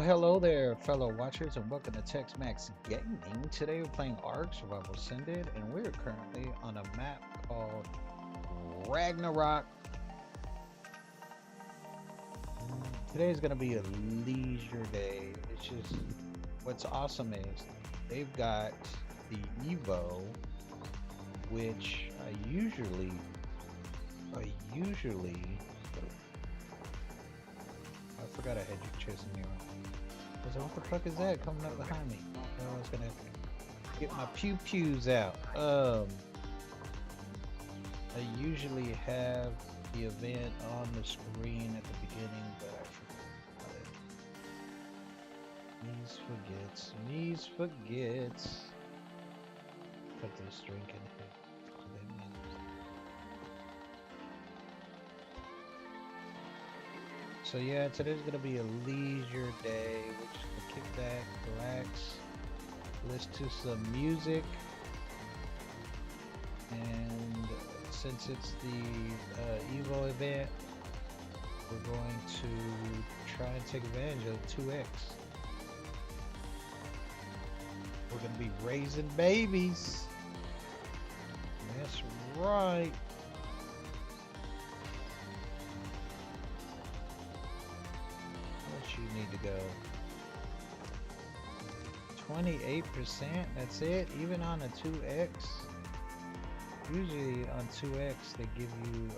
Hello there, fellow watchers, and welcome to Tex-Mex Gaming. Today we're playing ARK Survival Ascended, and we're currently on a map called Ragnarok. Today is going to be a leisure day. It's just, what's awesome is they've got the Evo, which I forgot I had you chasing me around. I was like, what the fuck is that coming up behind me? I was gonna get my pew pews out. I usually have the event on the screen at the beginning, but I forgot about it. Me's forgets. Put this drink in here. So yeah, today's gonna be a leisure day. We're just gonna kick back, relax, listen to some music, and since it's the Evo event, we're going to try and take advantage of 2X. We're gonna be raising babies. That's right. What you need to go? 28%. That's it. Even on a 2X. Usually on 2X they give you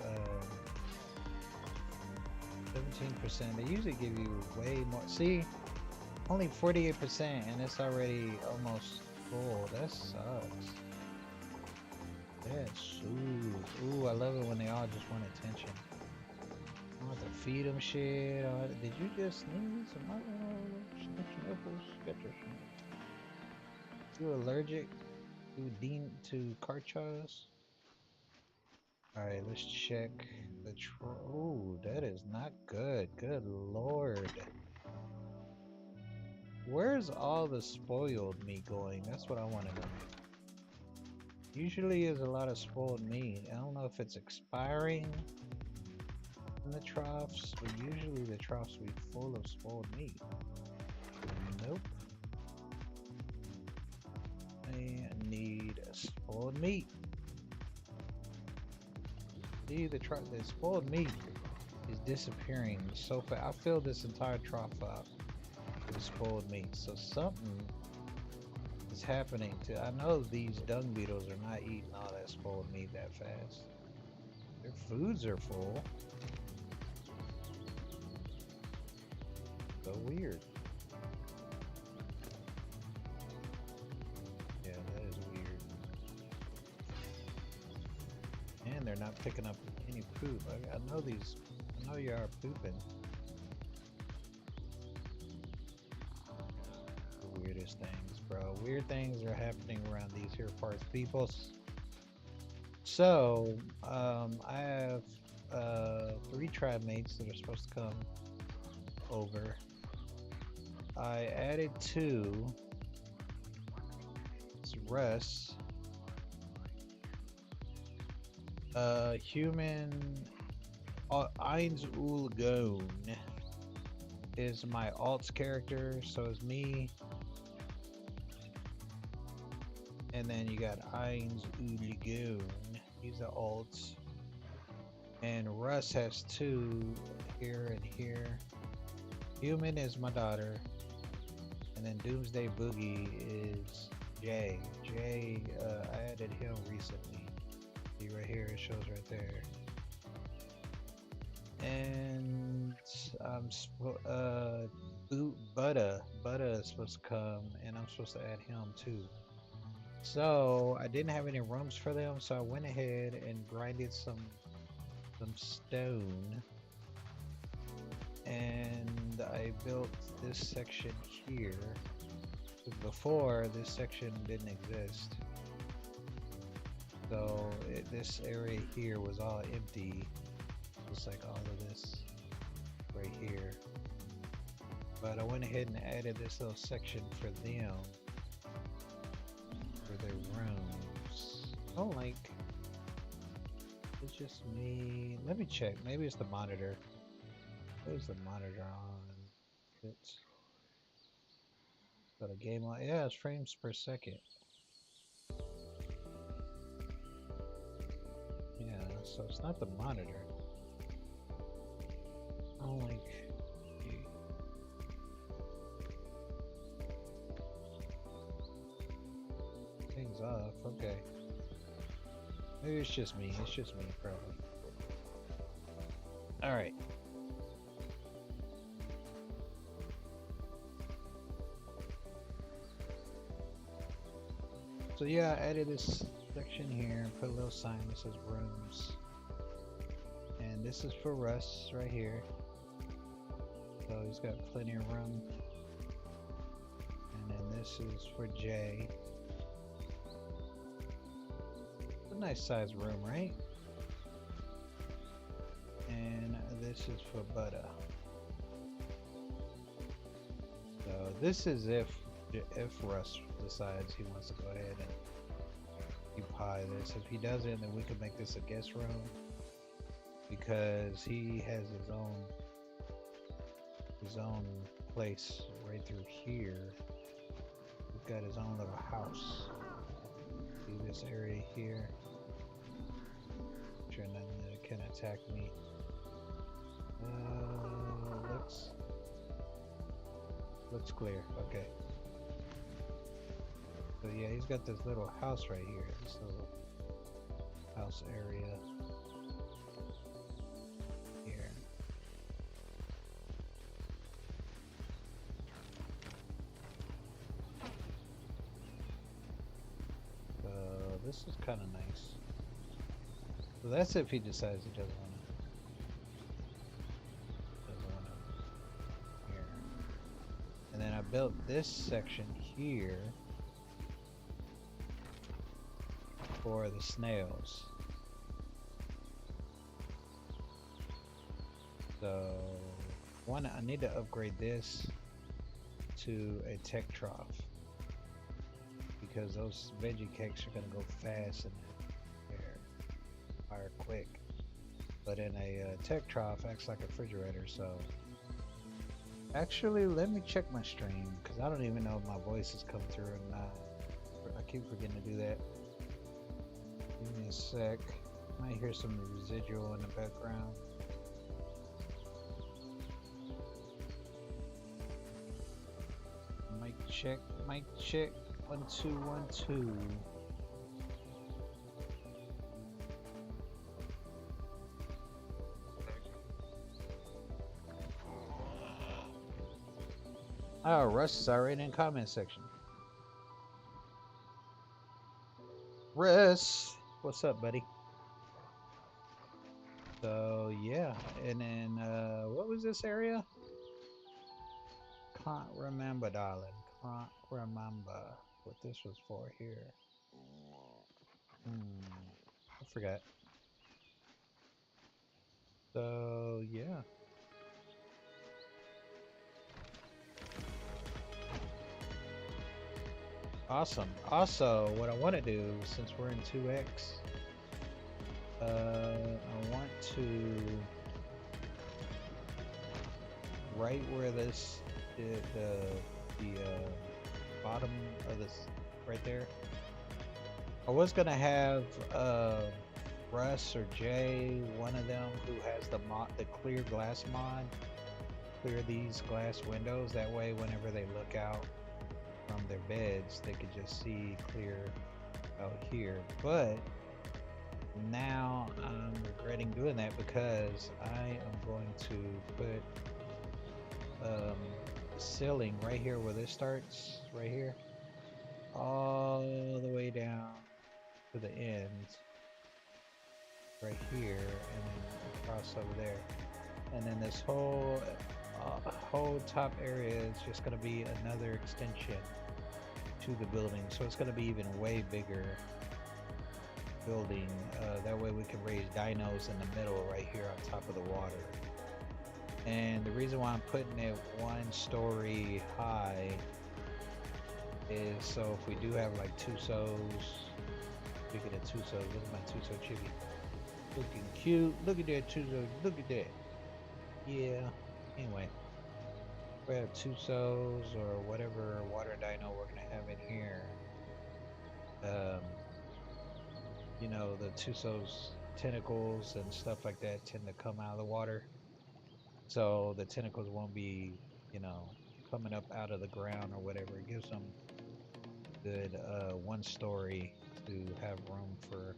17%. They usually give you way more. See, only 48%, and it's already almost full. That sucks. That's ooh, I love it when they all just want attention. I want to feed them shit. Did you just sneeze? Snitch nipples? Get your shit. You allergic to carchas? Alright, let's check the ooh, that is not good. Good lord. Where's all the spoiled meat going? That's what I want to know. Usually there's a lot of spoiled meat. I don't know if it's expiring in the troughs, but usually the troughs will be full of spoiled meat. Nope. I need spoiled meat. See, the spoiled meat is disappearing so fast. I filled this entire trough up with spoiled meat, so something is happening to. I know these dung beetles are not eating all that spoiled meat that fast. Their foods are full. So weird. Yeah, that is weird. And they're not picking up any poop. I know these. I know you are pooping. The weirdest things, bro. Weird things are happening around these here parts, peoples. So, I have 3 tribe mates that are supposed to come over. I added 2. It's Russ. Human Eins Ulgoon is my alts character, so it's me. And then you got Eins Ulgoon. He's the alts. And Russ has 2 here and here. Human is my daughter. And then Doomsday Boogie is Jay. Jay, I added him recently. See right here, it shows right there. And Butta is supposed to come, and I'm supposed to add him too. So I didn't have any rooms for them, so I went ahead and grinded some stone, and I built this section here. Before, this section didn't exist, so this area here was all empty, just like all of this right here. But I went ahead and added this little section for them, for their rooms. I don't like, it's just me. Let me check. Maybe it's the monitor. There's the monitor on. It's Got a game on. Yeah, it's frames per second. Yeah, so it's not the monitor. I don't like. Things off. Okay. Maybe it's just me. It's just me, probably. All right. So yeah, I added this section here, put a little sign that says rooms. And this is for Russ right here. So he's got plenty of room. And then this is for Jay. It's a nice sized room, right? And this is for Butter. So this is if Russ decides he wants to go ahead and occupy this. If he doesn't, then we can make this a guest room because he has his own place right through here. He's got his own little house. See this area here? Sure, nothing can attack me. Looks clear. Okay. So yeah, he's got this little house right here. This little house area here. So this is kind of nice. So that's if he decides he doesn't want to. Here. And then I built this section here for the snails. So I need to upgrade this to a tech trough because those veggie cakes are gonna go fast and they're fire quick. But in a tech trough acts like a refrigerator. So actually, let me check my stream because I don't even know if my voice has come through or not. I keep forgetting to do that. Give me a sec. Might hear some residual in the background. Mic check. 1 2 1 2. Oh, Russ is already in the comment section. Russ, what's up, buddy? So yeah, and then what was this area? Can't remember, darling. Can't remember what this was for here. I forgot. So yeah. Awesome. Also, what I want to do, since we're in 2x, I want to, right where this, the bottom of this, right there, I was gonna have Russ or Jay, one of them who has the clear glass mod, clear these glass windows. That way, whenever they look out from their beds, they could just see clear out here. But now I'm regretting doing that because I am going to put the ceiling right here where this starts, right here, all the way down to the end, right here, and then across over there, and then this whole top area is just going to be another extension to the building. So it's going to be even way bigger building. That way we can raise dinos in the middle right here on top of the water. And the reason why I'm putting it 1 story high is so if we do have like Tusos, speaking of Tusos, look at my Tuso chibi, looking cute. Look at that Tuso, look at that. Yeah, anyway, We have Tusos or whatever water dino we're gonna have in here. Um, you know, the Tusos tentacles and stuff like that tend to come out of the water. So the tentacles won't be, you know, coming up out of the ground or whatever. It gives them good one story to have room for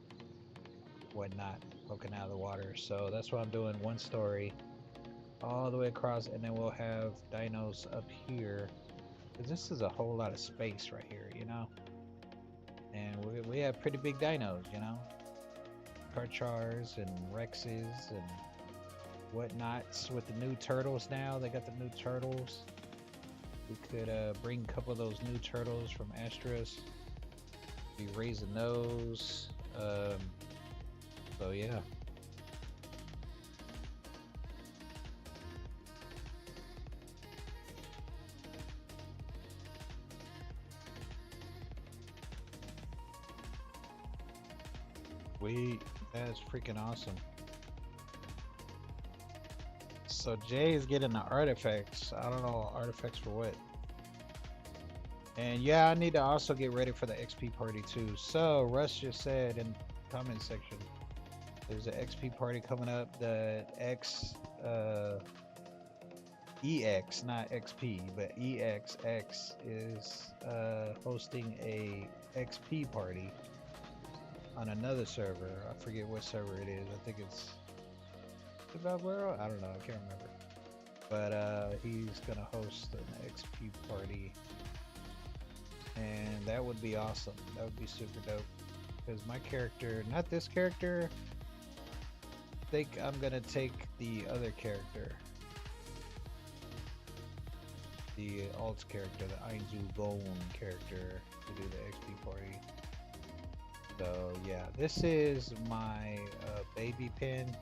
whatnot poking out of the water. So that's why I'm doing one story all the way across, and then we'll have dinos up here. Because this is a whole lot of space right here, you know? And we have pretty big dinos, you know? Karchars and Rexes and whatnots with the new turtles now. They got the new turtles. We could bring a couple of those new turtles from Astros. Be raising those. So yeah. That's freaking awesome. So Jay is getting the artifacts. I don't know artifacts for what. And yeah, I need to also get ready for the XP party too. So Russ just said in the comment section, there's an XP party coming up. The EX, not XP, but EXX is hosting a XP party on another server. I forget what server it is. I think it's World. I don't know. I can't remember. But he's gonna host an XP party, and that would be awesome. That would be super dope. Because my character, not this character, I think I'm gonna take the other character, the alt character, the Ainzu Bone character, to do the XP party. So yeah, this is my baby pen.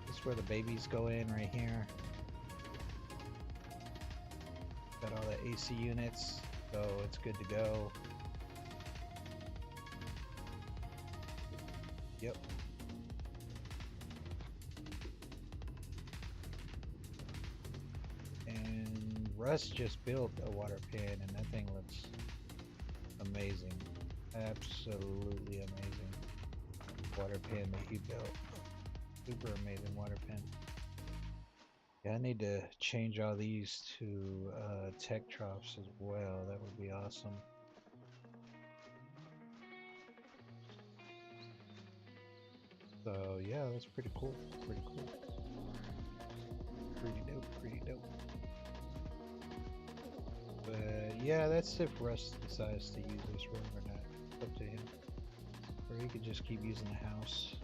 This is where the babies go in right here. Got all the AC units, so it's good to go. Yep. And Russ just built a water pen, and that thing looks amazing. Absolutely amazing water pen that he built. Super amazing water pen. Yeah, I need to change all these to tech troughs as well. That would be awesome. So yeah, that's pretty cool. Pretty cool. Pretty dope. Pretty dope. But yeah, that's if Russ decides to use this room or not. It's up to him. Or he could just keep using the house.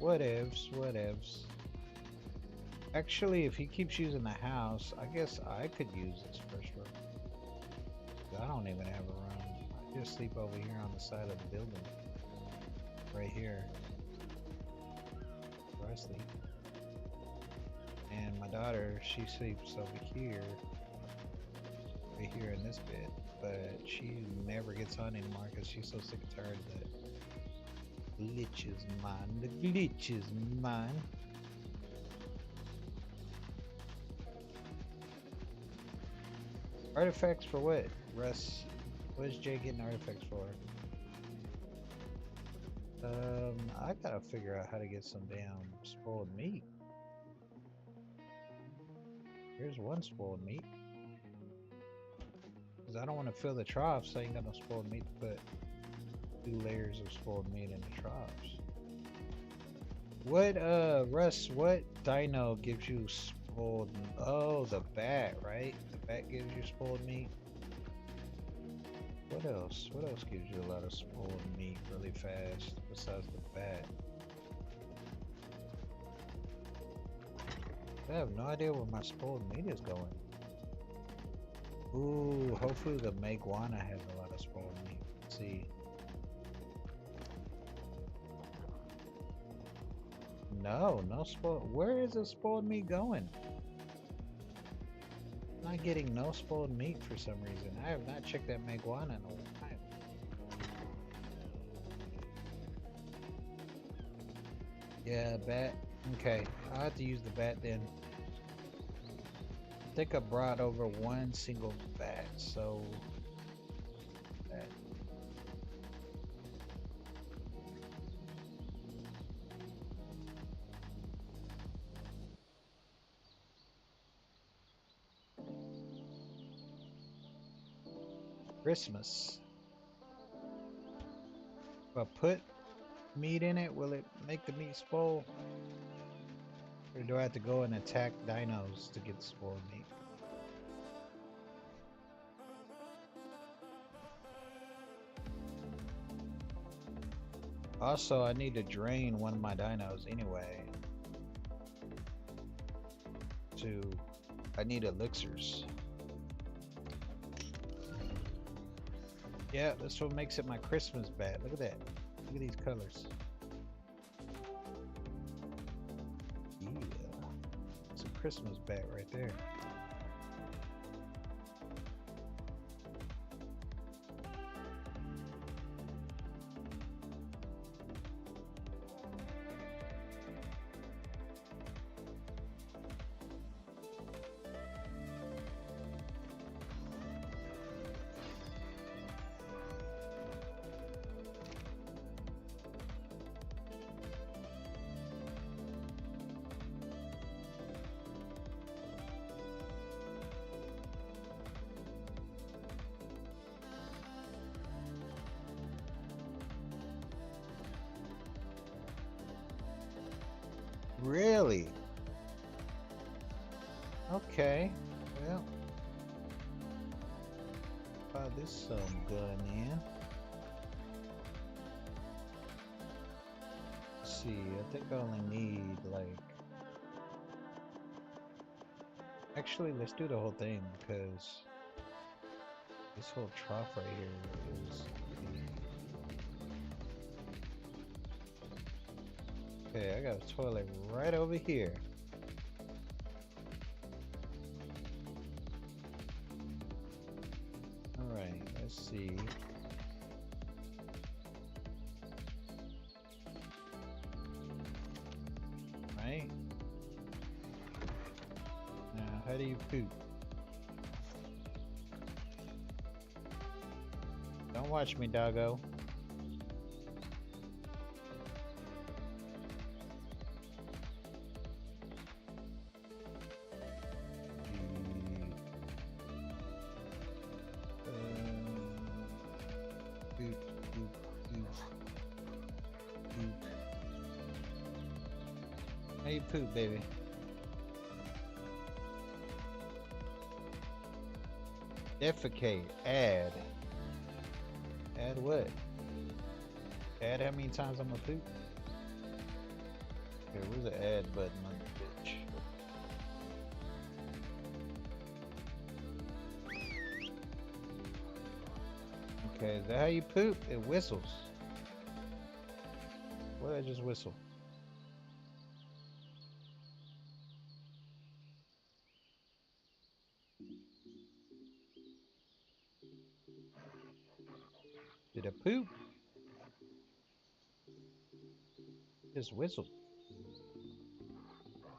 Whatevs, whatevs. Actually, if he keeps using the house, I guess I could use this first room. I don't even have a room. I just sleep over here on the side of the building. Right here. Where I sleep. And my daughter, she sleeps over here. Right here in this bed. But she never gets on anymore because she's so sick and tired that glitch is mine. The glitch is mine. Artifacts for what, Russ? What is Jay getting artifacts for? I gotta figure out how to get some damn spoiled meat. Here's one spoiled meat. Cause I don't want to fill the troughs, so I ain't got no spoiled meat to put 2 layers of spoiled meat in the troughs. What, Russ, what dino gives you spoiled? Oh, the bat, right? The bat gives you spoiled meat. What else? What else gives you a lot of spoiled meat really fast besides the bat? I have no idea where my spoiled meat is going. Ooh, hopefully the Meguana has a lot of spoiled meat. Let's see. No, no spoiled. Where is the spoiled meat going? I'm not getting no spoiled meat for some reason. I have not checked that Meguana in a while. Yeah, bat. Okay, I'll have to use the bat then. think I brought over one single bat, so that Christmas. If I put meat in it, will it make the meat spoil? Or do I have to go and attack dinos to get spoiled meat? Also, I need to drain one of my dinos anyway. I need elixirs. Yeah, that's what makes it my Christmas bat. Look at that. Look at these colors. Yeah. It's a Christmas bat right there. Really? Okay. Well, buy this gun in. Let's see, I think I only need like. Actually, let's do the whole thing because this whole trough right here is. Okay, I got a toilet right over here. Alright, let's see. Right? Now, how do you poop? Don't watch me, doggo. How you poop, baby? Defecate. Add. Add what? Add how many times I'm gonna poop? Okay, where's the add button on the bitch? Okay, is that how you poop? It whistles. What did I just whistle? Did I poop? Just whistled.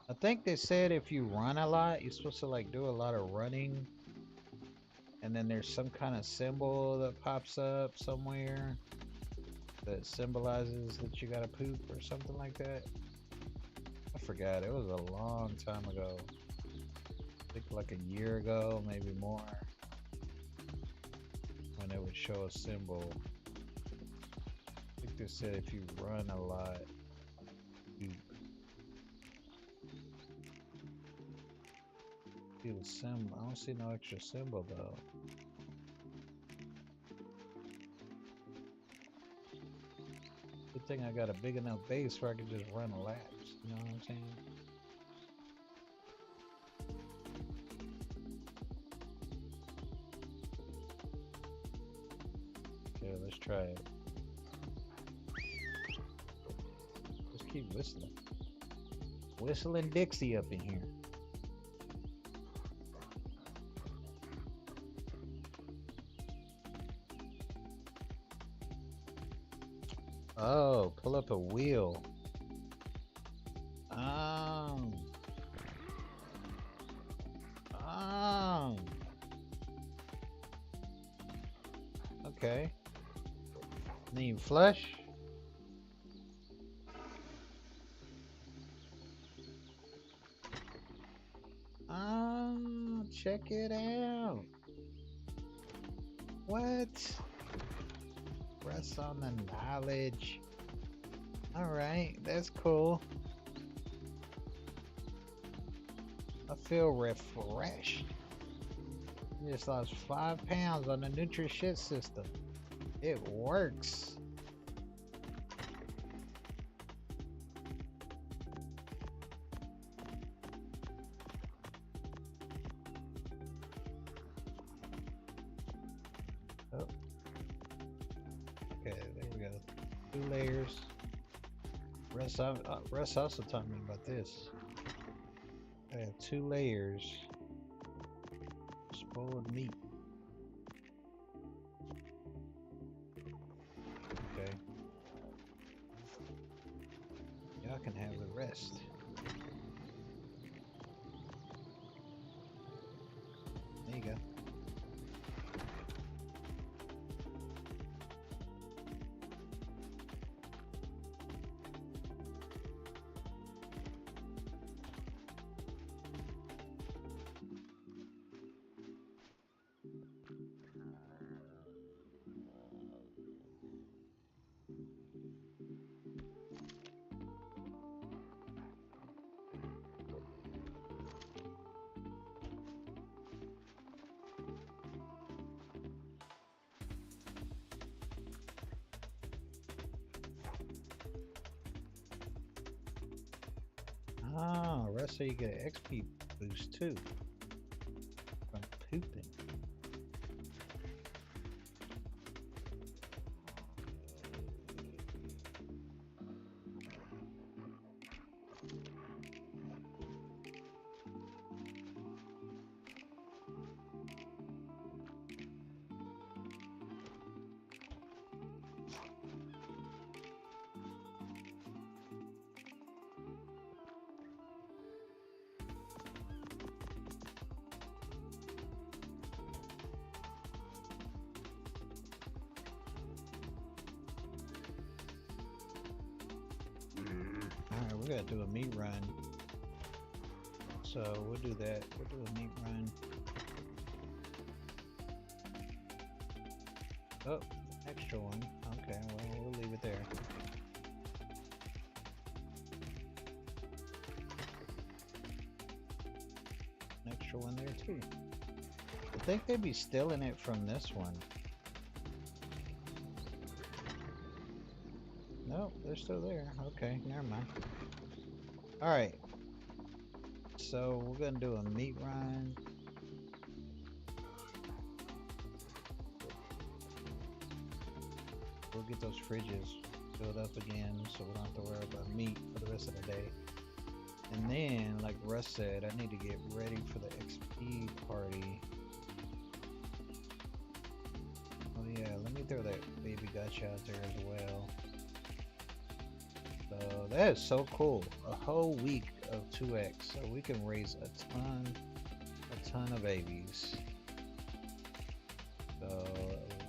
I think they said if you run a lot, you're supposed to like do a lot of running. And then there's some kind of symbol that pops up somewhere that symbolizes that you gotta poop or something like that. I forgot. It was a long time ago. I think like a year ago, maybe more. When it would show a symbol. I think they said if you run a lot, you see the symbol. I don't see no extra symbol though. Good thing I got a big enough base where I can just run laps. You know what I'm saying? Okay, let's try it. Just keep whistling. Whistling Dixie up in here. Oh, pull up a wheel. Okay. Then you flush. Oh, check it out. What? Rest on the knowledge. Alright, that's cool. I feel refreshed. I just lost 5 pounds on the Nutri-Shit system. It works. Oh. Okay, there we go. 2 layers. Russ also taught me about this. I have 2 layers. Spoiled meat. Okay. Y'all can have the rest. There you go. Ah, rest so you get an XP boost too from pooping. Alright, we gotta do a meat run. So we'll do that. We'll do a meat run. Oh, extra one. Okay, well, we'll leave it there. An extra one there too. I think they'd be stealing it from this one. Nope, they're still there. Okay, never mind. Alright. So we're gonna do a meat run. We'll get those fridges filled up again so we don't have to worry about meat for the rest of the day. And then, like Russ said, I need to get ready for the XP party. Oh yeah, let me throw that baby gotcha out there as well. So that is so cool. A whole week of 2x, so we can raise a ton of babies. So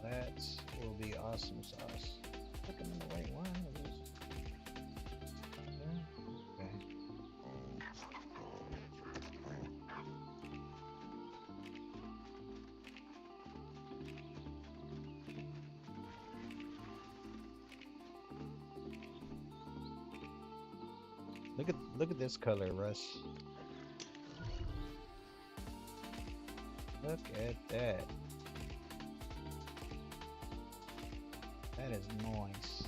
that will be awesome sauce. Looking in the right one. Look at this color, Russ. Look at that. That is nice.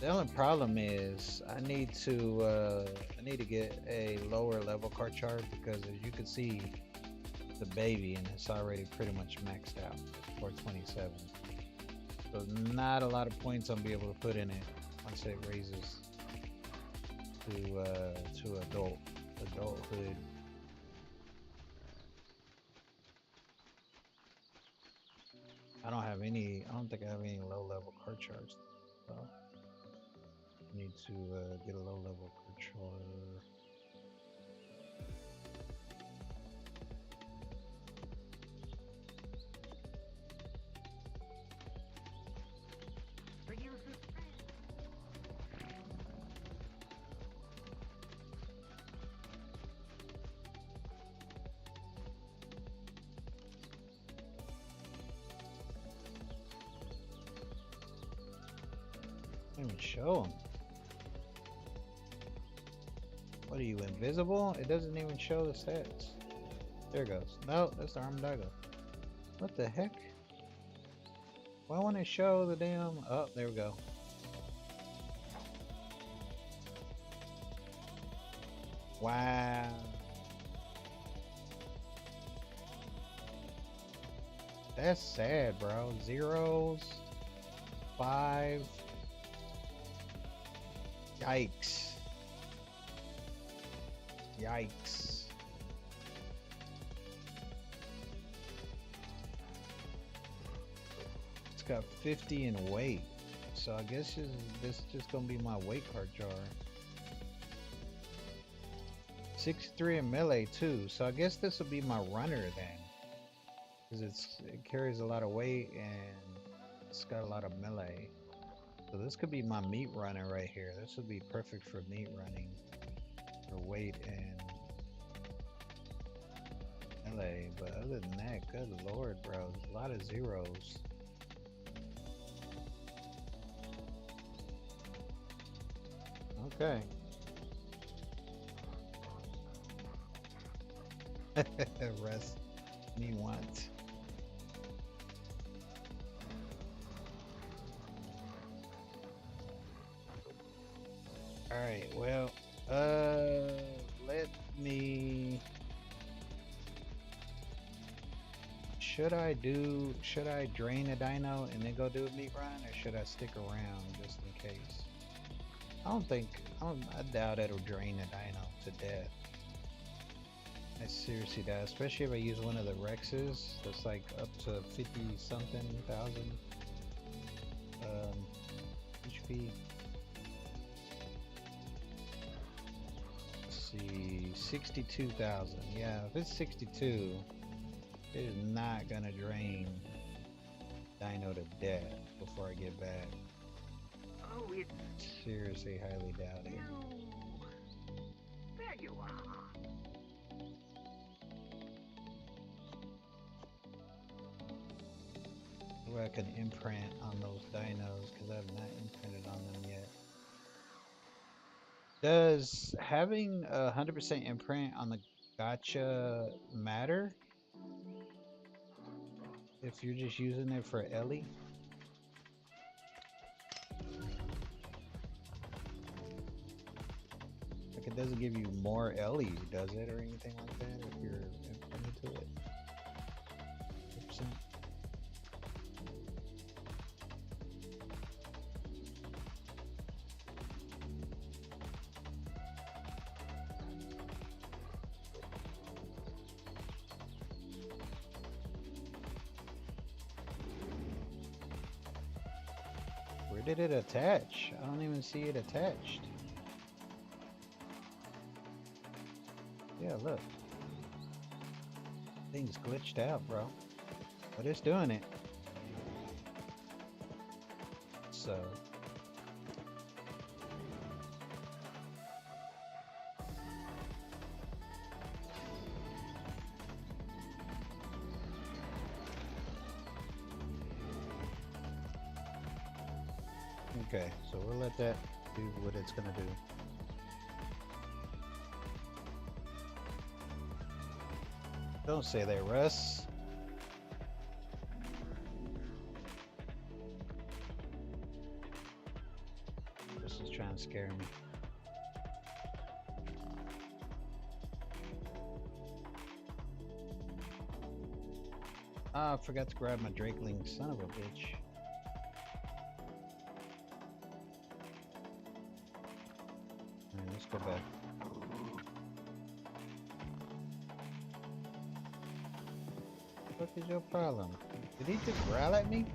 The only problem is I need to get a lower level car chart because as you can see the baby and it's already pretty much maxed out at 427. So not a lot of points I'll be able to put in it once it raises to adulthood. I don't think I have any low level car charts. So need to get a low level controller. Don't even show them. What are you, invisible? It doesn't even show the stats. There it goes. No, that's the Armadago. What the heck? Why won't it show the damn... Oh, there we go. Wow. That's sad, bro. Zeros. 5. Yikes. Yikes. It's got 50 in weight. So I guess this is just gonna be my weight card jar. 63 in melee too. So I guess this will be my runner then. Because it carries a lot of weight and it's got a lot of melee. So this could be my meat runner right here. This would be perfect for meat running. For weight and melee. But other than that, good lord, bro. There's a lot of zeros. Okay. Rest me once. Alright, well, let me... Should I drain a dino and then go do a meat run, or should I stick around just in case? I doubt it'll drain a dino to death. I seriously doubt, especially if I use one of the Rexes that's like up to 50 something thousand HP. Let's see, 62,000. Yeah, if it's 62, it is not gonna drain Dino to death before I get back. Oh, it's seriously highly doubt it. There you are. Where I can imprint on those dinos because I have not imprinted on them yet. Does having 100% imprint on the gacha matter if you're just using it for Ellie? Like it doesn't give you more Ellie, does it, or anything like that if you're imprinted to it? 100%. Where did it attach? I don't even see it attached. Yeah, look. Thing's glitched out, bro. But it's doing it. So. Okay, so we'll let that do what it's gonna do. Don't say that, Russ. This is trying to scare me. Ah, I forgot to grab my Drakeling, son of a bitch. Alright, let's go back. What is your problem? Did he just growl at me?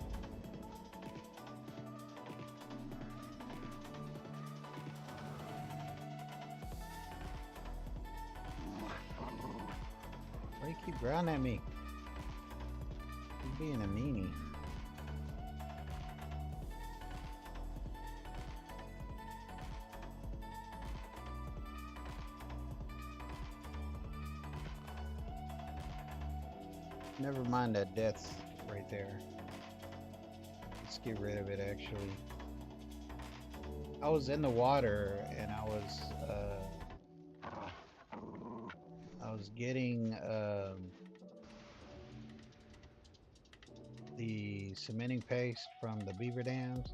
growling at me? You're being a meanie. Never mind that death right there. Let's get rid of it actually. I was in the water and I was getting the cementing paste from the beaver dams,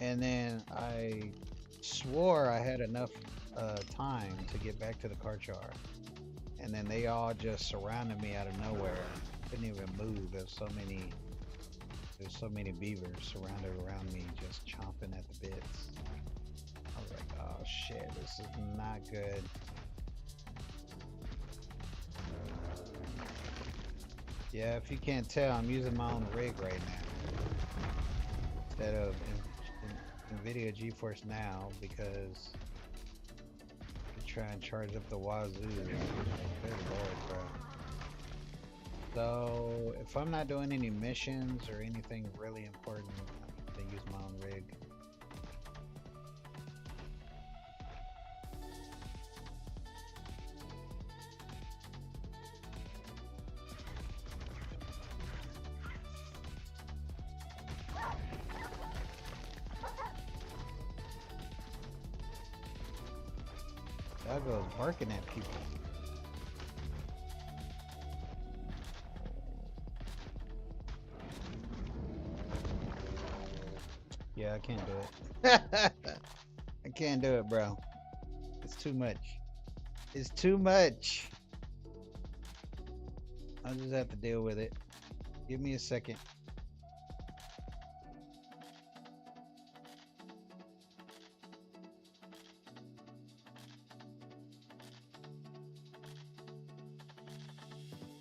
and then I swore I had enough time to get back to the Karchar, and then they all just surrounded me out of nowhere. Couldn't even move. There's so many beavers surrounded around me, just chomping at the bits. I was like, oh shit, this is not good. Yeah, if you can't tell, I'm using my own rig right now instead of NVIDIA GeForce Now, because you try and charge up the wazoo. Good lord, bro. So if I'm not doing any missions or anything really important, I use my own rig. That goes barking at people. Yeah, I can't do it. I can't do it, bro. It's too much. It's too much. I'll just have to deal with it. Give me a second.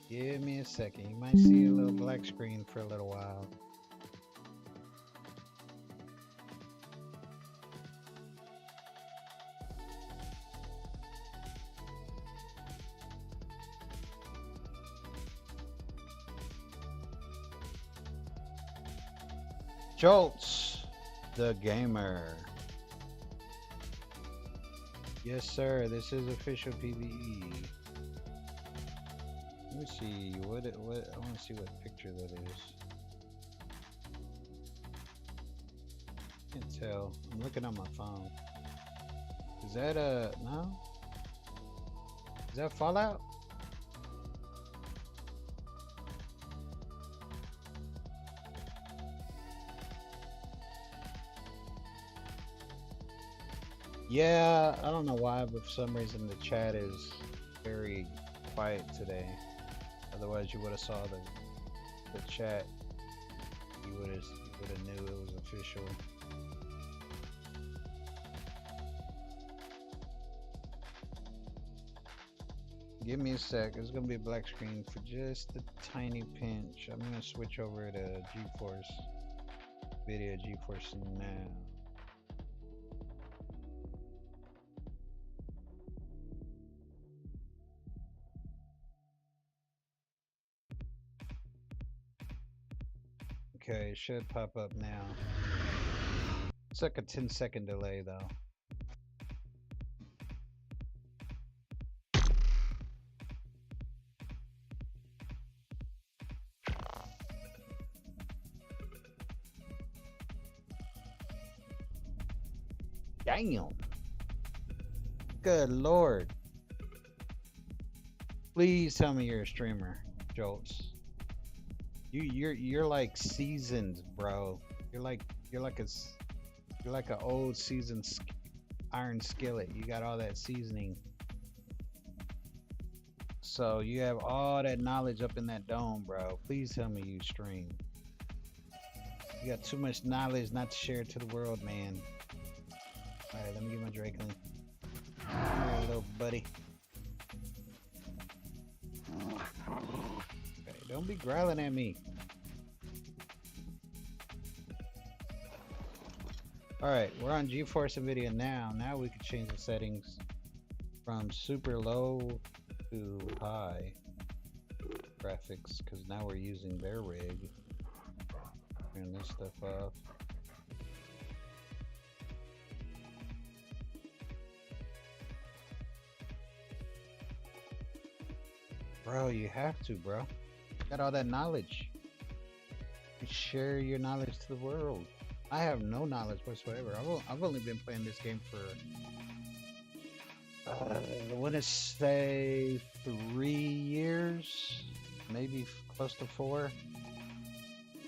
Give me a second. You might see a little black screen for a little while. Jolts, the gamer. Yes, sir. This is official PvE. Let me see what I want to see what picture that is. Can't tell. I'm looking on my phone. Is that no? Is that Fallout? Yeah, I don't know why, but for some reason the chat is very quiet today. Otherwise, you would have saw the chat. You would have knew it was official. Give me a sec. It's gonna be a black screen for just a tiny pinch. I'm gonna switch over to GeForce Video, GeForce Now. Okay, it should pop up now. It's like a 10-second delay though. Damn. Good lord. Please tell me you're a streamer, Jolts. You're like seasoned, bro. You're like an old seasoned iron skillet. You got all that seasoning. So you have all that knowledge up in that dome, bro. Please tell me you stream. You got too much knowledge not to share it to the world, man. Alright, let me get my Drakeling. Come here, little buddy. Okay, don't be growling at me. Alright, we're on GeForce NVIDIA now. Now we can change the settings from super low to high. graphics because now we're using their rig. Turn this stuff off. Bro, you have to, bro. Got all that knowledge. You share your knowledge to the world. I have no knowledge whatsoever. I've only been playing this game for I want to say 3 years, maybe close to 4.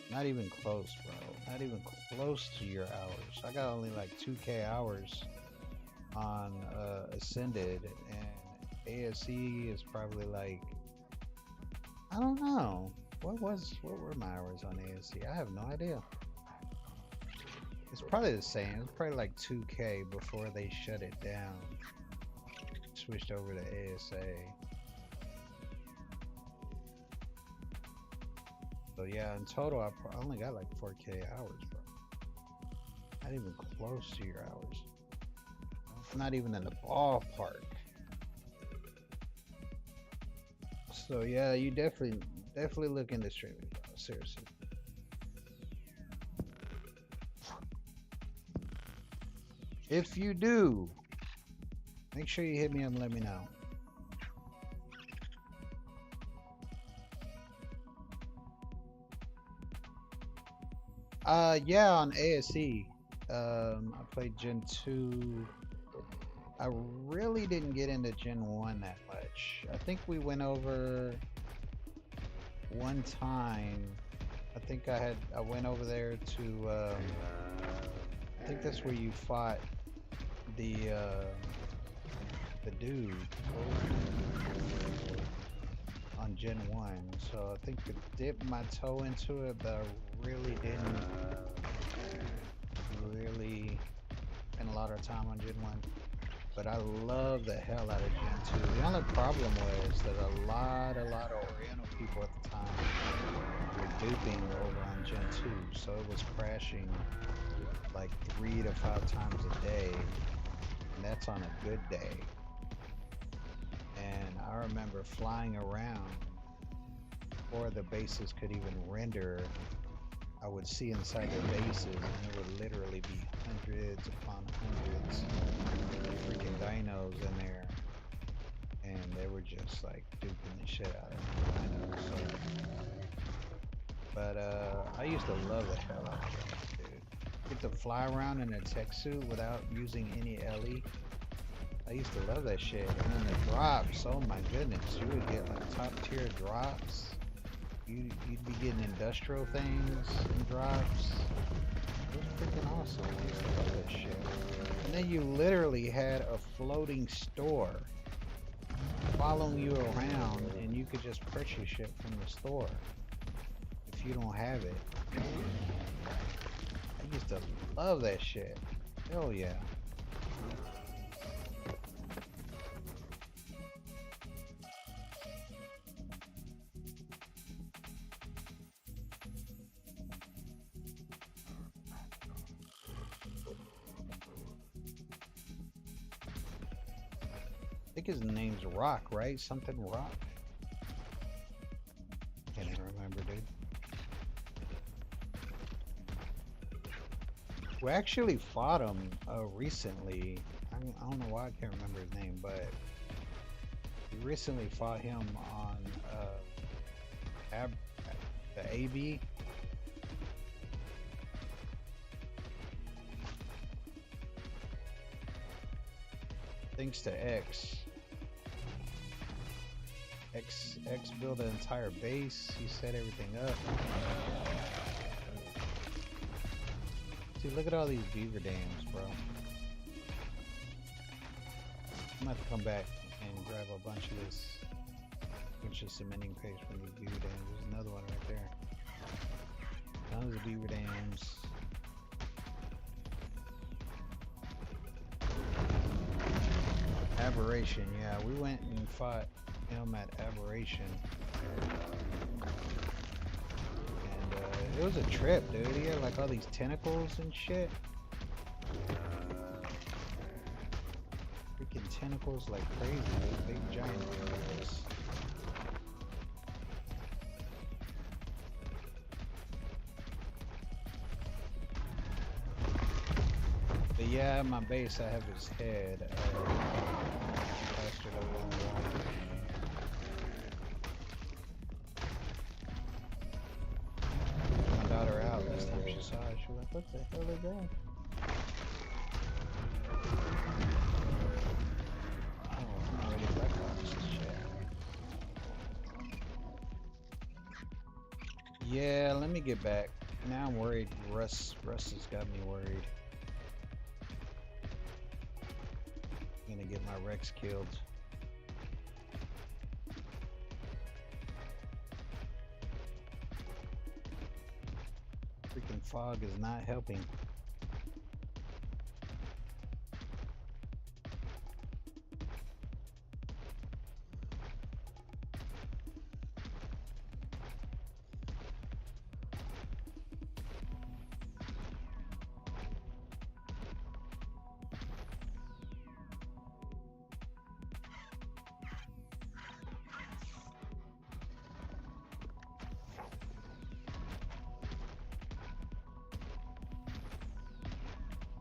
Not even close, bro. Not even close to your hours. I got only like 2K hours on Ascended, and ASE is probably like, I don't know. What were my hours on ASE? I have no idea. It's probably the same. It's probably like 2K before they shut it down. Switched over to ASA. So yeah, in total, I only got like 4K hours, bro. Not even close to your hours. Not even in the ballpark. So yeah, you definitely look into streaming, bro. Seriously. If you do, make sure you hit me up and let me know. Yeah, on ASE. I played Gen 2. I really didn't get into Gen 1 that much. I think we went over one time. I think I went over there to I think that's where you fought the dude on Gen 1. So I think I dipped my toe into it, but I really didn't spend a lot of time on Gen 1. But I love the hell out of Gen 2. The only problem was that a lot of Oriental people at the time were duping over on Gen 2, so it was crashing like 3 to 5 times a day, and that's on a good day. And I remember flying around before the bases could even render. I would see inside the bases, and there would literally be hundreds upon hundreds of freaking dinos in there, and they were just like duping the shit out of the dinos. So, but I used to love the hell out of it, dude. Get to fly around in a tech suit without using any LE. I used to love that shit. And then the drops, oh my goodness, you would get like top tier drops. You'd be getting industrial things and drops. It was freaking awesome. I used to love that shit. And then you literally had a floating store following you around, and you could just purchase shit from the store if you don't have it. I used to love that shit. Hell yeah. I think his name's Rock, right? Something Rock. Can't even remember, dude. We actually fought him recently. I don't know why I can't remember his name, but we recently fought him on the AB. Thanks to X. X built an entire base. He set everything up. Dude, look at all these beaver dams, bro. I'm gonna have to come back and grab a bunch of this, bunch of cementing paste from these beaver dams. There's another one right there. Tons of beaver dams. Aberration, yeah, we went and fought him at Aberration. And it was a trip, dude. He had like all these tentacles and shit. Freaking tentacles like crazy, dude. Big giant tentacles. have my base, I have his head. Bastard over on the wall. My daughter out last time she saw it. She was like, what the hell is that? Oh, I'm already back on this shit. Yeah, let me get back. Now I'm worried. Russ has got me worried. I'm gonna get my Rex killed. Freaking fog is not helping.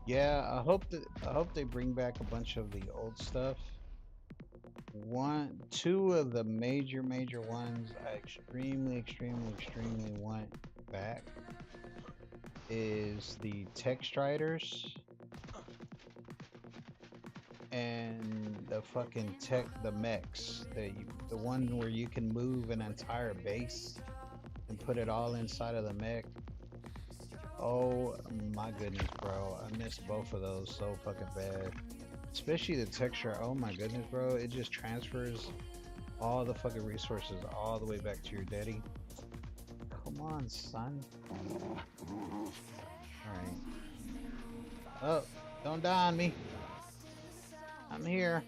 Yeah, I hope they bring back a bunch of the old stuff. Two of the major ones I extremely want back is the tech striders and the fucking the mechs. The one where you can move an entire base and put it all inside of the mech. Oh my goodness, bro. I missed both of those so fucking bad. Especially the texture. Oh my goodness, bro. It just transfers all the fucking resources all the way back to your daddy. Come on, son. Alright. Oh, don't die on me. I'm here.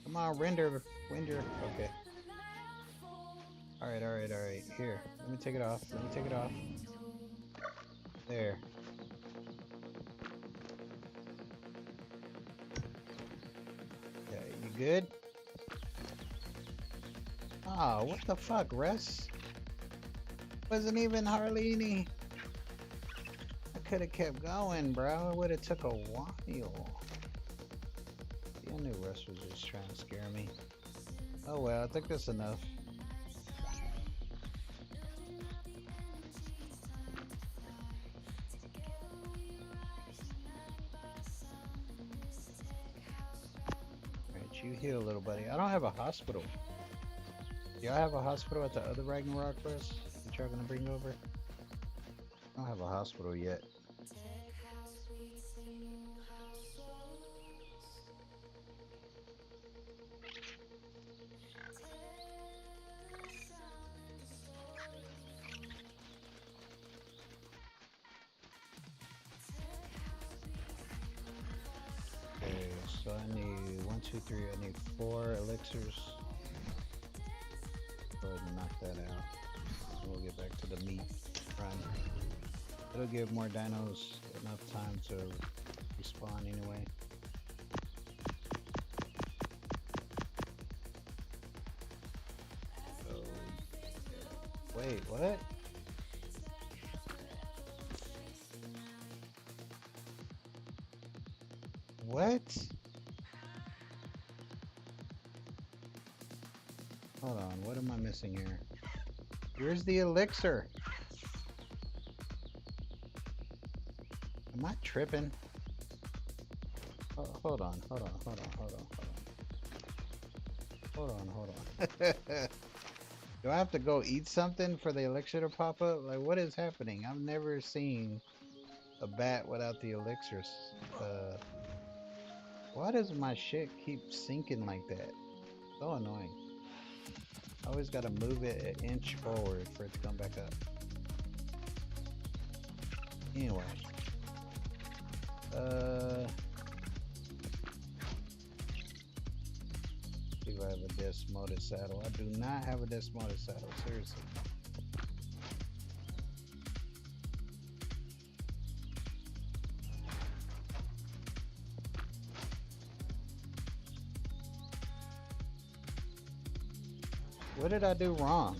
Come on, render. Okay. Alright. Here. Let me take it off. There. Okay, you good? Oh, what the fuck, Russ? Wasn't even hardly any. I could have kept going, bro. It would have took a while. See, I knew Russ was just trying to scare me. Oh well, I think that's enough. You heal, little buddy. I don't have a hospital. Do y'all have a hospital at the other Ragnarok Press that y'all gonna bring over? I don't have a hospital yet. Okay, so I need 1, 2, 3. I need 4 elixirs. Go ahead and knock that out. We'll get back to the meat run. It'll give more dinos enough time to respawn anyway. So, wait, what? What? Hold on, what am I missing here? Where's the elixir? Am I tripping? Oh, hold on. Do I have to go eat something for the elixir to pop up? Like, what is happening? I've never seen a bat without the elixirs. Why does my shit keep sinking like that? So annoying. I always gotta move it an inch forward for it to come back up. Anyway. See if I have a dismounted saddle. I do not have a dismounted saddle, seriously. What did I do wrong?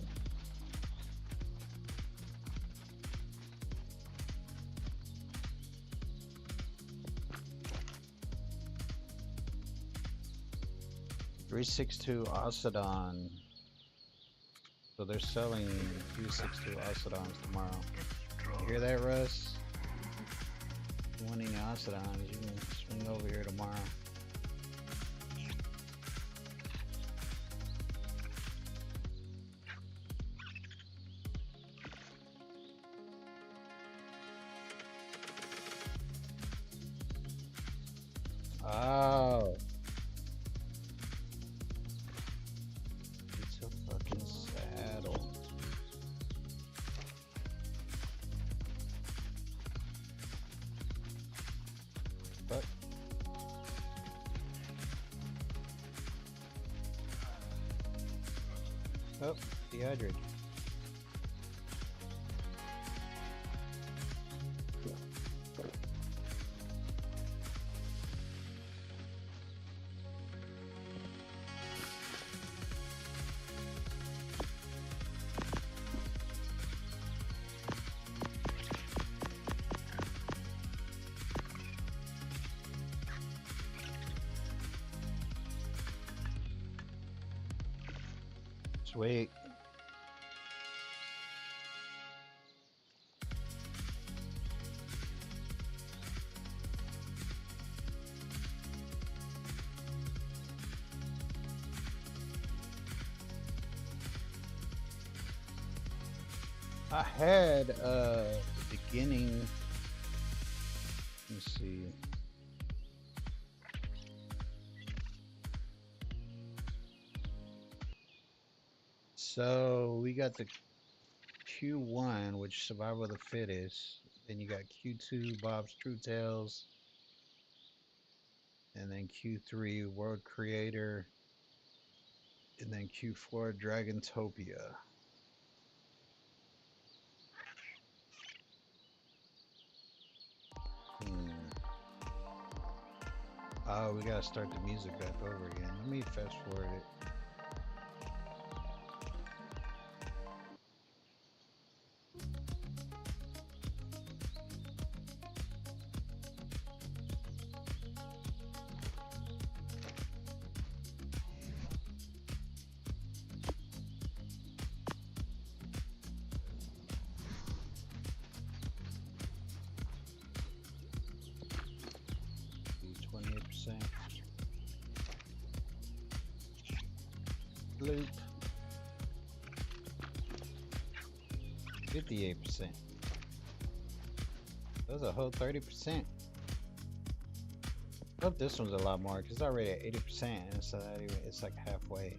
362 Ocedon. So they're selling 362 Ocedons tomorrow. You hear that, Russ? If you want any Ocedons, you can swing over here tomorrow. Oh. It's a fucking saddle. But oh, dehydrated. Sweet. I had the beginning. Let's see. So we got the Q1, which Survival of the Fittest. Then you got Q2, Bob's True Tales. And then Q3, World Creator. And then Q4, Dragontopia. Oh, we gotta start the music back over again. Let me fast forward it. Do 28%. Loop. 58%. That's a whole 30%. I hope this one's a lot more because it's already at 80%, and so it's like halfway.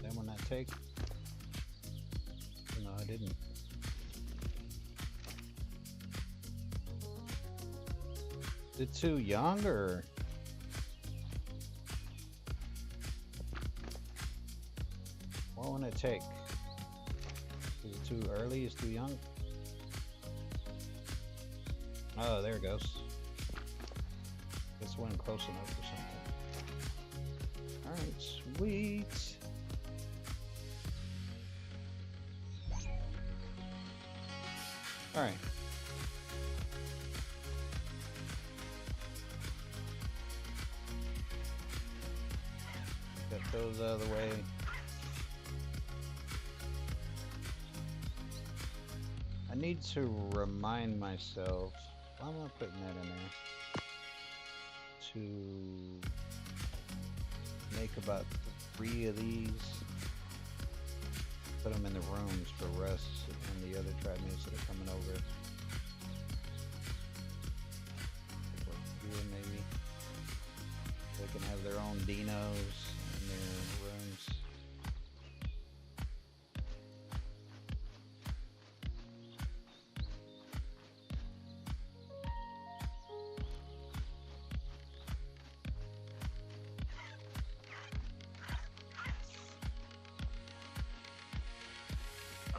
That one I take? No, I didn't. Is it too young or? What one I take? Is it too early? Is it too young? Oh, there it goes. This wasn't close enough or something. Alright, sweet. Alright. Got those out of the way. I need to remind myself. Why am I putting that in there? To make about 3 of these. Put them in the rooms for Russ and the other tribemates that are coming over. Here maybe. They can have their own dinos in their rooms.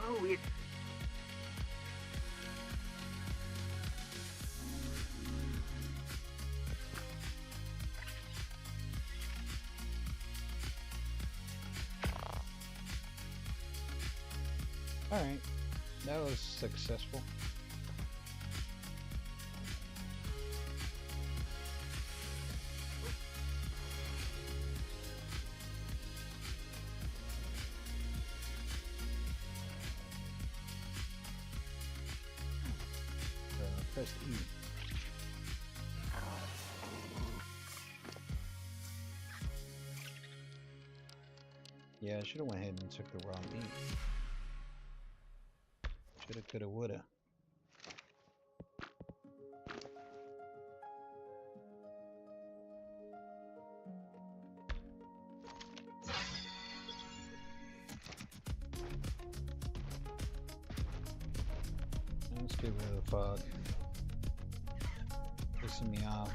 Oh, it's... Alright, that was successful. Press E. Yeah, I should have went ahead and took the raw meat. Shoulda, coulda, woulda. Let's get rid of the fog. Pissing me off.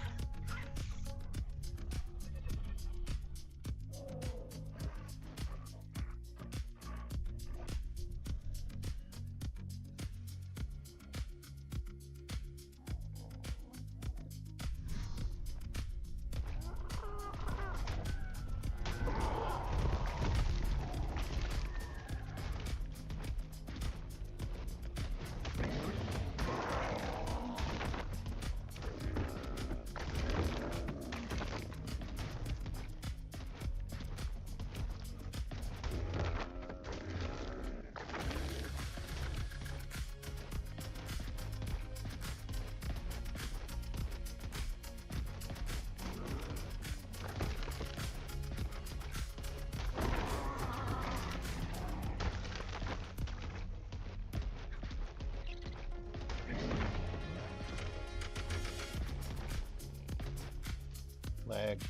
Lag.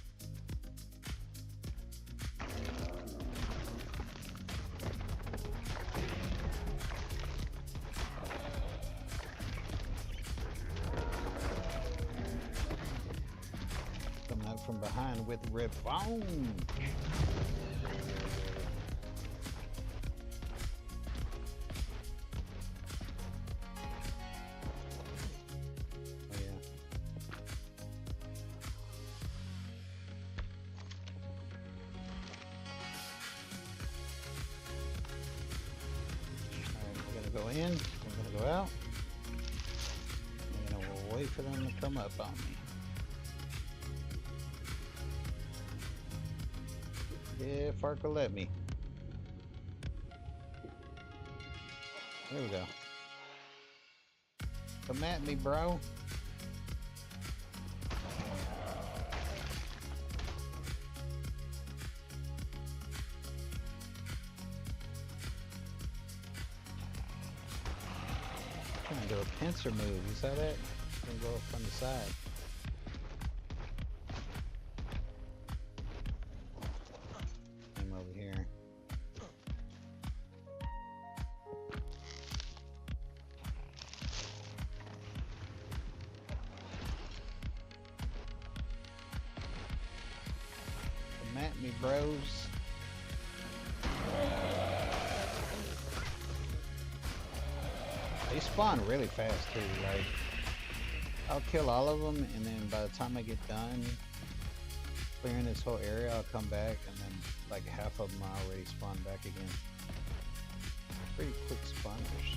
Coming up from behind with revenge. Go in, we're gonna go out, and then we'll wait for them to come up on me. If ARK will let me. There we go. Come at me, bro. Trying to do a pincer move. You saw that? Gonna go up on the side. I'm over here. Come at me, bros. They spawn really fast too, like I'll kill all of them and then by the time I get done clearing this whole area I'll come back and then like half of them are already spawned back again. Pretty quick spawners.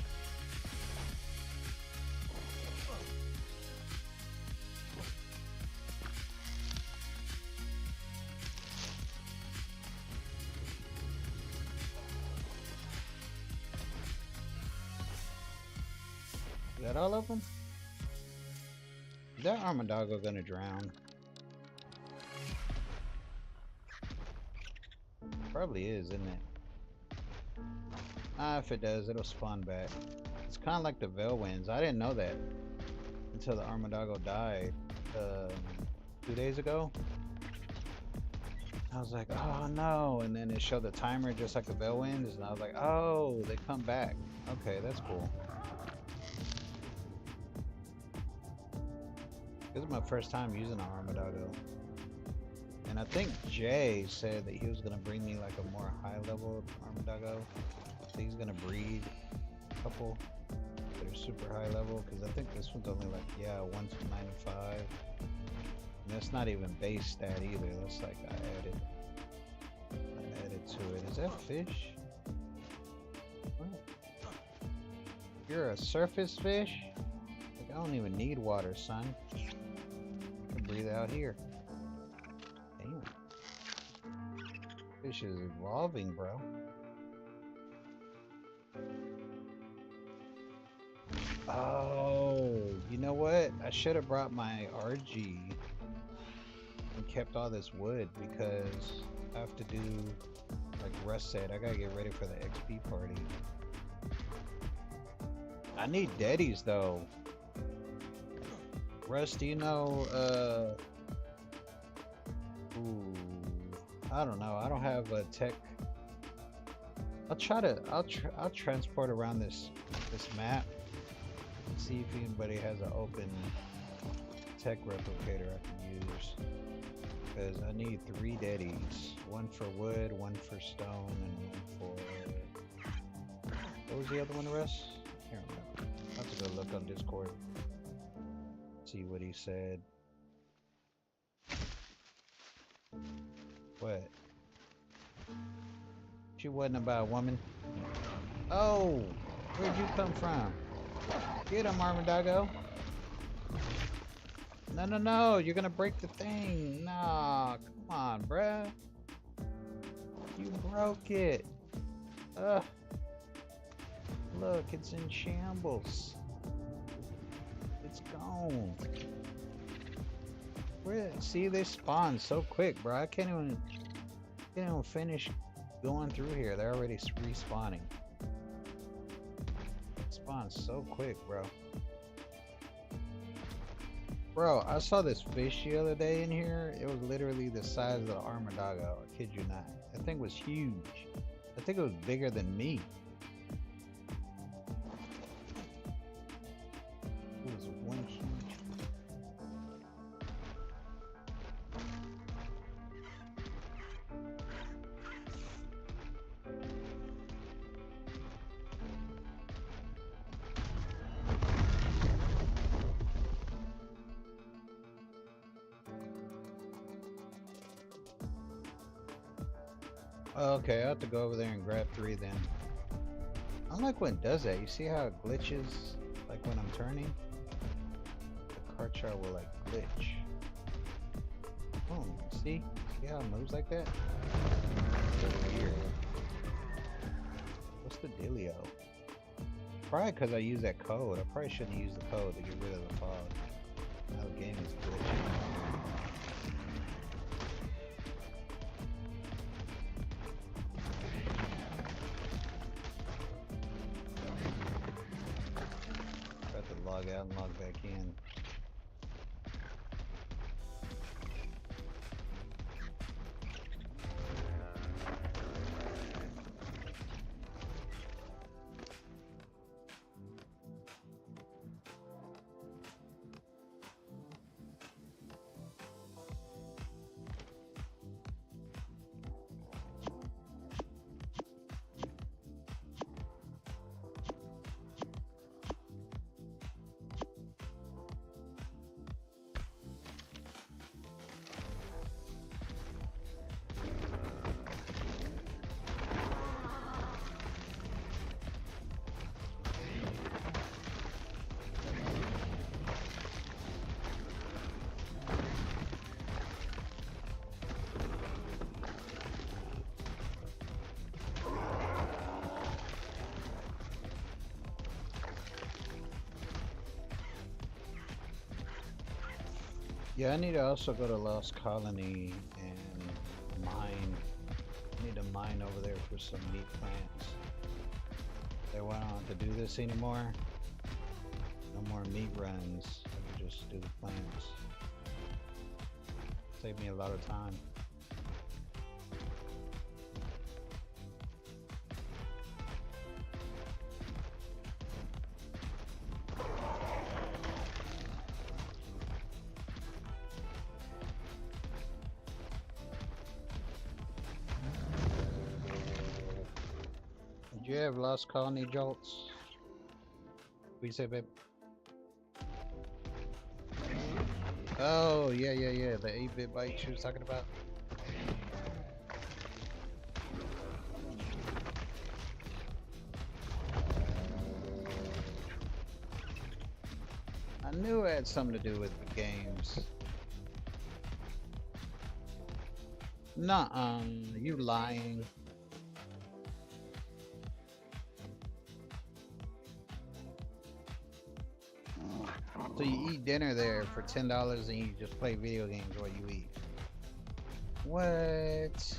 Is that all of them? Is that Armadago gonna drown? Probably is, isn't it? Ah, if it does, it'll spawn back. It's kind of like the Velwinds. I didn't know that until the Armadago died 2 days ago. I was like, oh no, and then it showed the timer just like the Velwinds, and I was like, oh, they come back. Okay, that's cool. This is my first time using an Armadago. And I think Jay said that he was going to bring me like a more high level Armadago. So he's gonna breed a couple that are super high level, because I think this one's only like, yeah, 195. And that's not even base stat either. That's like I added to it. Is that fish? What? You're a surface fish? Like, I don't even need water, son. I can breathe out here. Damn. Fish is evolving, bro. Oh, you know what? I should have brought my RG and kept all this wood, because I have to do, like Russ said, I gotta get ready for the XP party. I need deadies though. Russ, do you know, ooh, I don't know. I don't have a tech. I'll transport around this map. See if anybody has an open tech replicator I can use. Because I need 3 deadies. 1 for wood, 1 for stone, and 1 for... What was the other one, Russ? I can't remember. I'll have to go look on Discord. See what he said. What? She wasn't about a woman. Oh! Where'd you come from? Get him, Armadago. No, no, no. You're gonna break the thing. Nah, come on, bruh. You broke it. Ugh. Look, it's in shambles. It's gone. Where? See, they spawn so quick, bro. I can't even finish going through here. They're already respawning. Spawn so quick, bro. Bro, I saw this fish the other day in here. It was literally the size of the Armadago. I kid you not. That thing was huge. I think it was bigger than me. It was one huge. Okay, I have to go over there and grab 3 then. I don't like when it does that. You see how it glitches? Like when I'm turning? The car chart will like glitch. Oh, see? See how it moves like that? So weird. What's the dealio? Probably because I use that code. I probably shouldn't use the code to get rid of the fog. Now the game is glitching. Log out and log back in. Yeah, I need to also go to Lost Colony and mine. I need to mine over there for some meat plants. They won't have to do this anymore. No more meat runs. I can just do the plants. Save me a lot of time. Did you have Lost Colony jolts? What you say, babe? Oh, yeah. The 8-bit bite she was talking about. I knew it had something to do with the games. Nuh-uh, you lying. So you eat dinner there for $10 and you just play video games while you eat. What?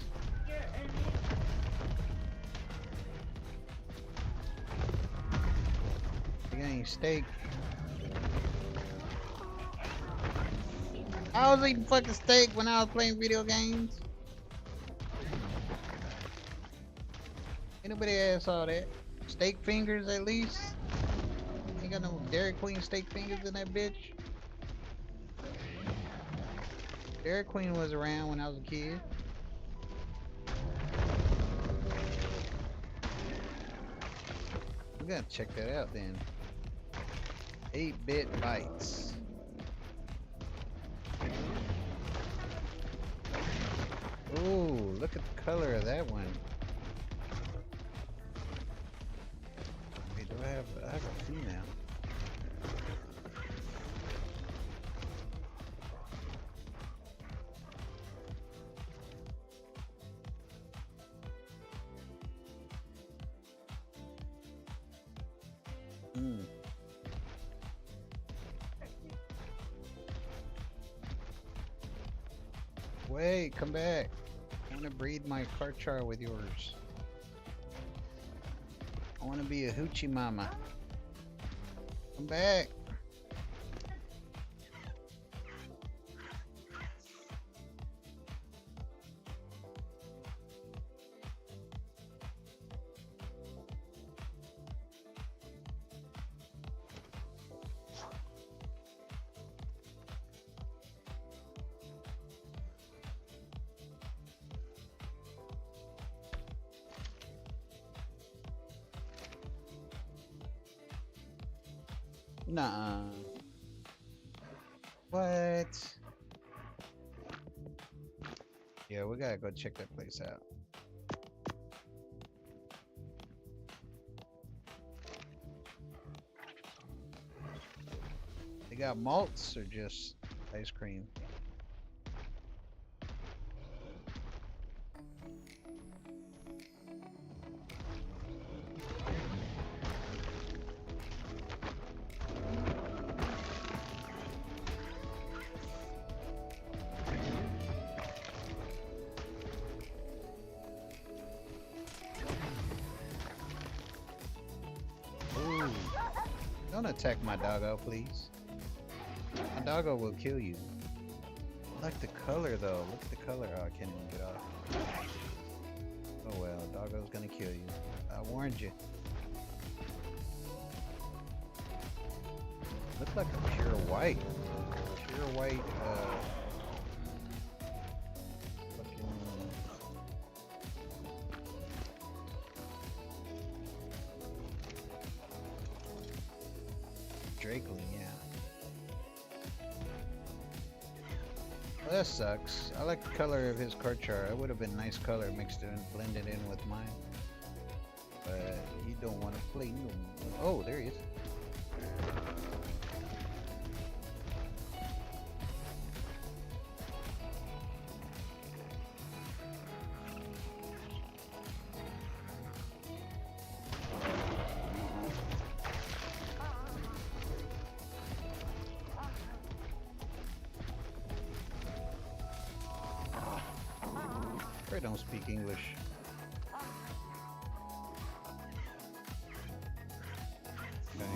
You got any steak? I was eating fucking steak when I was playing video games. Ain't nobody asked all that. Steak fingers at least. Ain't got no Dairy Queen steak fingers in that bitch. Dairy Queen was around when I was a kid. We gotta check that out then. 8-bit bites. Ooh, look at the color of that one. Wait, I have a few now. Wait, come back. I want to breed my Karchar with yours. I want to be a hoochie mama. Come back. Nah. What? Yeah, we gotta go check that place out. They got malts or just ice cream? Don't attack my doggo, please. My doggo will kill you. I like the color though. Look at the color. Oh, I can't even get off. Oh well, doggo's gonna kill you. I warned you. Look like a pure white. Pure white, fucking... Drakeling, yeah. Well, that sucks. I like the color of his Karchar. It would have been a nice color mixed in, blended in with mine. But he don't want to play. Oh, there he is. I don't speak English. Okay.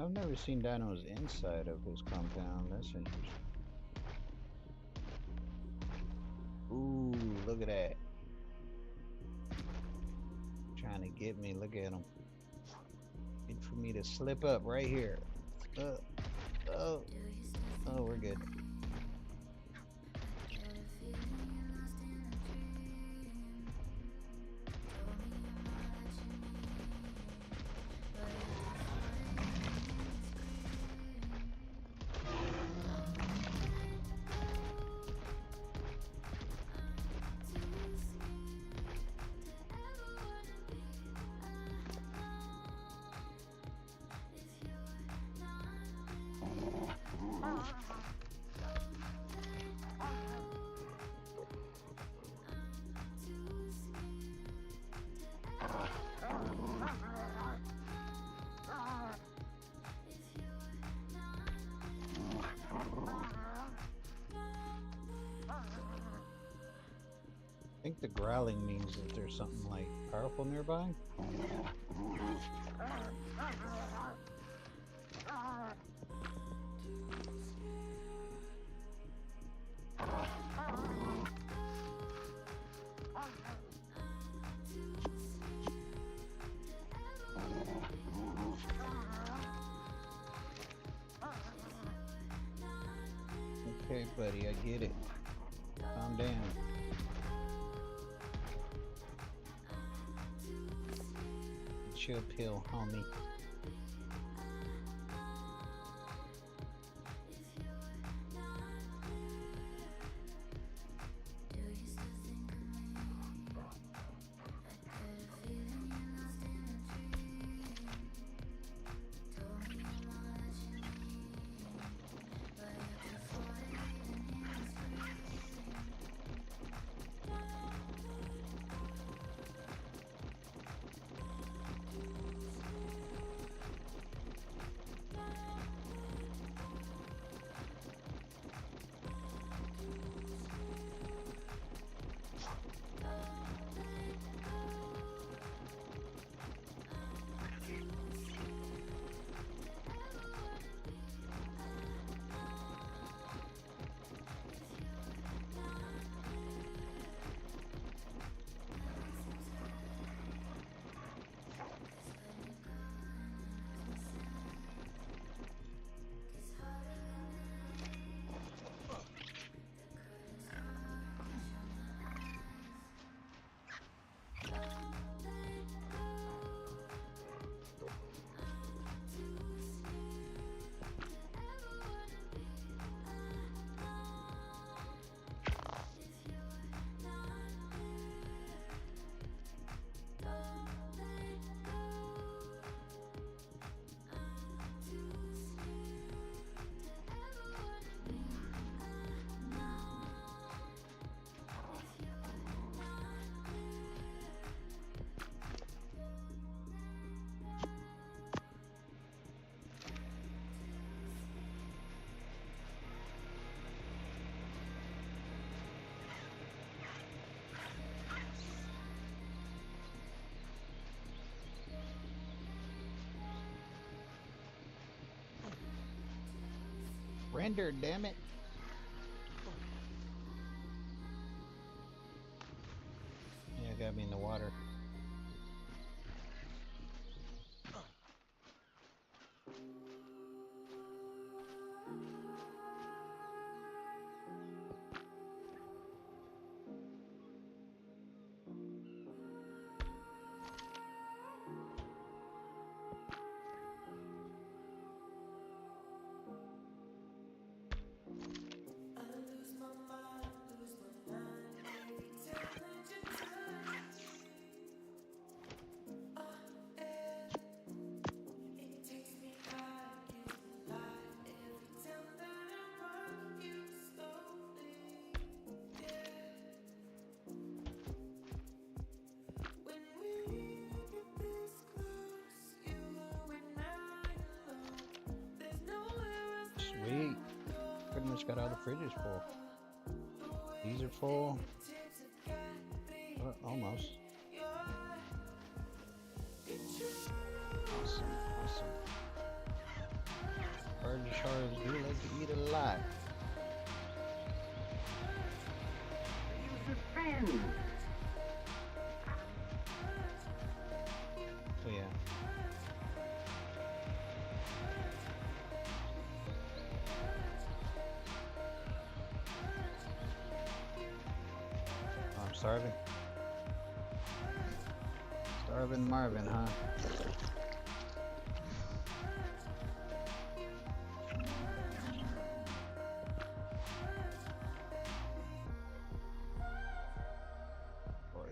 I've never seen dinos inside of his compound. That's interesting. Ooh, look at that. Trying to get me. Look at him. Waiting for me to slip up right here. Oh, oh, we're good. I think the growling means that there's something like powerful nearby. Okay, buddy, I get it. Calm down. Chill pill, homie. Render, damn it. Yeah, got me in the water. Sweet. Pretty much got all the fridges full. These are full. Almost. Awesome, awesome. Large sharks do like to eat a lot. Use the fins. So yeah. I'm starving. Starving Marvin, huh? Boy.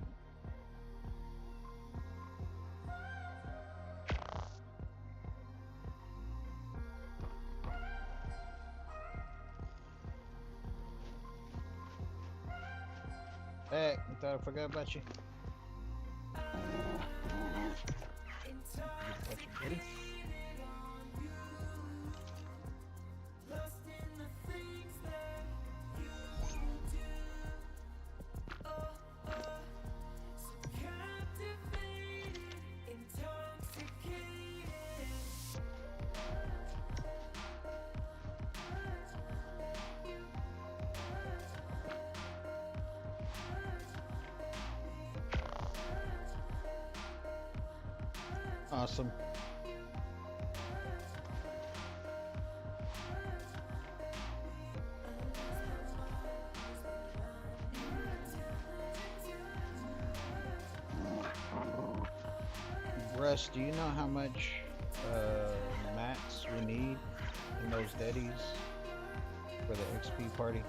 Hey, I thought I forgot about you. Forget about you, buddy. Awesome. Russ, do you know how much mats we need in those deadies for the XP party?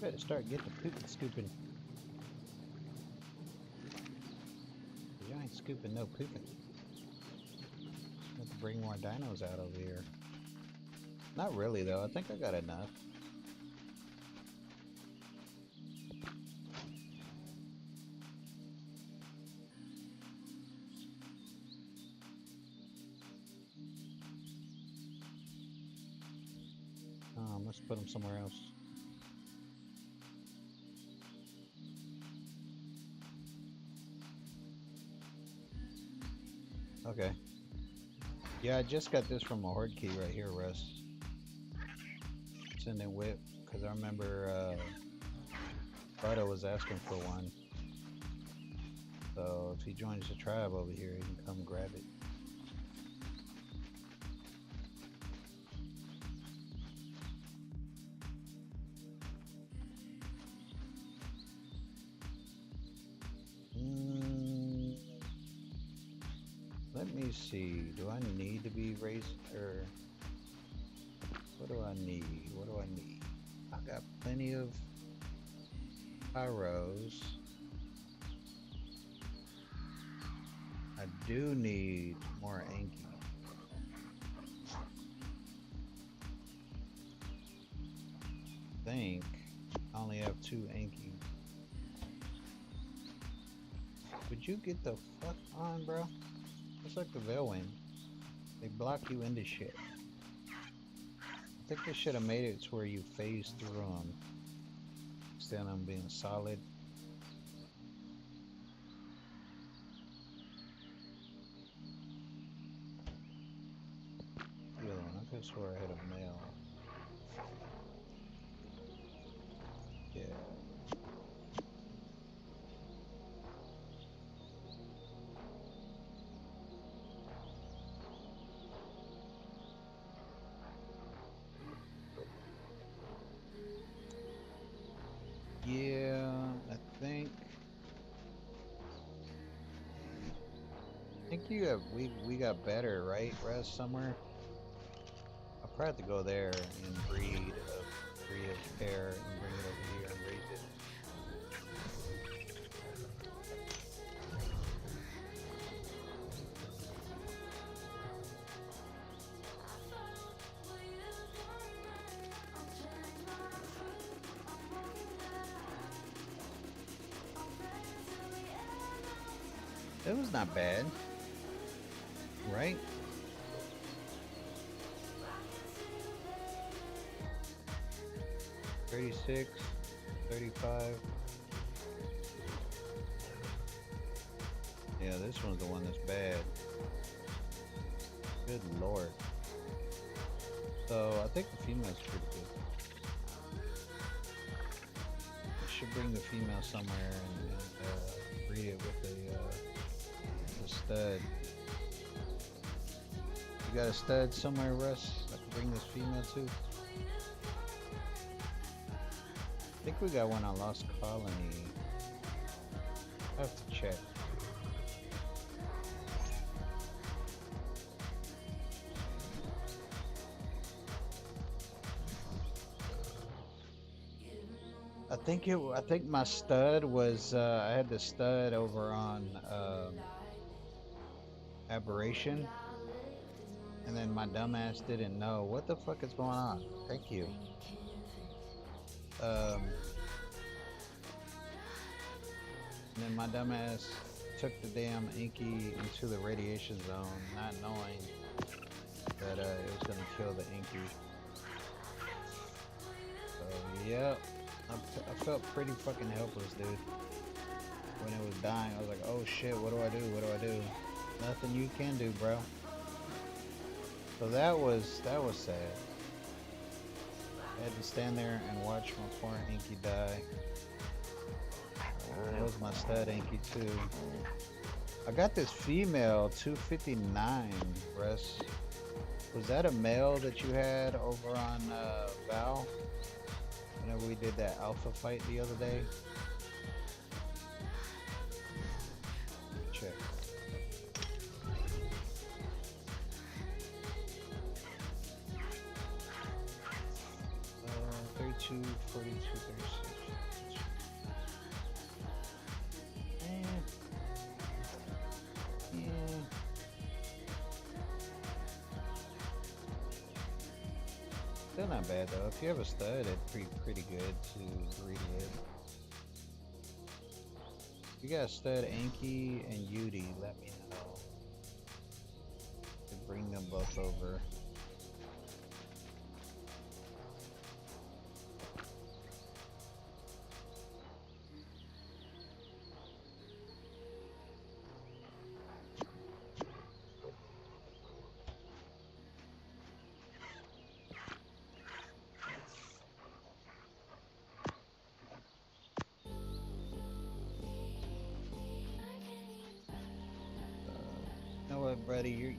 Better start getting the pooping scooping. You ain't scooping no pooping. Have to bring more dinos out over here. Not really though, I think I got enough. Let's put them somewhere else. Okay. Yeah, I just got this from a horde key right here, Russ. Send it whip, because I remember Fido was asking for one. So if he joins the tribe over here, he can come grab it. me see. Do I need to be raised or what do I need? What do I need? I got plenty of pyros. I do need more Anki. I think I only have 2 Anki. Would you get the fuck on, bro? It's like the Veilwind. They block you into shit. I think they should have made it to where you phase through them instead of them being solid. The other one, I could swear I had a male. Yeah. Yeah, I think you have we got better, right? Rest somewhere. I'll probably have to go there and breed a pair and bring it over here and raise it. That was not bad, right? $36, $35. Yeah, this one's the one that's bad. Good lord. So I think the female's pretty good. I should bring the female somewhere and breed it with a stud. You got a stud somewhere, Russ? I can bring this female too. I think we got one on Lost Colony. I have to check. I think my stud was I had the stud over on Aberration, and then my dumbass didn't know what the fuck is going on. Thank you. And then my dumbass took the damn Inky into the radiation zone, not knowing that it was gonna kill the Inky. So yeah. I felt pretty fucking helpless, dude. When it was dying, I was like, oh shit, what do I do? What do I do? Nothing you can do, bro. So that was sad. I had to stand there and watch my poor Inky die. That was my stud Inky too. I got this female 259, Russ. Was that a male that you had over on Val? Whenever we did that alpha fight the other day. Check. 32, 42, 36. Yeah. Still not bad though. If you have a stud, it's pretty good to breed with. If you got a stud Anki and Yudi, let me know. To bring them both over. You know what, buddy? You're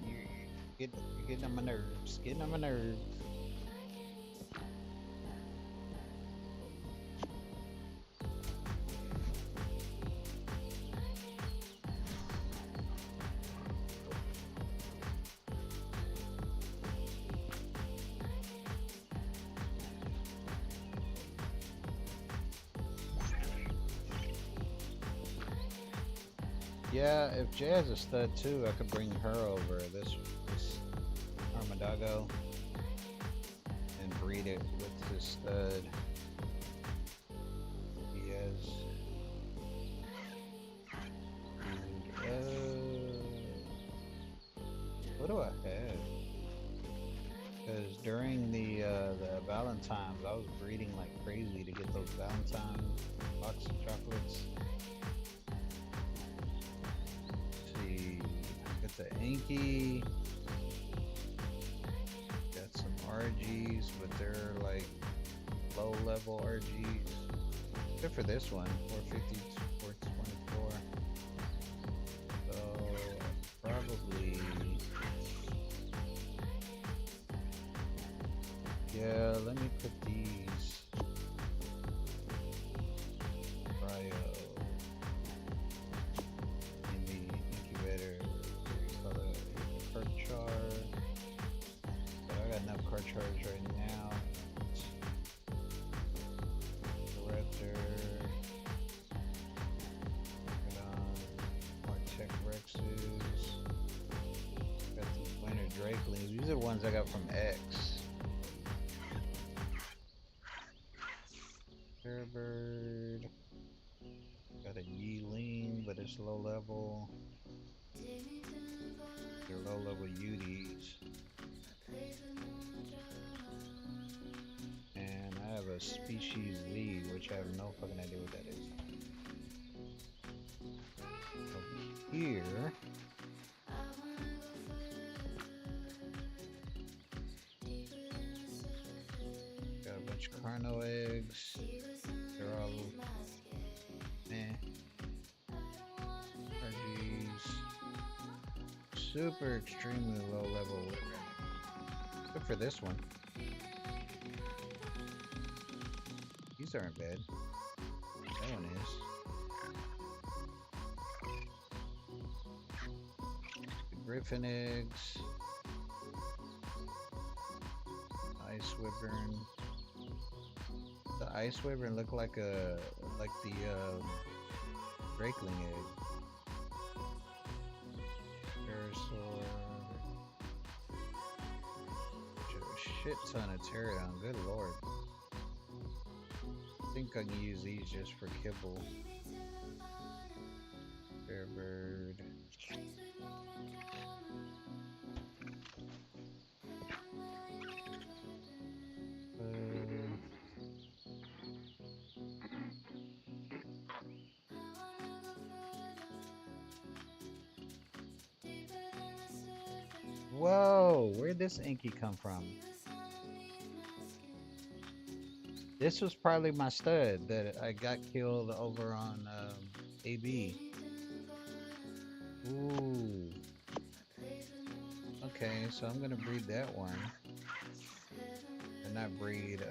getting on my nerves. Getting on my nerves. Yeah, if Jay has a stud too, I could bring her over. This Armadago and breed it with his stud. He has. What do I have? Because during the Valentine's, I was breeding like crazy to get those Valentine box of chocolates. Let's see, got the Anki. Got some RGs, but they're like low level RGs. Except for this one, 450, 424. So probably. Yeah, let me put these cryo in the incubator. Call it card char. But I got enough card chars right now. Director. Put on Martech Rexes. Got these Winter Drakelings. These are the ones I got from X. Bird. Got a Yeeling, but it's low level. They're low level UDs. And I have a Species Z, which I have no fucking idea what that is. Over here. Got a bunch of Carno eggs. They're all meh. RGs. Super extremely low level. Except for this one. These aren't bad. That one is. The Griffin eggs. Ice Wyvern. The Ice Wyvern look like the Drakeling egg. Parasaur. A shit ton of pterodon. Good lord. I think I can use these just for kibble. Fair bird. Whoa, where'd this Inky come from? This was probably my stud that I got killed over on AB. Ooh. Okay, so I'm gonna breed that one. And not breed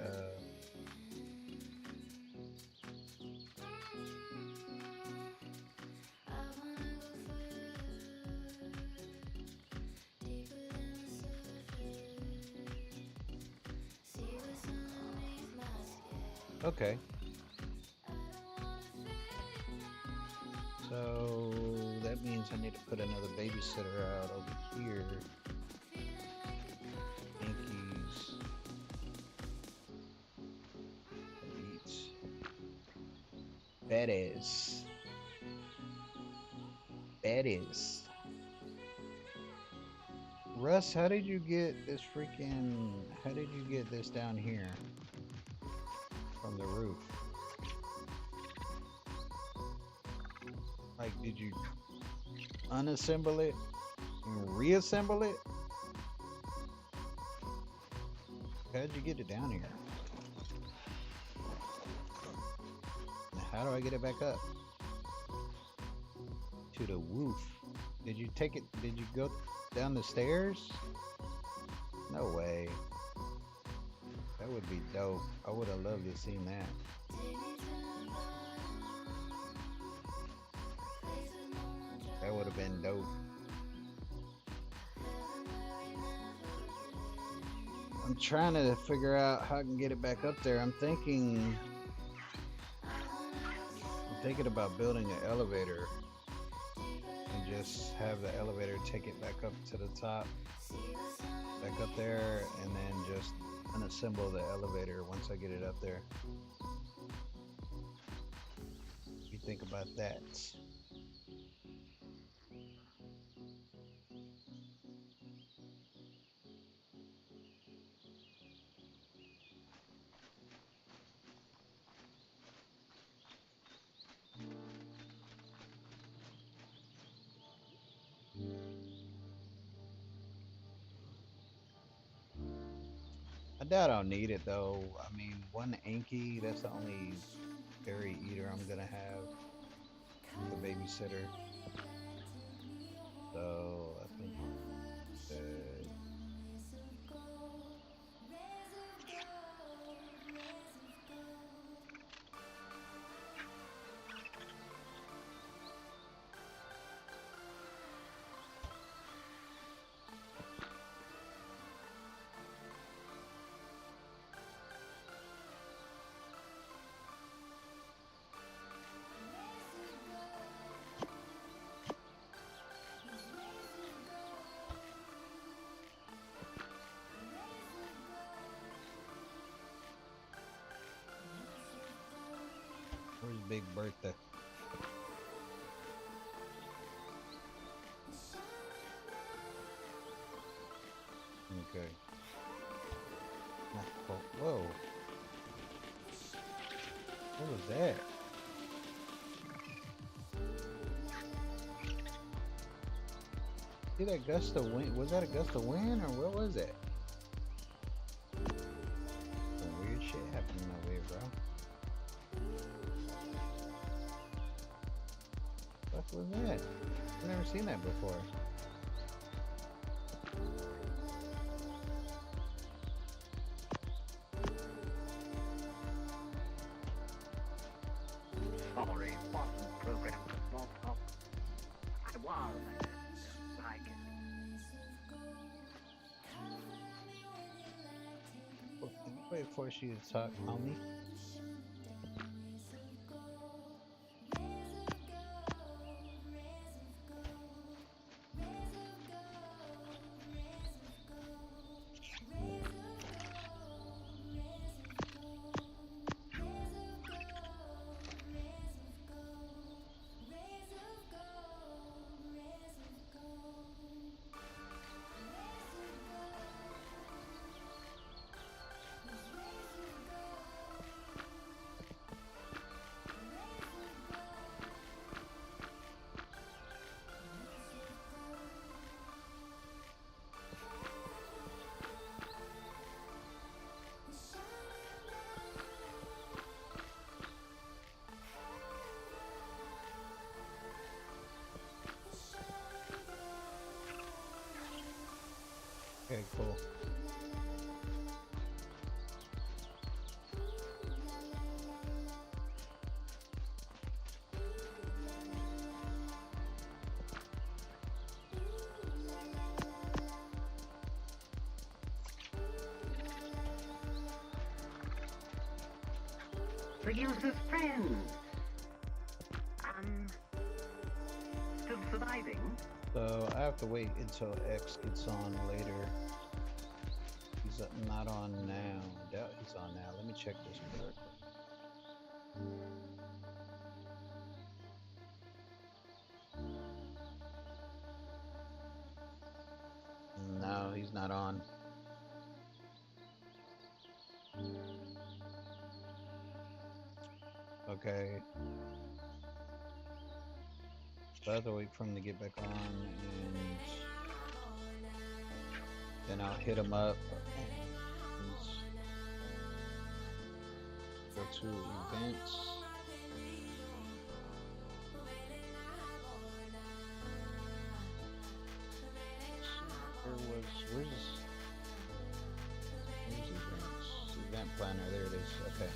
okay. So that means I need to put another babysitter out over here. Yankees. Eats. That is. That is. Russ, how did you get this freaking... How did you get this down here? From the roof? Like, did you unassemble it and reassemble it? How did you get it down here? Now, how do I get it back up? To the roof. Did you take it? Did you go down the stairs? No way. That would be dope. I would have loved to seen that. That would have been dope. I'm trying to figure out how I can get it back up there. I'm thinking about building an elevator just have the elevator take it back up to the top, back up there, and then just unassemble the elevator once I get it up there. What do you think about that? I doubt I'll need it though. I mean, one Anki, that's the only fairy eater I'm gonna have, the babysitter. So I think that where's Big Bertha? Okay. Oh, whoa. What was that? See that gust of wind? Was that a gust of wind or what was that? Some weird shit happening over here, bro. What was that? I've never seen that before. Sorry, wasn't programmed to not up. I was like Wait for you to talk, homie. Okay, cool. the user's friend. Still surviving? So I have to wait until X gets on later. He's not on now. I doubt he's on now. Let me check this real quick. No, he's not on. Okay. So I have to wait for him to get back on, and then I'll hit him up. Go to events. Where's events? Event planner, there it is. Okay.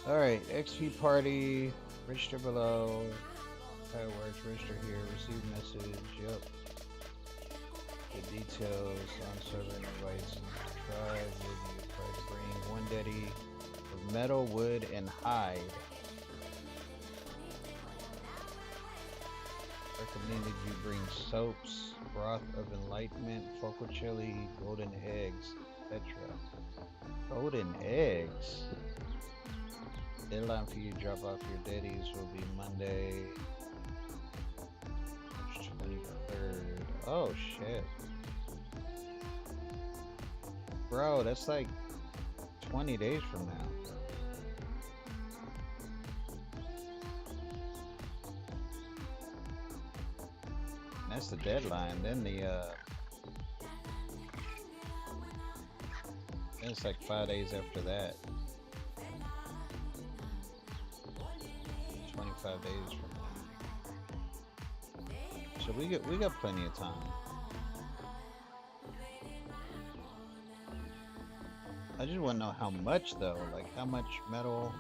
Alright, XP party, register below. How it works, register here, receive message, yep. The details on server invites, subscribe, you'll be required to bring one deddy of metal, wood, and hide. Then did you bring soaps, broth of enlightenment, focal chili, golden eggs, etc. Golden eggs? Deadline for you to drop off your daddies will be Monday, March 23rd. Oh shit. Bro, that's like 20 days from now. That's the deadline. Then it's like 5 days after that. 25 days from now. So we got plenty of time. I just want to know how much though. Like how much metal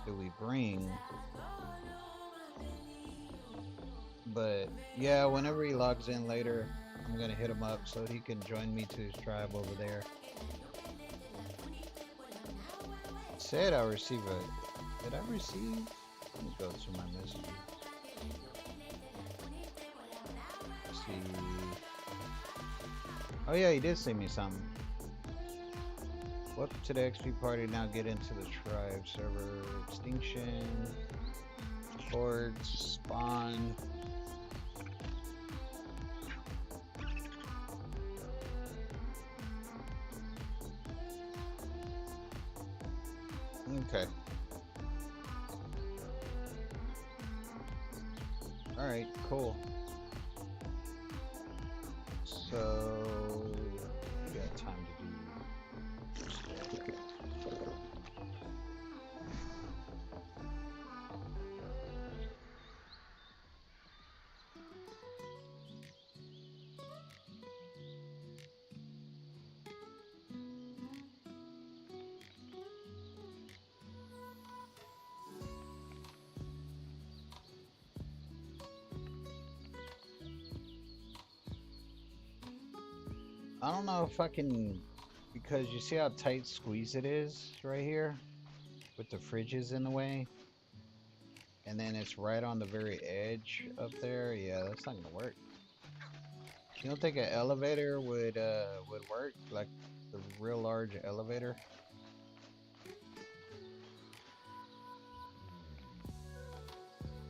do we bring? But yeah, whenever he logs in later, I'm gonna hit him up so he can join me to his tribe over there. It said I receive a. Did I receive? Let me go to my messages. Let's see. Oh yeah, he did send me something. Welcome to the XP party. Now get into the tribe server. Extinction. Boards. Spawn. Okay. Alright, cool. So we got time to do. I don't know if I can, because you see how tight squeeze it is right here with the fridges in the way, and then it's right on the very edge up there. Yeah, that's not gonna work. You don't think an elevator would work, like the real large elevator?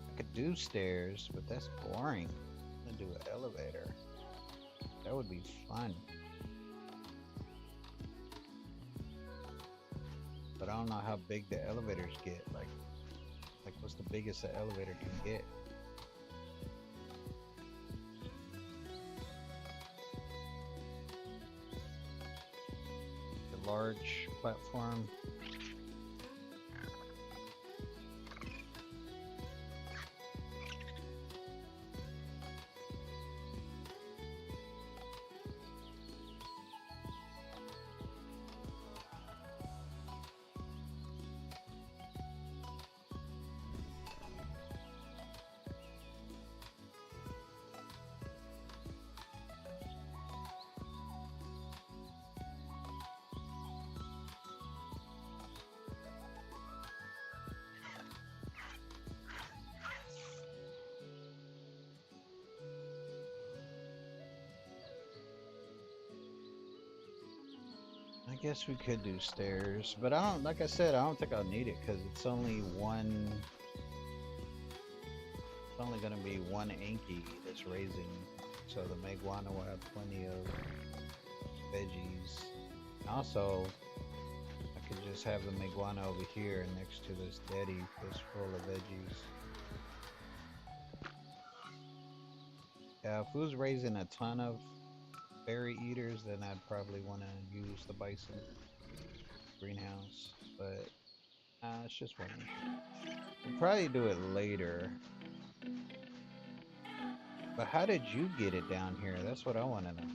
I could do stairs, but that's boring. I'm gonna do an elevator. That would be fun. But I don't know how big the elevators get. Like what's the biggest an elevator can get? The large platform. I guess we could do stairs, but I don't, like I said, I don't think I'll need it because it's only one, it's only going to be one Anki that's raising, so the Meguana will have plenty of veggies. And also, I could just have the Meguana over here next to this Daddy that's full of veggies. Yeah, if it was raising a ton of berry eaters, then I'd probably want to use the bison greenhouse, but it's just one. We'll probably do it later. But how did you get it down here? That's what I want to know.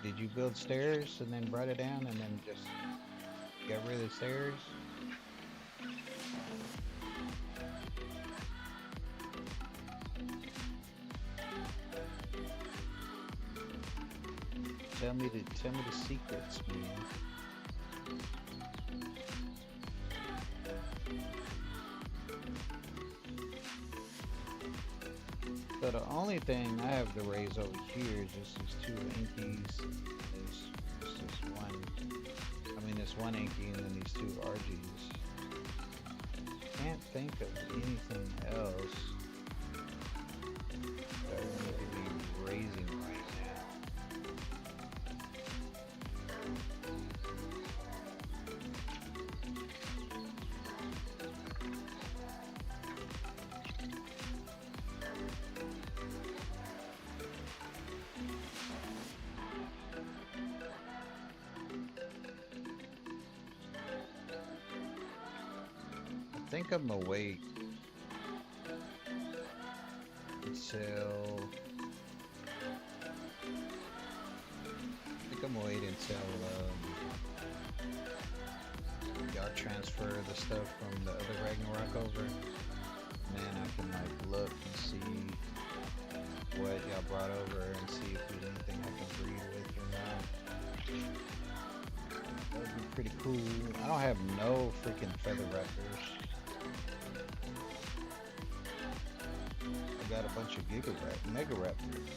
Did you build stairs and then brought it down and then just get rid of the stairs? Tell me the secrets, man. So the only thing I have to raise over here is just these two inkies. This one. I mean, this one inky and then these two RGs. Can't think of anything else that I need to be raising right now. I think I'm gonna wait until y'all transfer the stuff from the other Ragnarok over. And then I can like look and see what y'all brought over and see if there's anything I can breed with or not. That would be pretty cool. I don't have no freaking feather raptors. I got a bunch of mega raptors.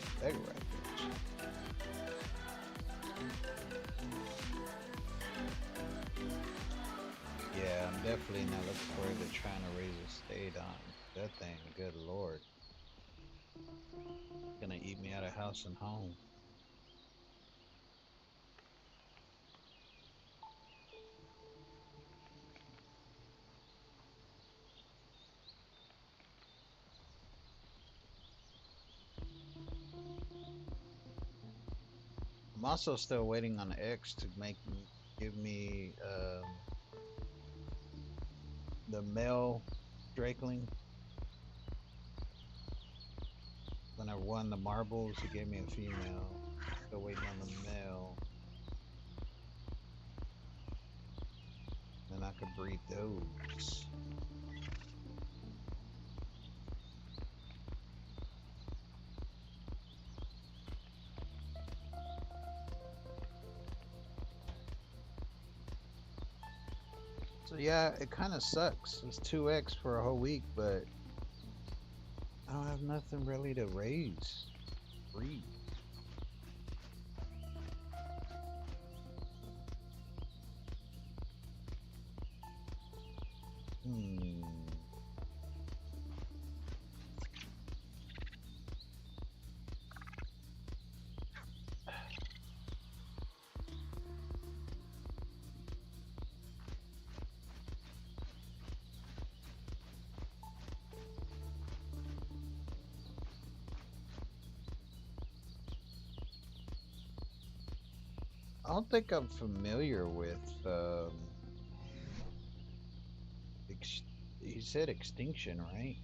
Yeah, I'm definitely not looking forward to trying to raise a state on that thing. Good lord. It's gonna eat me out of house and home. I'm also still waiting on X to give me the male Drakeling. When I won the marbles, he gave me a female. Still waiting on the male. Then I could breed those. So yeah, it kind of sucks. It's 2x for a whole week, but I don't have nothing really to raise, breed. I don't think I'm familiar with. You said extinction, right?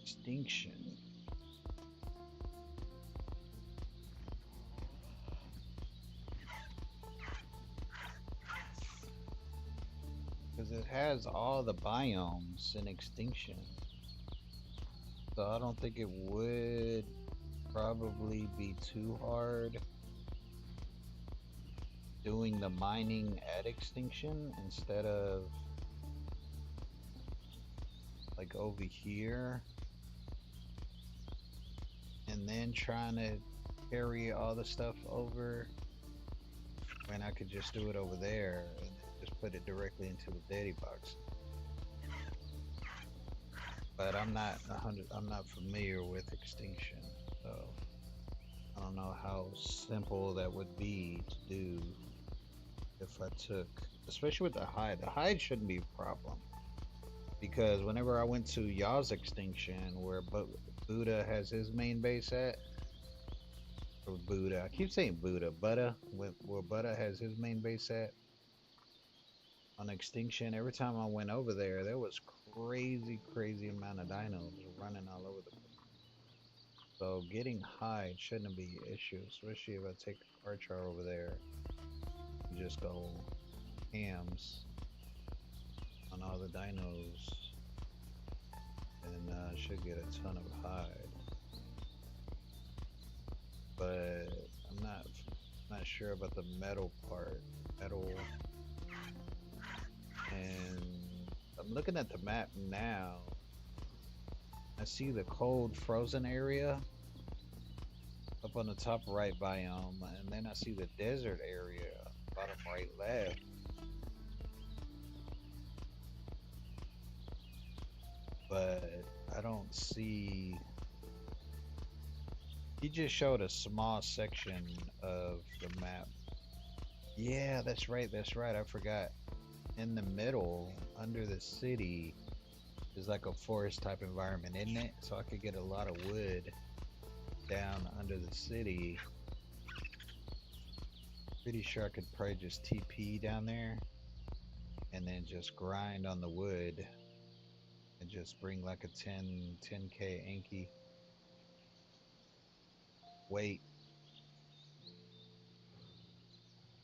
Extinction. Because it has all the biomes in extinction. So I don't think it would probably be too hard doing the mining at extinction instead of like over here and then trying to carry all the stuff over when I could just do it over there and just put it directly into the daddy box. But I'm not familiar with extinction, so I don't know how simple that would be to do if I took, especially with the hide. The hide shouldn't be a problem because whenever I went to y'all's extinction, where Buddha has his main base at, or Buddha, I keep saying Buddha, where Buddha has his main base at on extinction. Every time I went over there was crazy amount of dinos running all over the place. So getting hide shouldn't be an issue, especially if I take a car char over there and just go hams on all the dinos and should get a ton of hide. But I'm not sure about the metal part. And I'm looking at the map now. I see the cold frozen area up on the top right biome, and then I see the desert area bottom right left. But I don't see. He just showed a small section of the map. Yeah, that's right. That's right. I forgot. In the middle, under the city, is like a forest type environment, isn't it? So I could get a lot of wood down under the city. Pretty sure I could probably just TP down there and then just grind on the wood and just bring like a 10K Anki weight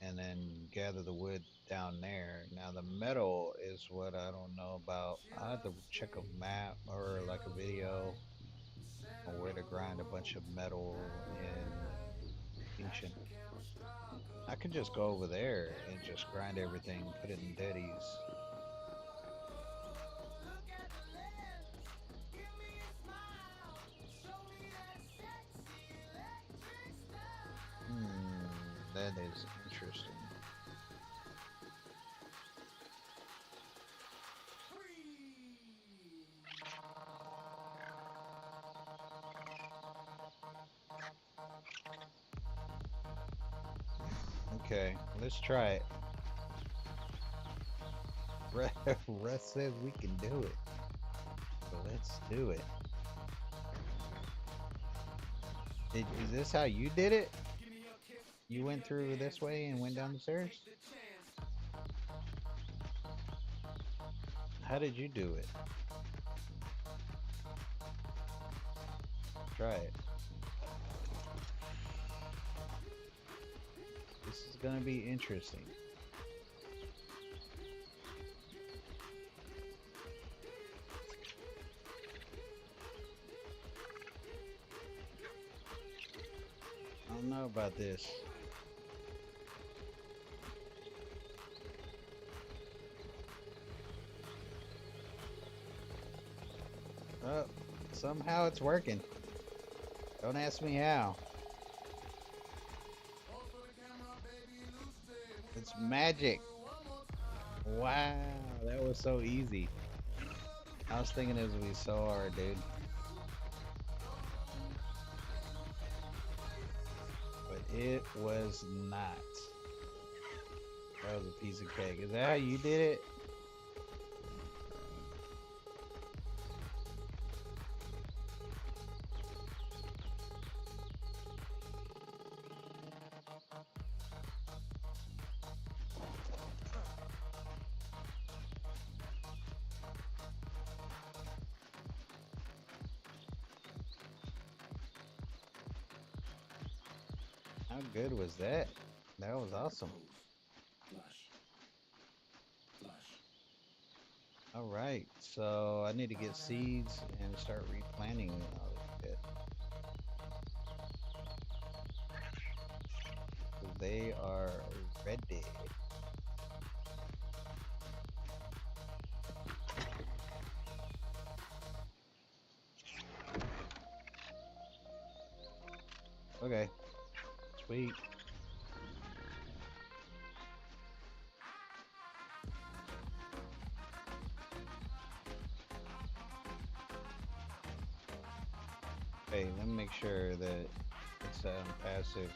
and then gather the wood down there. Now the metal is what I don't know about. I have to check a map or like a video on where to grind a bunch of metal in Extinction. I could just go over there and just grind everything, put it in Deddies. That is interesting. Okay, let's try it. Russ says we can do it. So let's do it. Is this how you did it? You went through this way and went down the stairs? How did you do it? Try it. This is gonna be interesting. I don't know about this. Oh, somehow it's working. Don't ask me how. It's magic. Wow, that was so easy. I was thinking it was gonna be so hard, dude. But it was not. That was a piece of cake. Is that how you did it? How good was that? That was awesome. All right, so I need to get seeds and start replanting all this shit. They are ready. Okay, sweet. Hey, let me make sure that it's passive.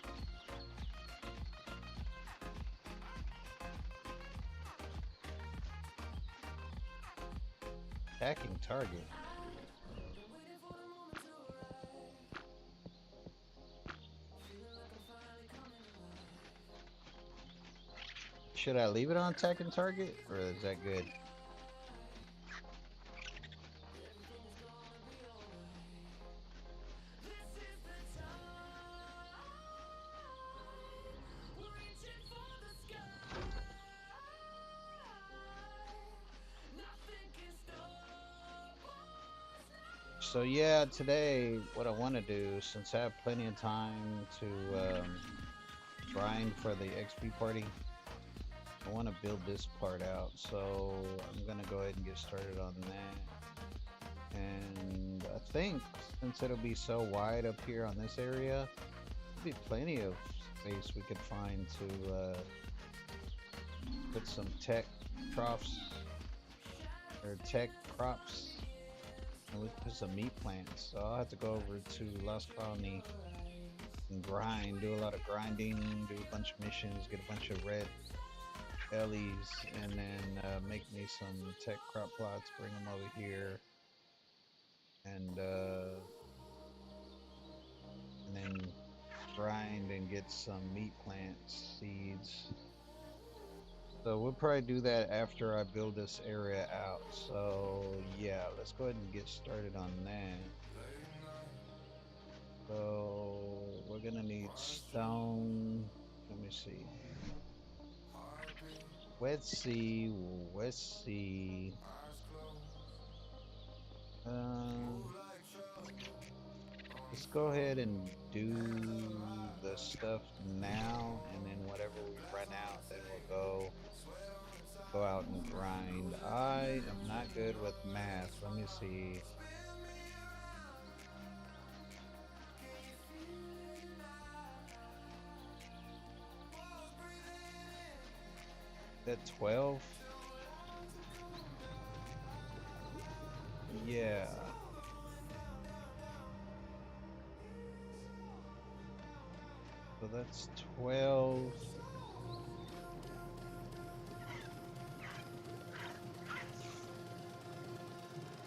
Attacking target. Should I leave it on attacking target, or is that good? So yeah, today what I want to do, since I have plenty of time to grind for the XP party, I want to build this part out, so I'm gonna go ahead and get started on that. And I think since it'll be so wide up here on this area, there'll be plenty of space we could find to put some tech troughs or tech crops, and we put some meat plants. So I'll have to go over to Lost Colony and grind, do a lot of grinding, do a bunch of missions, get a bunch of red Ellie's, and then make me some tech crop plots, bring them over here, and then grind and get some meat plants, seeds. So we'll probably do that after I build this area out. So yeah, let's go ahead and get started on that. So we're gonna need stone. Let me see. Let's see. Let's see. Um, let's go ahead and do the stuff now, and then whatever we run out, then we'll go out and grind. I am not good with math. Let me see. That 12? Yeah. So that's 12.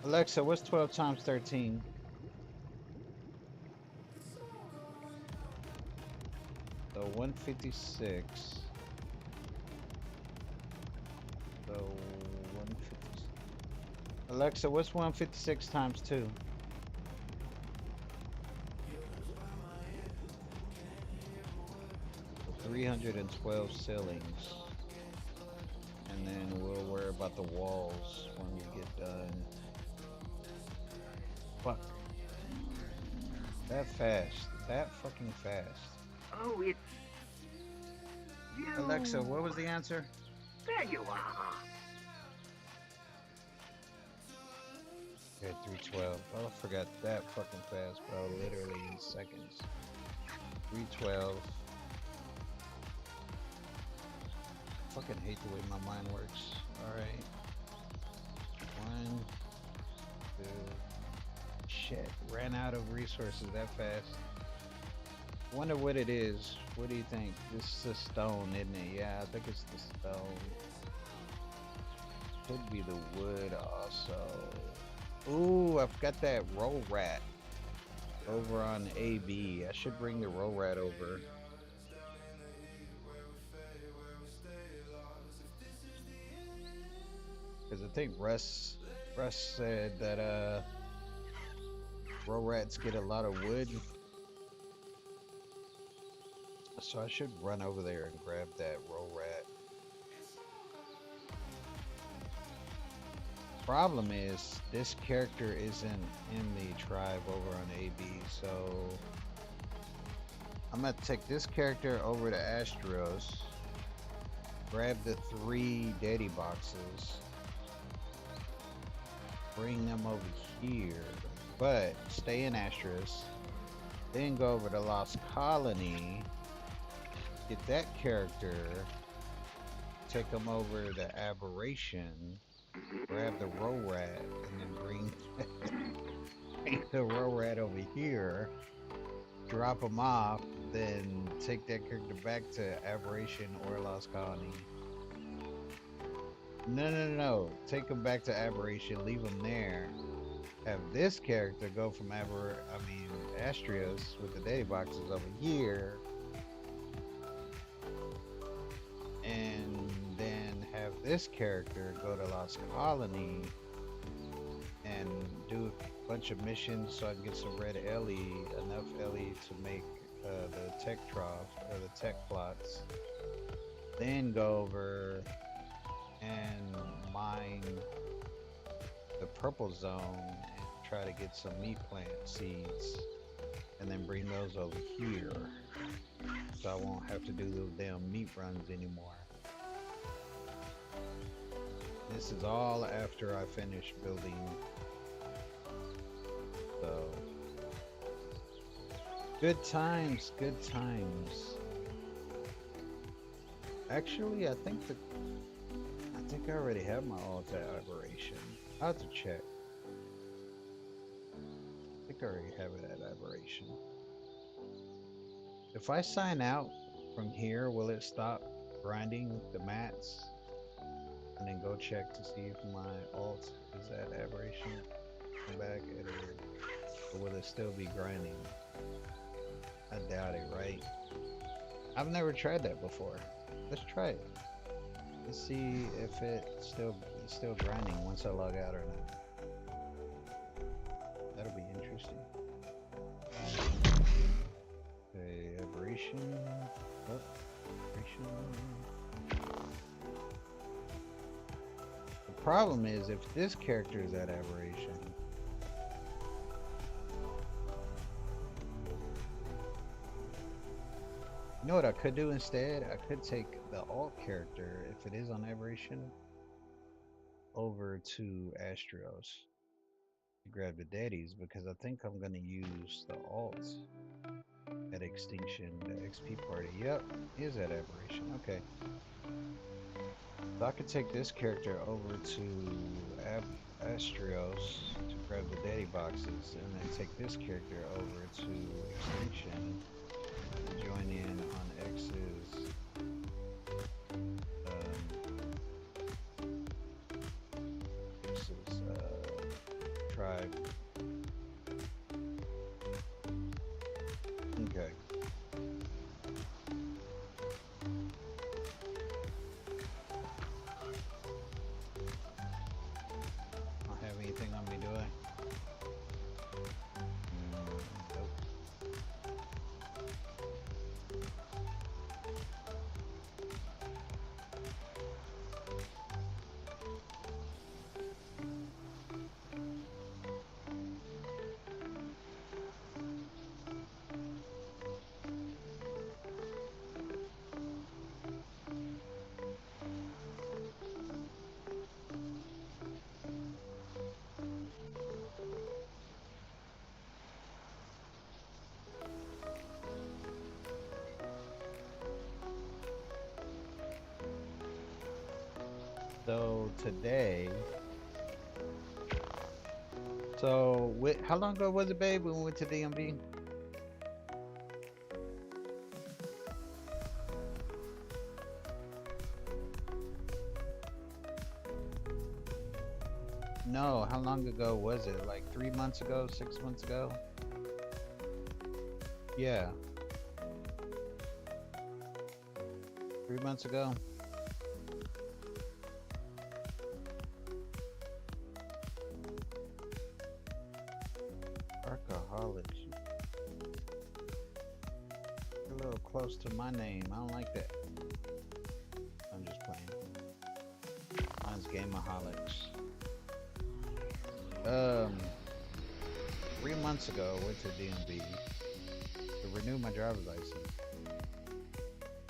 Alexa, what's 12 times 13? So 156. So 156. Alexa, what's 156 times 2? So 312 ceilings. And then we'll worry about the walls when we get done. Fuck. That fast. That fucking fast. Oh, it's you. Alexa, what was the answer? There you are. Okay, 312. Oh, I forgot that fucking fast, bro. Literally in seconds. 312. Fucking hate the way my mind works. Alright. 1, 2. Shit. Ran out of resources that fast. Wonder what it is. What do you think? This is a stone, isn't it? Yeah, I think it's the stone. Could be the wood also. Ooh, I've got that roll rat over on AB. I should bring the roll rat over. Because I think Russ said that roll rats get a lot of wood. So I should run over there and grab that roll rat. Problem is, this character isn't in the tribe over on AB, so I'm gonna take this character over to Astros, grab the 3 daddy boxes, bring them over here, but stay in Astros, then go over to Lost Colony, get that character, take them over to Aberration, grab the roll rat, and then bring the roll rat over here, drop him off, then take that character back to Aberration or Lost Colony. No. Take him back to Aberration, leave him there. Have this character go from Astrios with the day boxes over here. And then have this character go to Lost Colony and do a bunch of missions so I can get some red Ellie, enough Ellie to make the tech trough or the tech plots. Then go over and mine the purple zone and try to get some meat plant seeds and then bring those over here so I won't have to do those damn meat runs anymore. This is all after I finish building. So good times, good times. Actually, I think I already have my altar aberration. I'll have to check. I think I already have it at aberration. If I sign out from here, will it stop grinding the mats? And then go check to see if my alt is at aberration. Come back, editor. Or will it still be grinding? I doubt it, right? I've never tried that before. Let's try it. Let's see if it's still grinding once I log out or not. That'll be interesting. Okay, aberration. Oh, aberration. The problem is if this character is at aberration. You know what I could do instead? I could take the alt character, if it is on aberration, over to Astrios to grab the daddies because I think I'm gonna use the alt at extinction, the XP party. Yep, is at aberration. Okay. So I could take this character over to Astrios to grab the daddy boxes and then take this character over to extinction to join in on X's tribe. Okay. Don't have anything on me, do I? Nope. So today, how long ago was it, babe, when we went to DMV? No, how long ago was it? Like 3 months ago, 6 months ago? Yeah, 3 months ago. Alcoholics. You're a little close to my name. I don't like that. I'm just playing. Mine's Gameaholics. 3 months ago, I went to DMV to renew my driver's license.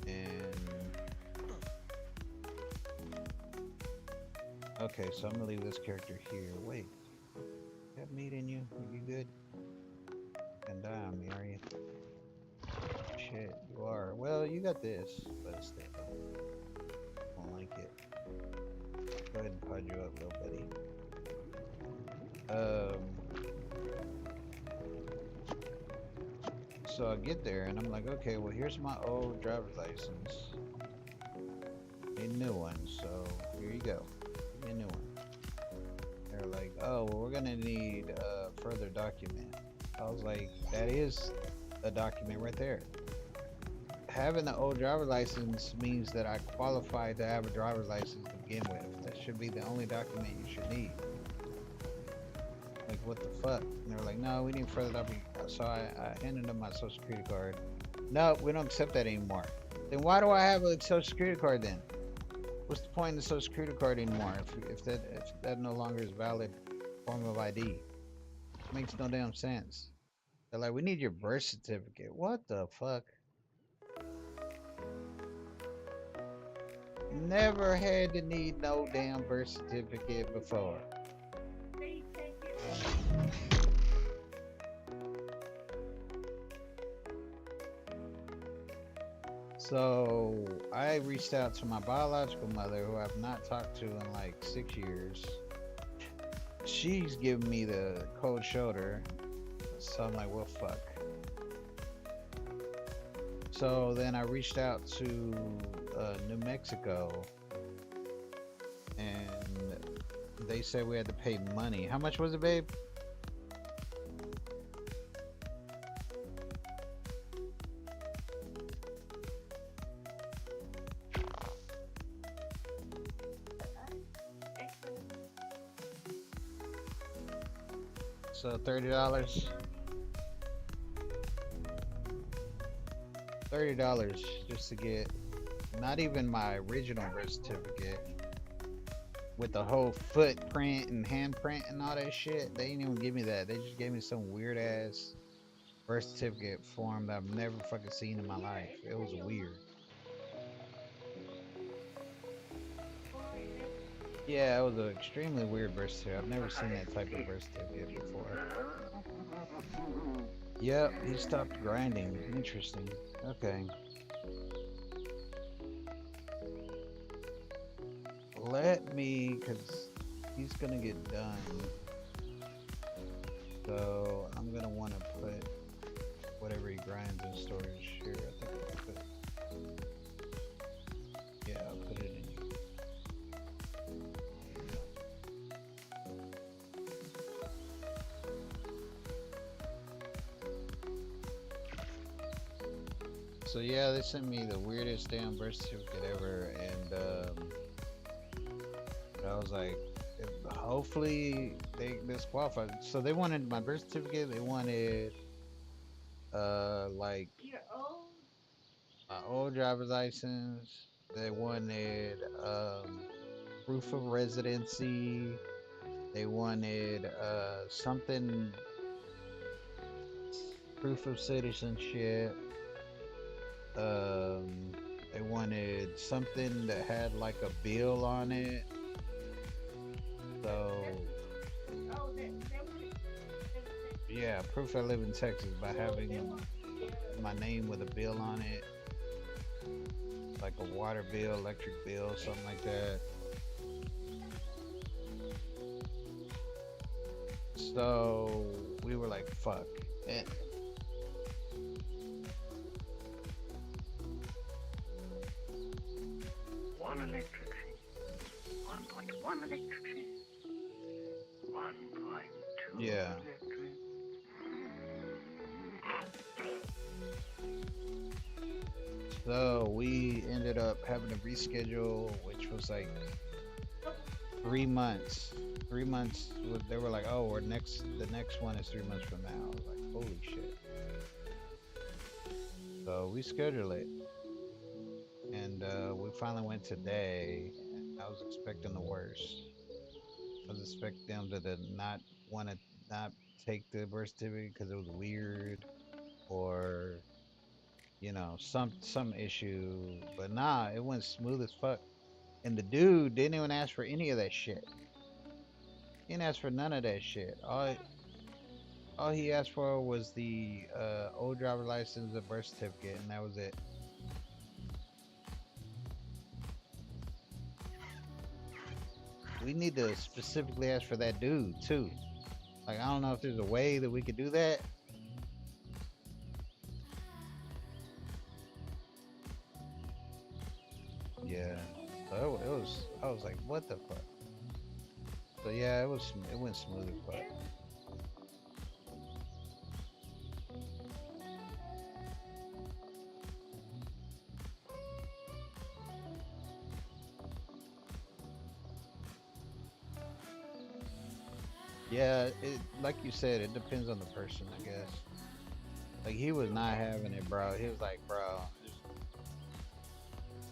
And okay, so I'm gonna leave this character here. Wait, got meat in you? Are you good? And die on me, are you? Shit, you are. Well, you got this, but still, don't like it. Go ahead and pod you up, little buddy. So I get there and I'm like, okay, well, here's my old driver's license. A new one, so here you go. Give me a new one. They're like, oh, well, we're gonna need a further document. I was like, that is a document right there. Having the old driver's license means that I qualify to have a driver's license to begin with. That should be the only document you should need. Like, what the fuck? And they were like, no, we need further document. So I handed them my social security card. No, we don't accept that anymore. Then why do I have a social security card then? What's the point of the social security card anymore if that no longer is valid form of ID? It makes no damn sense. They're like, we need your birth certificate. What the fuck? Never had to need no damn birth certificate before. So I reached out to my biological mother, who I've not talked to in like 6 years. She's giving me the cold shoulder. So I'm like, well, fuck. So then I reached out to New Mexico, and they said we had to pay money. How much was it, babe? So $30. $30 just to get not even my original birth certificate with the whole footprint and handprint and all that shit. They didn't even give me that. They just gave me some weird ass birth certificate form that I've never fucking seen in my life. It was weird. Yeah, it was an extremely weird birth certificate. I've never seen that type of birth certificate before. Yep, he stopped grinding. Interesting. Okay. Let me, because he's gonna get done. So I'm gonna want to put whatever he grinds in storage here. I think I'll put, yeah, I'll put it in here. So yeah, they sent me the weirdest damn birth certificate ever, and I was like, hopefully they disqualified. So they wanted my birth certificate. They wanted like my old driver's license. They wanted proof of residency. They wanted something, proof of citizenship. They wanted something that had like a bill on it. So yeah, proof I live in Texas by having my name with a bill on it, like a water bill, electric bill, something like that. So we were like, fuck. And One electric sheet. 1.1 electric sheet. 1.2 yeah. electric. So we ended up having to reschedule, which was like 3 months. 3 months. They were like, "Oh, the next one is 3 months from now." I was like, "Holy shit!" So we scheduled it, and we finally went today. And I was expecting the worst. I was expecting them to not want to not take the birth certificate because it was weird, or some issue. But nah, it went smooth as fuck. And the dude didn't even ask for any of that shit. He didn't ask for none of that shit. All he asked for was the old driver license, the birth certificate, and that was it. We need to specifically ask for that dude too. Like, I don't know if there's a way that we could do that. Yeah. So it was. I was like, what the fuck? So yeah, it went smooth as fuck. Yeah, it like you said, it depends on the person, I guess. Like he was not having it, bro. He was like, bro, just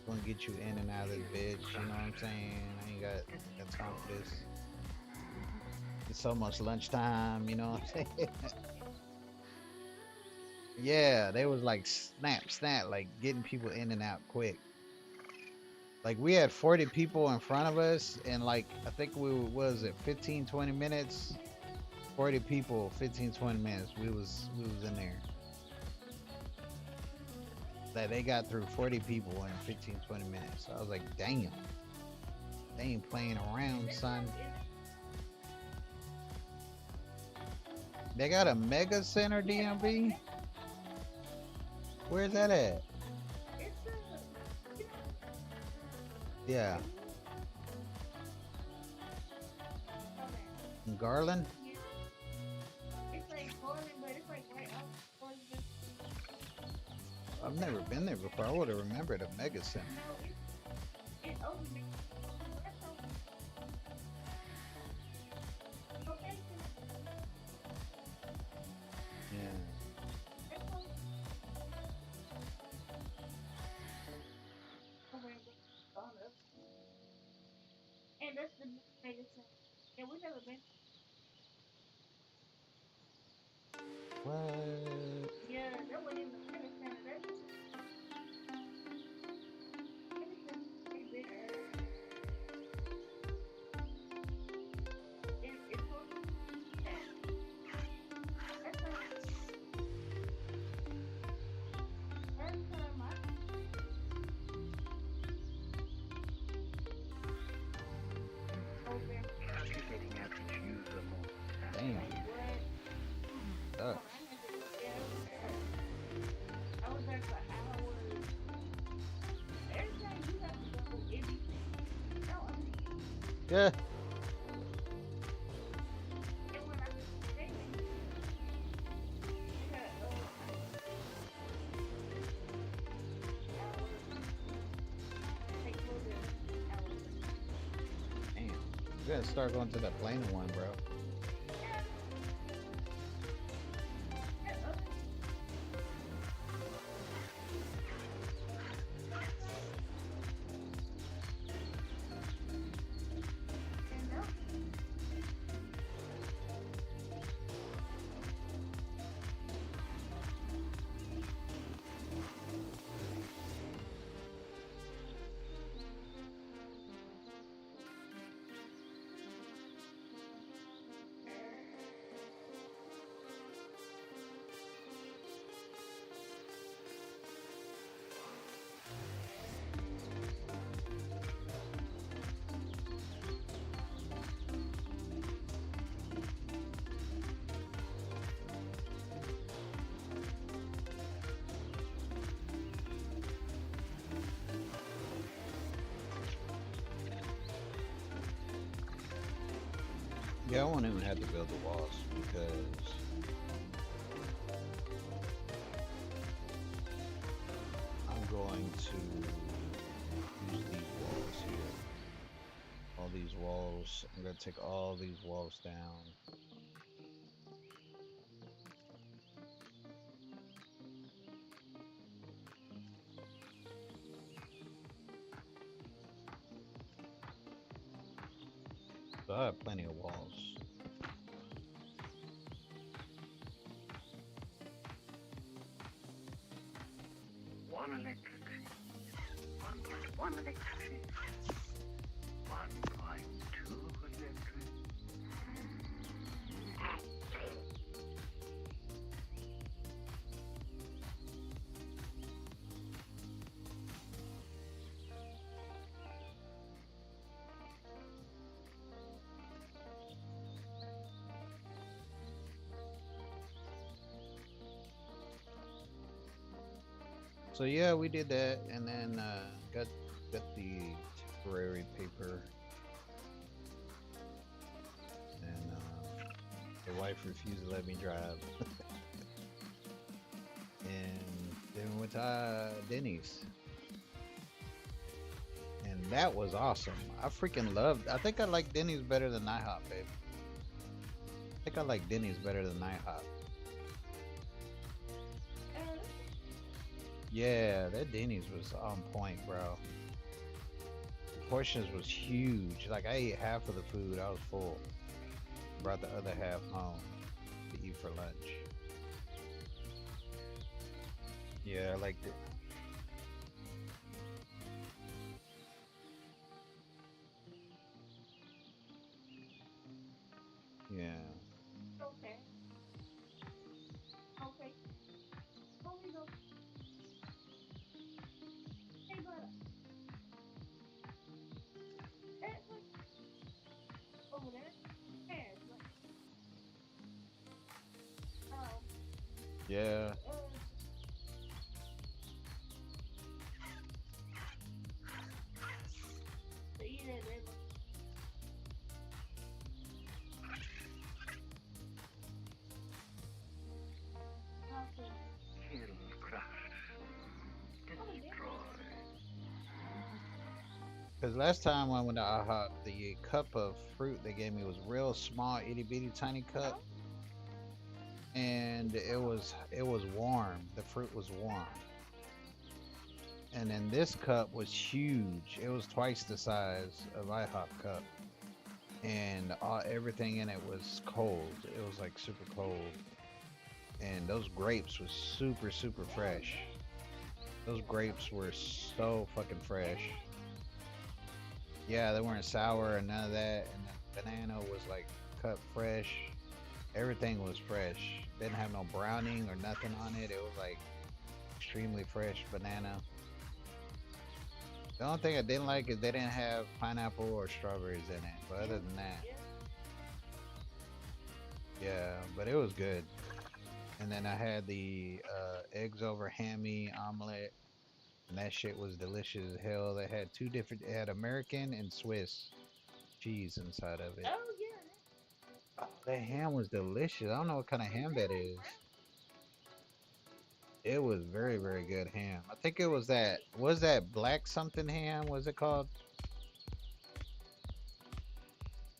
gonna get you in and out of this bitch. You know what I'm saying? I ain't got time for this. It's almost lunchtime. You know what I'm saying? Yeah, they was like snap, snap, like getting people in and out quick. Like we had 40 people in front of us, and like I think we was it 15, 20 minutes. 40 people, 15, 20 minutes. We was in there. That they got through 40 people in 15, 20 minutes. So I was like, damn, they ain't playing around, son. They got a mega center DMV. Where's that at? Yeah, in Garland. I've never been there before. I would have remembered a mega center. Yeah. What? Getting out to use them all. Damn. Sucks. Yeah. Damn. We gotta start going to that plainer one, bro. Yeah, I won't even have to build the walls because I'm going to use these walls here. All these walls. I'm gonna take all these walls down. So I have plenty of walls. One electricity. 1.1 electricity. 1.2 electricity. So yeah, we did that, and then got the temporary paper, and the wife refused to let me drive, and then we went to Denny's, and that was awesome. I freaking loved. I think I like Denny's better than IHOP, babe. I think I like Denny's better than IHOP. Yeah, that Denny's was on point, bro. The portions was huge. Like I ate half of the food, I was full. Brought the other half home to eat for lunch. Yeah, I liked it. Yeah. Kill, crush, destroy. Cause last time I went to AHA, the cup of fruit they gave me was real small, itty bitty tiny cup, and it was warm. The fruit was warm, and then this cup was huge. It was twice the size of IHOP cup, and everything in it was cold. It was like super cold, and those grapes was super super fresh. Those grapes were so fucking fresh. Yeah, they weren't sour and none of that. And the banana was like cut fresh. Everything was fresh. Didn't have no browning or nothing on it. It was like extremely fresh banana. The only thing I didn't like is they didn't have pineapple or strawberries in it. But other than that, yeah, but it was good. And then I had the eggs over hammy omelet, and that shit was delicious as hell. They had two different. It had American and Swiss cheese inside of it. Oh, that ham was delicious. I don't know what kind of ham that is. It was very, very good ham. I think it was that black something ham? Was it called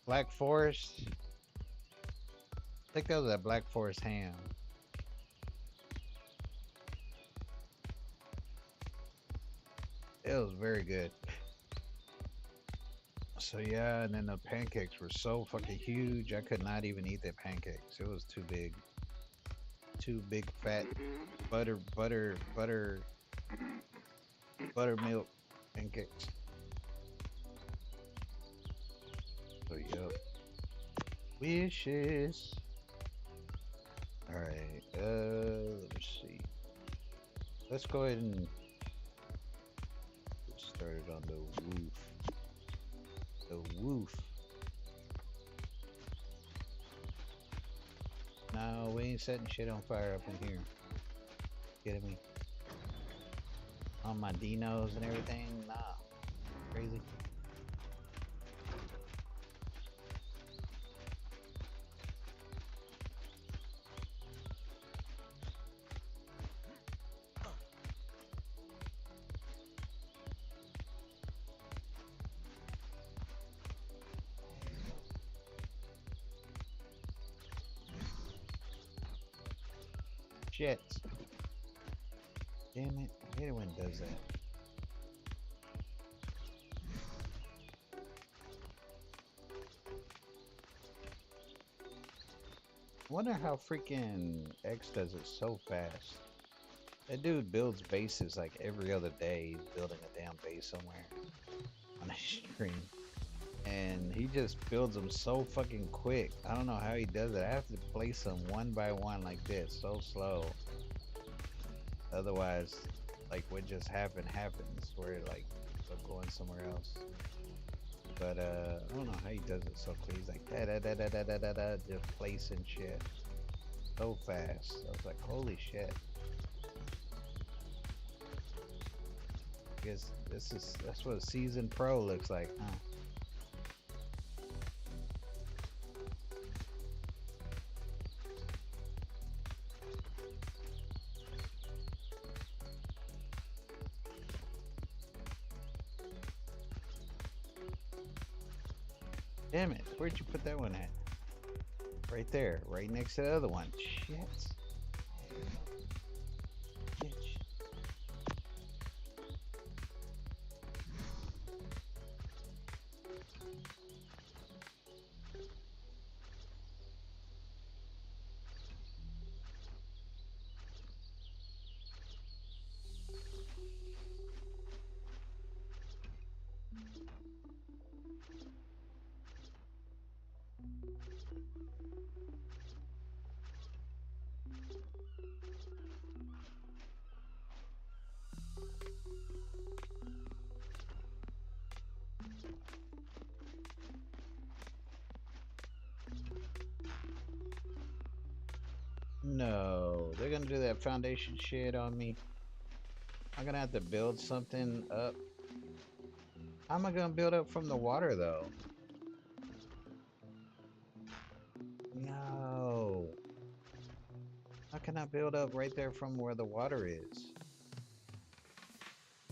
Black Forest? I think that was that Black Forest ham. It was very good. So yeah, and then the pancakes were so fucking huge. I could not even eat the pancakes. It was too big. Too big fat buttermilk pancakes. So yep. Wishes. Alright, let me see. Let's go ahead and get started on the woof. The woof. No, we ain't setting shit on fire up in here. Kidding me? On my dinos and everything? Nah. Crazy. Shit. Damn it. I hate it when it does that. I wonder how freaking X does it so fast. That dude builds bases like every other day. He's building a damn base somewhere on his stream. And he just builds them so fucking quick. I don't know how he does it. I have to place them one by one like this, so slow. Otherwise, like what just happened happens where like I'm going somewhere else. But I don't know how he does it so quick. He's like da da da da da da da da, just placing shit so fast. I was like, holy shit. I guess that's what a seasoned pro looks like, huh? Damn it, where'd you put that one at? Right there, right next to the other one. Shit. Bitch. No, they're gonna do that foundation shit on me. I'm gonna have to build something up. How am I gonna build up from the water though? No. How can I build up right there from where the water is?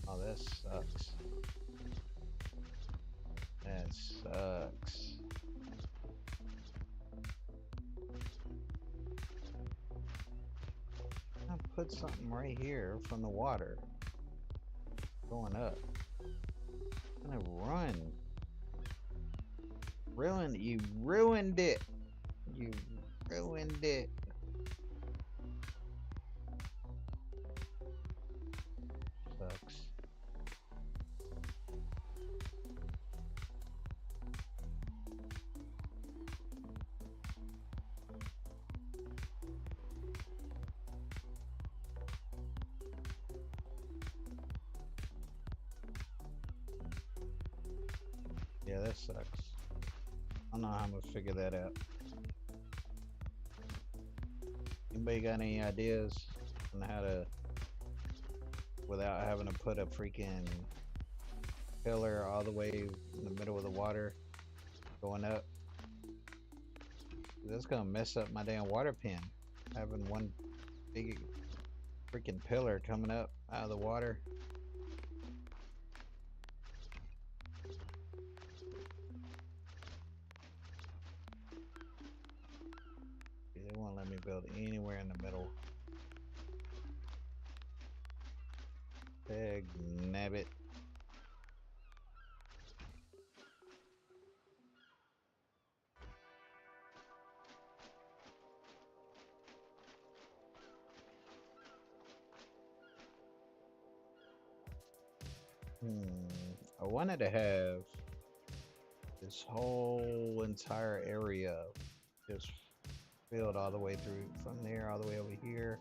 Oh, that sucks. That sucks. I put something right here from the water going up. I'm gonna run. You ruined it. You ruined it. Sucks. Yeah, that sucks. I don't know how I'm gonna figure that out. Anybody got any ideas on how to, without having to put a freaking pillar all the way in the middle of the water going up? That's gonna mess up my damn water pen. Having one big freaking pillar coming up out of the water. They won't let me build anywhere in the middle. Dag nabbit. I wanted to have this whole entire area just filled all the way through from there all the way over here.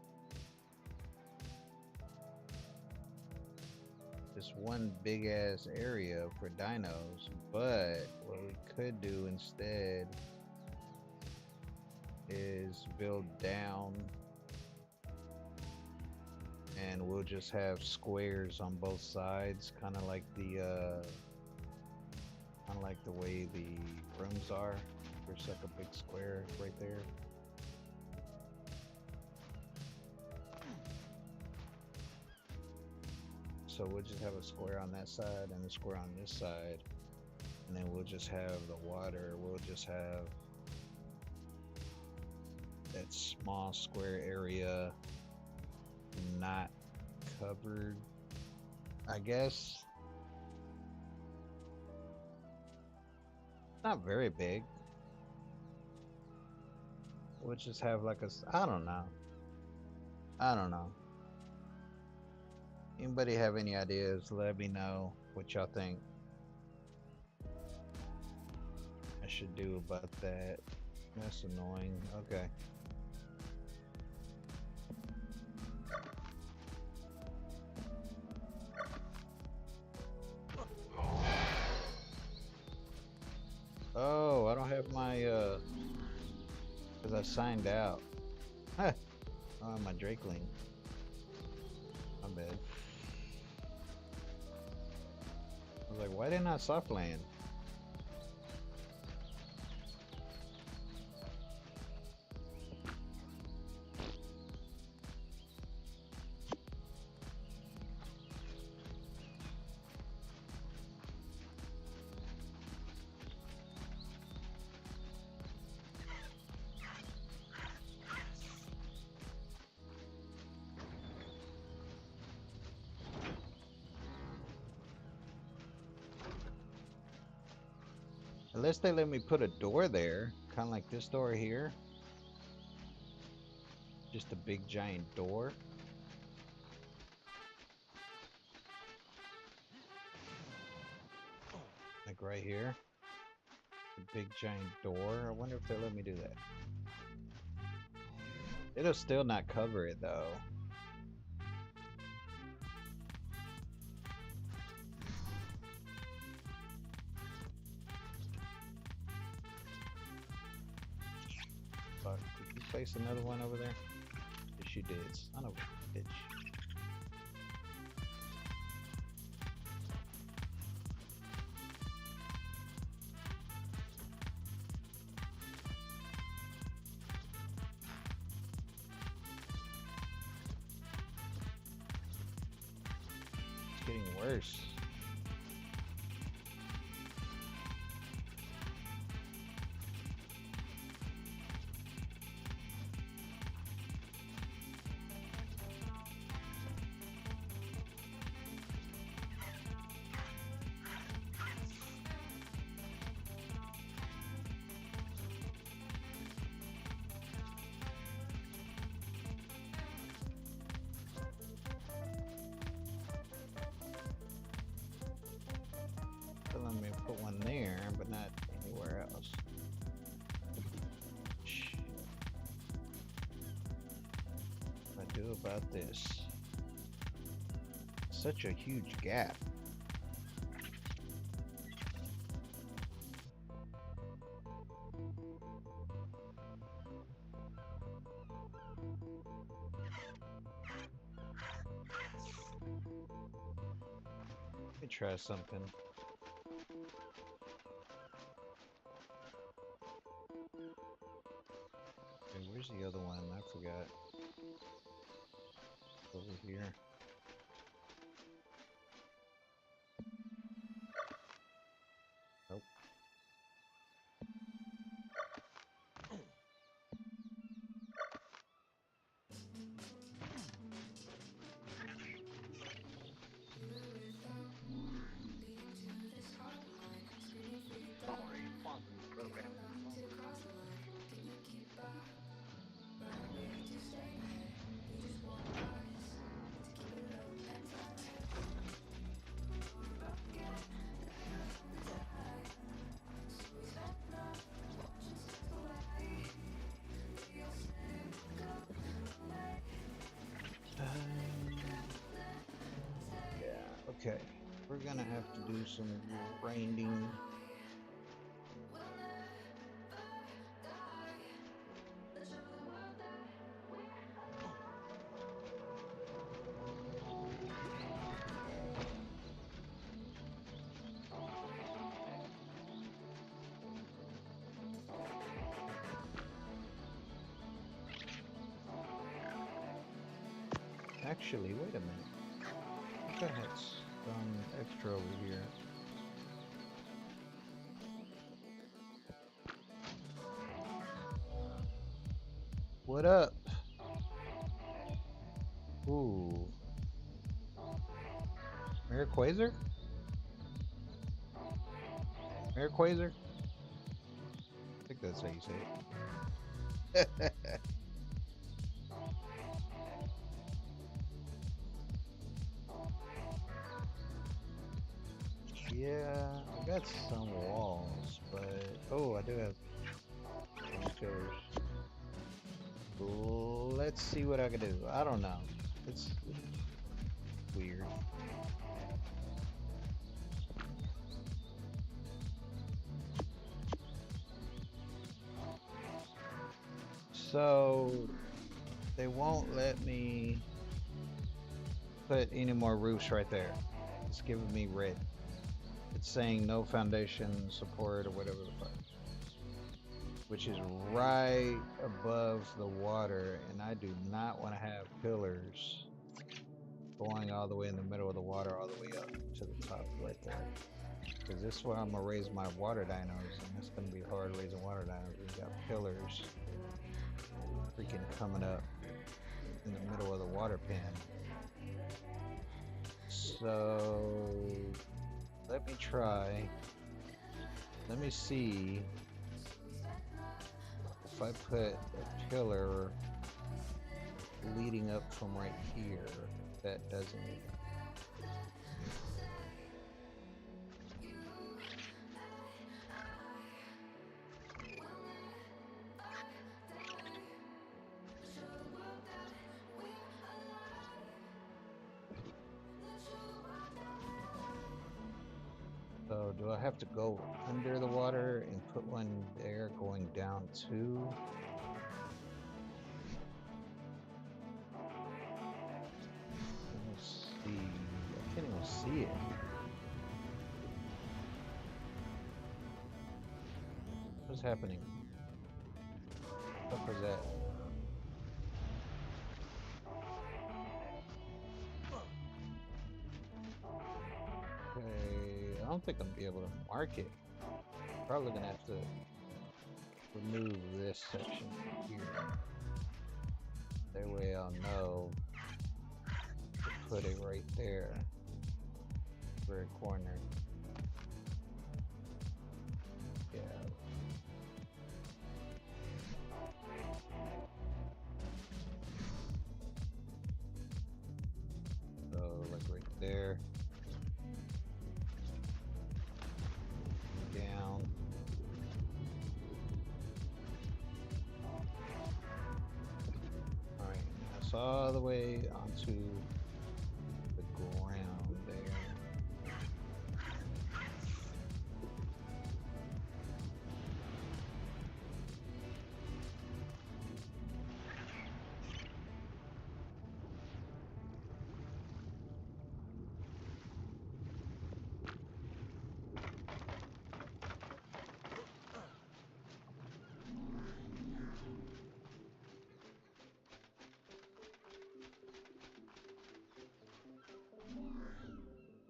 This one big ass area for dinos, but what we could do instead is build down and we'll just have squares on both sides, kind of like the way the rooms are. There's like a big square right there. So we'll just have a square on that side and a square on this side, and then we'll just have the water. We'll just have that small square area not covered, I guess. Not very big. We'll just have like a, I don't know. I don't know. Anybody have any ideas? Let me know what y'all think I should do about that. That's annoying. Okay. Oh, I don't have my because I signed out. I don't have my Drakeling. My bad. I was like, why didn't I soft land? Unless they let me put a door there, kind of like this door here. Just a big giant door. Like right here. A big giant door. I wonder if they'll let me do that. It'll still not cover it though. Fuck, did you place another one over there? you did, son of a bitch. It's getting worse. Telling me to put one there, but not anywhere else. Shit. What do I do about this? Such a huge gap. Let me try something. Okay, where's the other one? I forgot. Over here. Nope. Sorry, pausing the program for a moment. Yeah, okay. We're gonna have to do some grinding. Actually, wait a minute. I think I had some extra over here. What up? Ooh. Quasar? Quasar? I think that's how you say it. Yeah, I got some walls, but oh, I do have some pillars. Let's see what I can do. I don't know. It's weird. So they won't let me put any more roofs right there. It's giving me red. It's saying no foundation support or whatever the fuck. Which is right above the water, and I do not want to have pillars going all the way in the middle of the water all the way up to the top right there. Because this is where I'm gonna raise my water dinos, and it's gonna be hard raising water dinos. We got pillars freaking coming up in the middle of the water pen. So let me try. Let me see if I put a pillar leading up from right here. That doesn't. So do I have to go under the water and put one there going down too? see it. What's happening? What was that? Okay, I don't think I'm gonna be able to mark it. Probably gonna have to remove this section here. That way I'll know to put it right there. Very corner. Yeah. So like right there. Down. Alright, now it's all the way onto the ground there.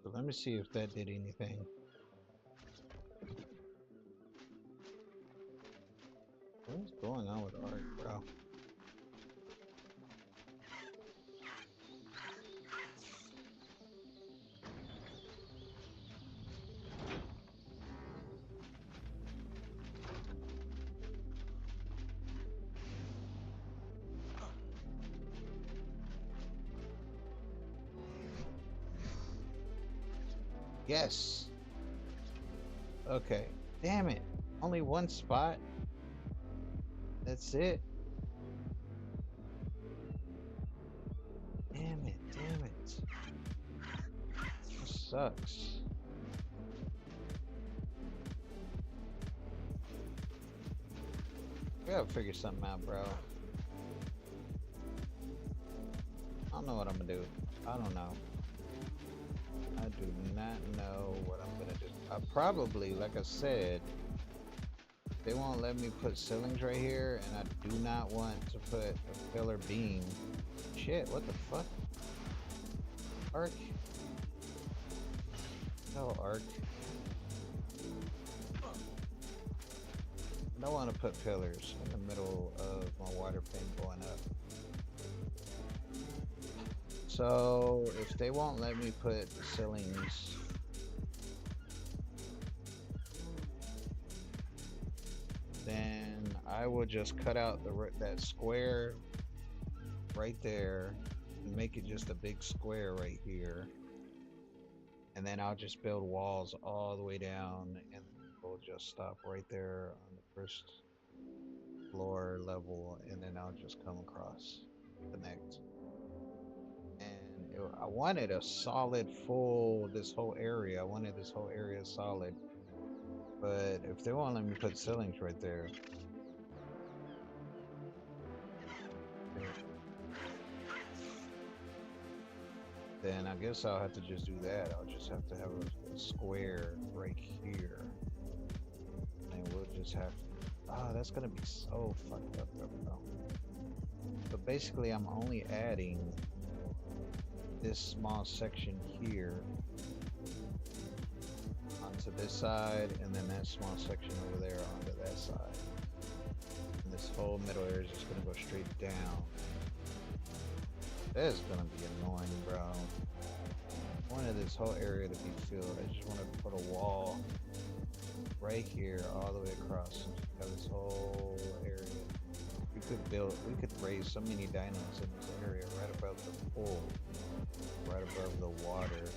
So let me see if that did anything. What's going on with ARK, bro? Yes. Okay. Damn it. Only one spot. That's it. Damn it. Damn it. This sucks. We gotta figure something out, bro. I don't know what I'm gonna do. I don't know. I do not know what I'm gonna do. I probably, like I said, they won't let me put ceilings right here, and I do not want to put a pillar beam. Shit, what the fuck? ARK? No, ARK. I don't want to put pillars in the middle of my water pan going up. So, if they won't let me put ceilings, then I will just cut out that square right there and make it just a big square right here. And then I'll just build walls all the way down, and we'll just stop right there on the first floor level, and then I'll just come across, connect. And I wanted a solid full, this whole area. I wanted this whole area solid. But if they won't let me put ceilings right there, then I guess I'll have to just do that. I'll just have to have a square right here. And we'll just have to, that's gonna be so fucked up, bro. But basically I'm only adding this small section here onto this side, and then that small section over there onto that side. And this whole middle area is just gonna go straight down. That is gonna be annoying, bro. I wanted this whole area to be filled. I just wanted to put a wall right here all the way across and have this whole area. We could raise so many dinos in this area right above the pool, right above the water.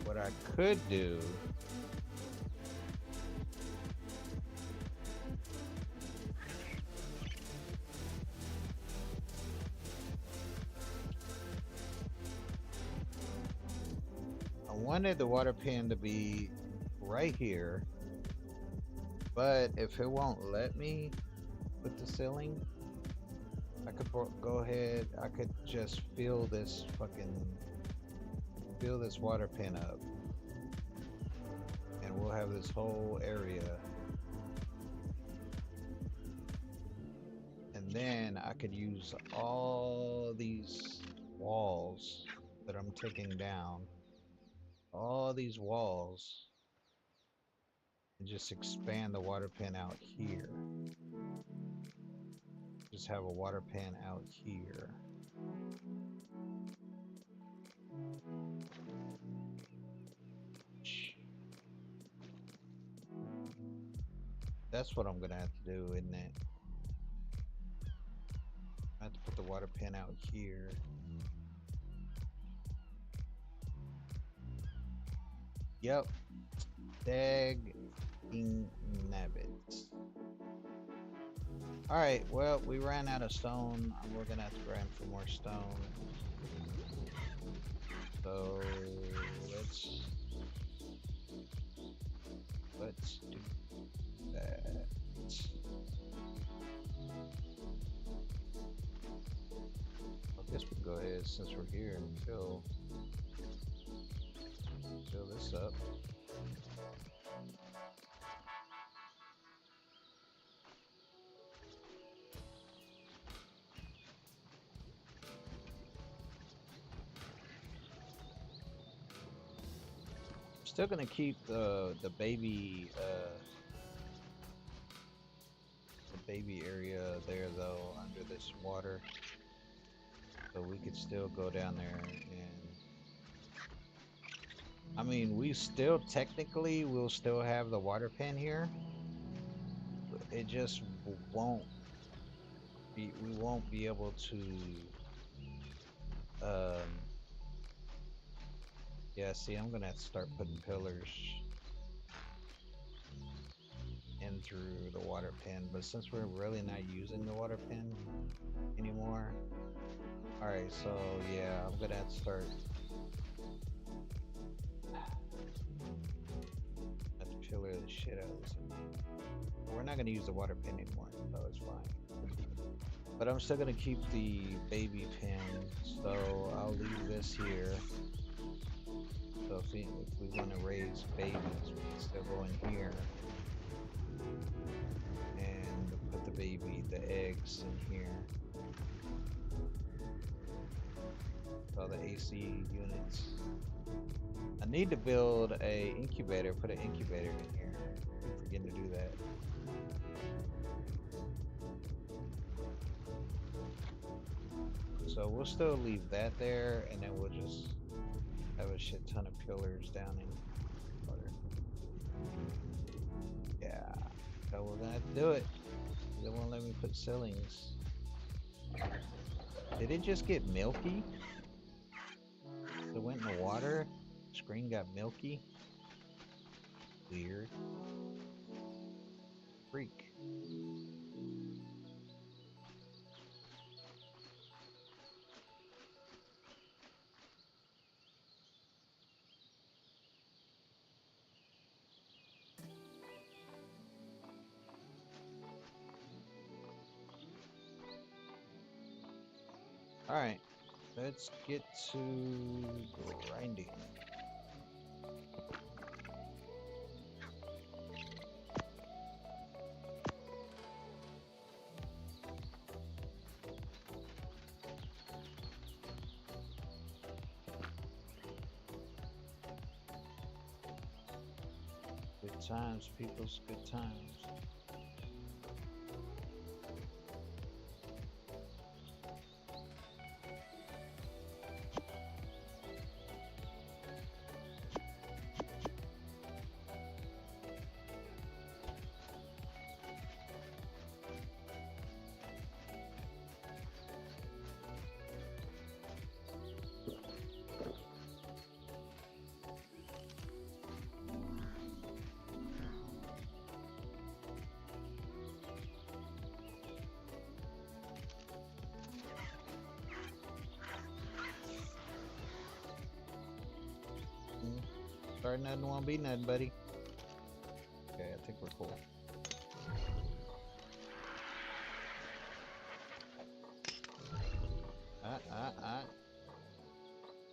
What I could do I wanted the water pan to be right here, but if it won't let me with the ceiling, I could go ahead, I could just fill this fucking fill this water pen up, and we'll have this whole area. And then I could use all these walls that I'm taking down, all these walls, and just expand the water pen out here. Just have a water pen out here. That's what I'm gonna have to do, isn't it? I have to put the water pen out here. Yep. Dag nabbit. Alright, well, we ran out of stone. We're gonna have to grind for more stone. So let's do that. I guess we'll go ahead since we're here and fill this up. Still gonna keep the baby area there though, under this water, so we could still go down there. And I mean, we still technically will still have the water pen here. It just won't be, we won't be able to yeah, see, I'm gonna have to start putting pillars in through the water pen, but since we're really not using the water pen anymore, alright, so yeah, I'm gonna have to start pillar the shit out of this. We're not gonna use the water pen anymore, so it's fine. But I'm still gonna keep the baby pen, so I'll leave this here. So if we want to raise babies, we can still go in here and put the eggs in here. All the AC units. I need to build a incubator, put an incubator in here. I keep forgetting to do that. So we'll still leave that there, and then we'll just have a shit ton of pillars down in water. Yeah, so we're gonna have to do it. They won't let me put ceilings. Did it just get milky? It went in the water. Screen got milky. Weird. Freak. Alright, let's get to grinding. Good times, people's good times. Starting nothing won't be nothing, buddy. Okay, I think we're cool.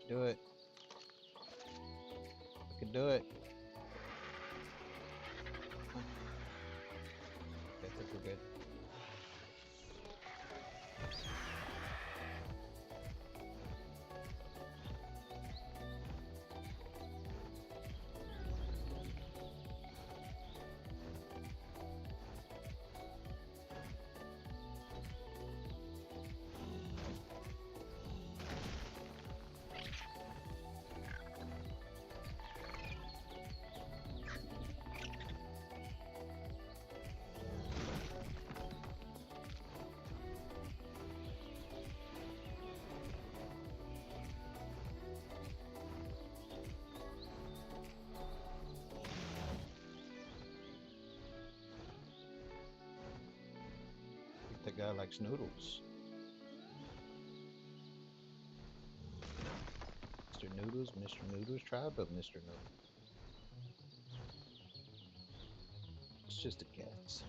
Do it. can do it. I think we're good. I think the guy likes noodles. Mr. Noodles, tribe of Mr. Noodles. It's just a guess.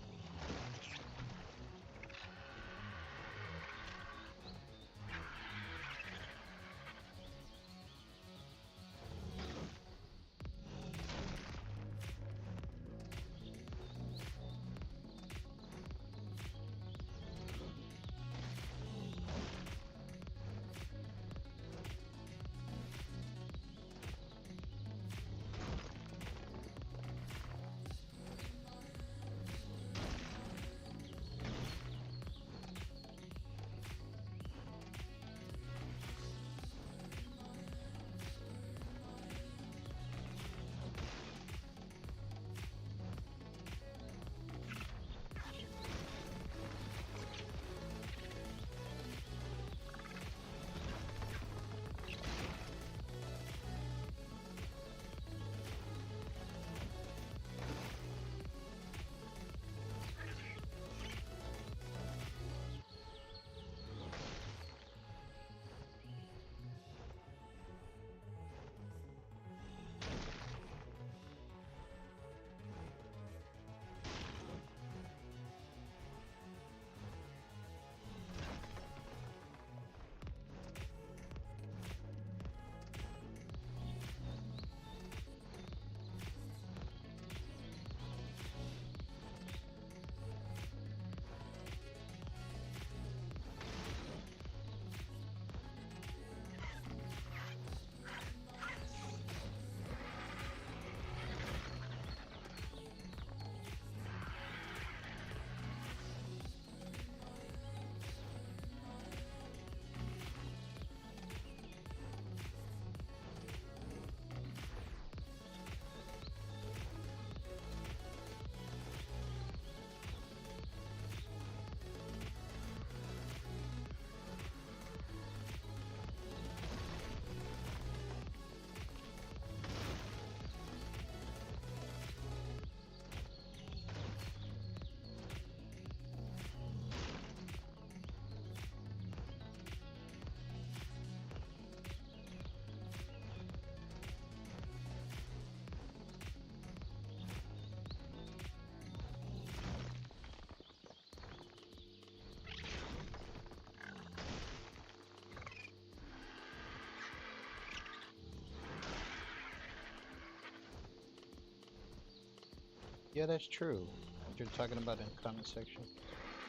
Yeah, that's true. What you're talking about in the comment section.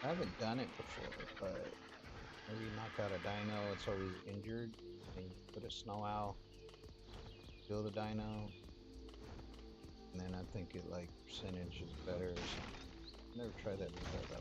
I haven't done it before, but maybe knock out a dino, it's always injured, and you put a snow owl, kill the dino, and then I think it like percentage is better or something. Never tried that before though.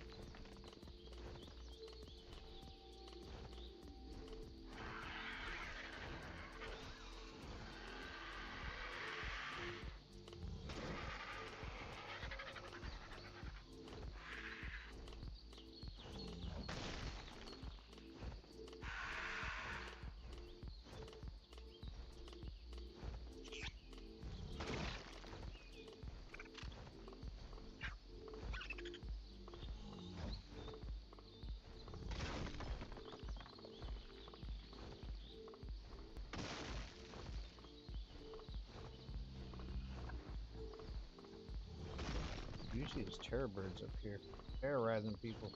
Usually there's terror birds up here, terrorizing people.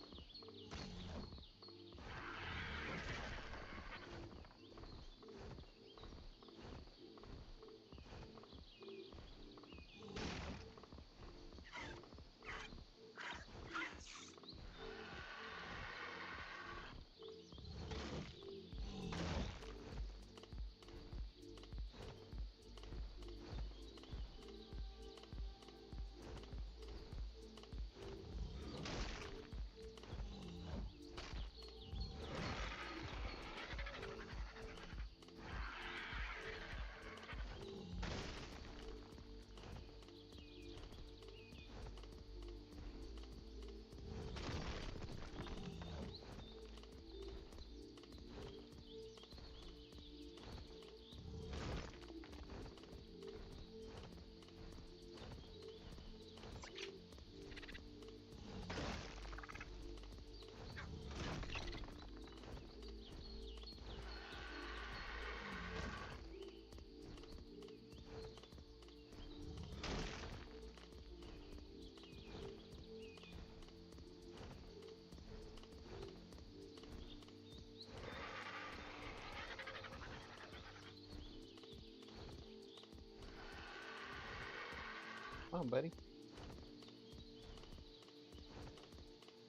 Come on, buddy.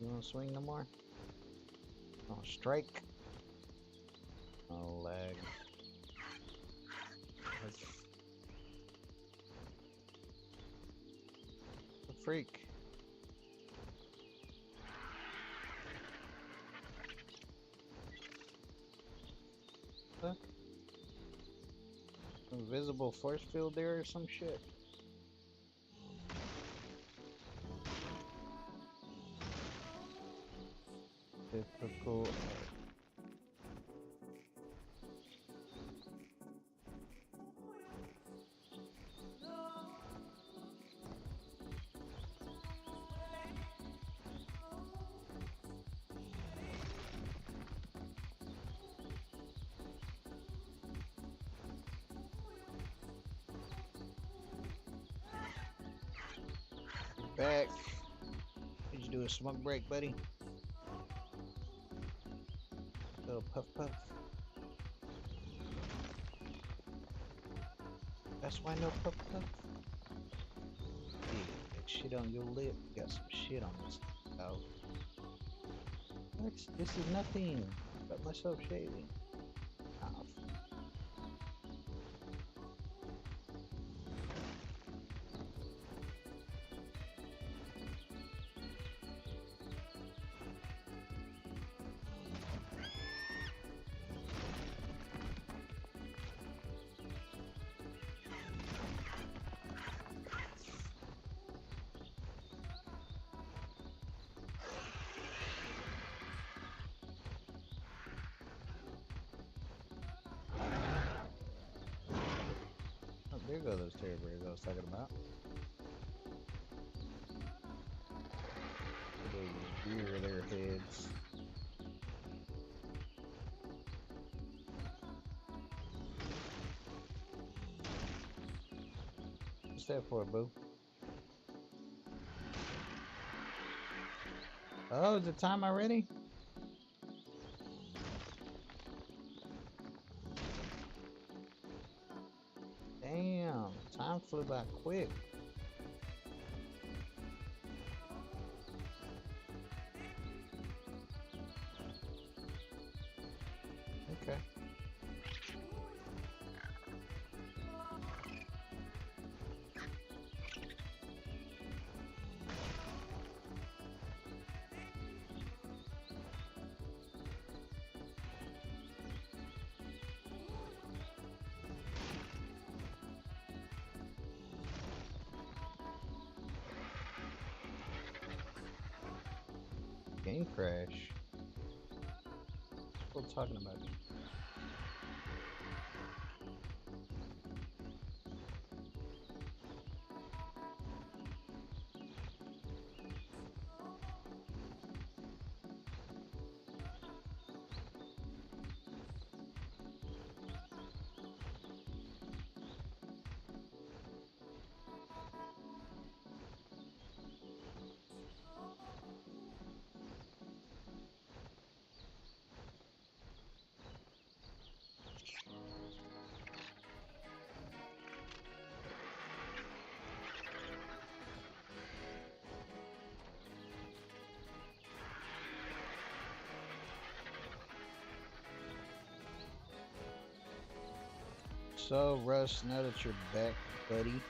You wanna swing no more? Oh, strike. Oh, lag. The freak. Huh? Invisible force field there or some shit. Difficult. Back. Did you do a smoke break, buddy? Little puff puff. That's why no puff puff. Yeah, that shit on your lip. You got some shit on this. Oh. This is nothing. Got myself shaving. Oh. Oh, there go those terror birds I was talking about. Those rear their heads. What's that for, boo? Oh, is it time already? Damn, time flew by quick. Okay. Game crash. What are we talking about? So, Russ, now that you're back, buddy,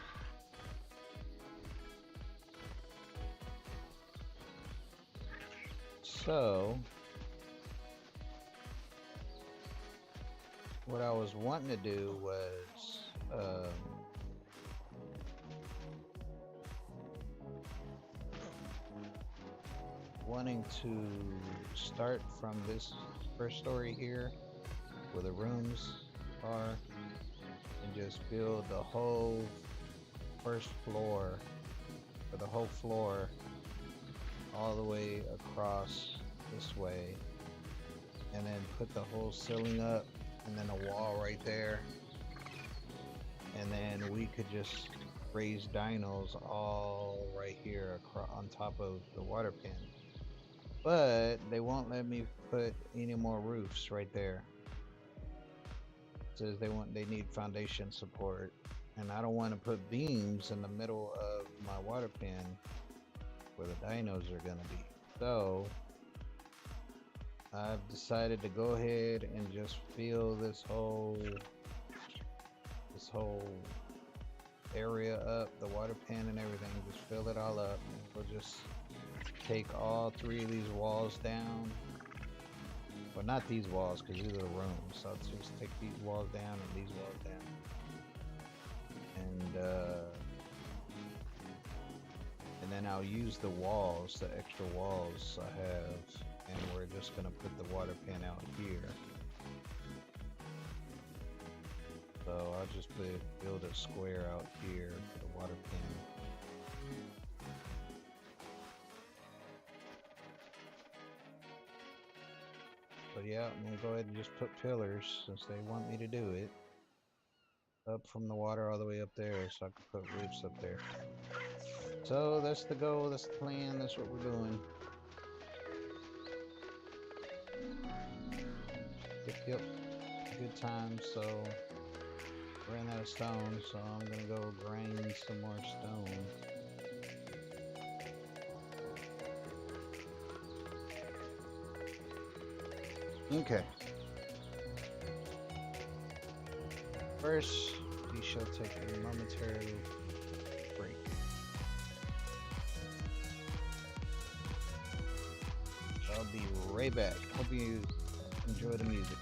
so what I was wanting to do was wanting to start from this first story here where the rooms are and just build the whole first floor or the whole floor all the way across this way, and then put the whole ceiling up and then a wall right there, and then we could just raise dinos all right here on top of the water pen. But they won't let me put any more roofs right there. It says they need foundation support, And I don't want to put beams in the middle of my water pen where the dinos are gonna be. So I've decided to go ahead and just fill this whole area up, the water pan and everything, just fill it all up. We'll just take all 3 of these walls down. Well, not these walls, because these are the rooms. So I'll just take these walls down and these walls down. And then I'll use the walls, the extra walls I have, and we're just gonna put the water pan out here. So I'll just build a square out here for the water pan. But yeah, I'm gonna go ahead and just put pillars since they want me to do it. Up from the water all the way up there, so I can put roofs up there. So that's the goal, that's the plan, that's what we're doing. Yep, good time. So ran out of stone, so I'm gonna go grind some more stone. Okay. First, we shall take a momentary break. I'll be right back. Hope you enjoy the music.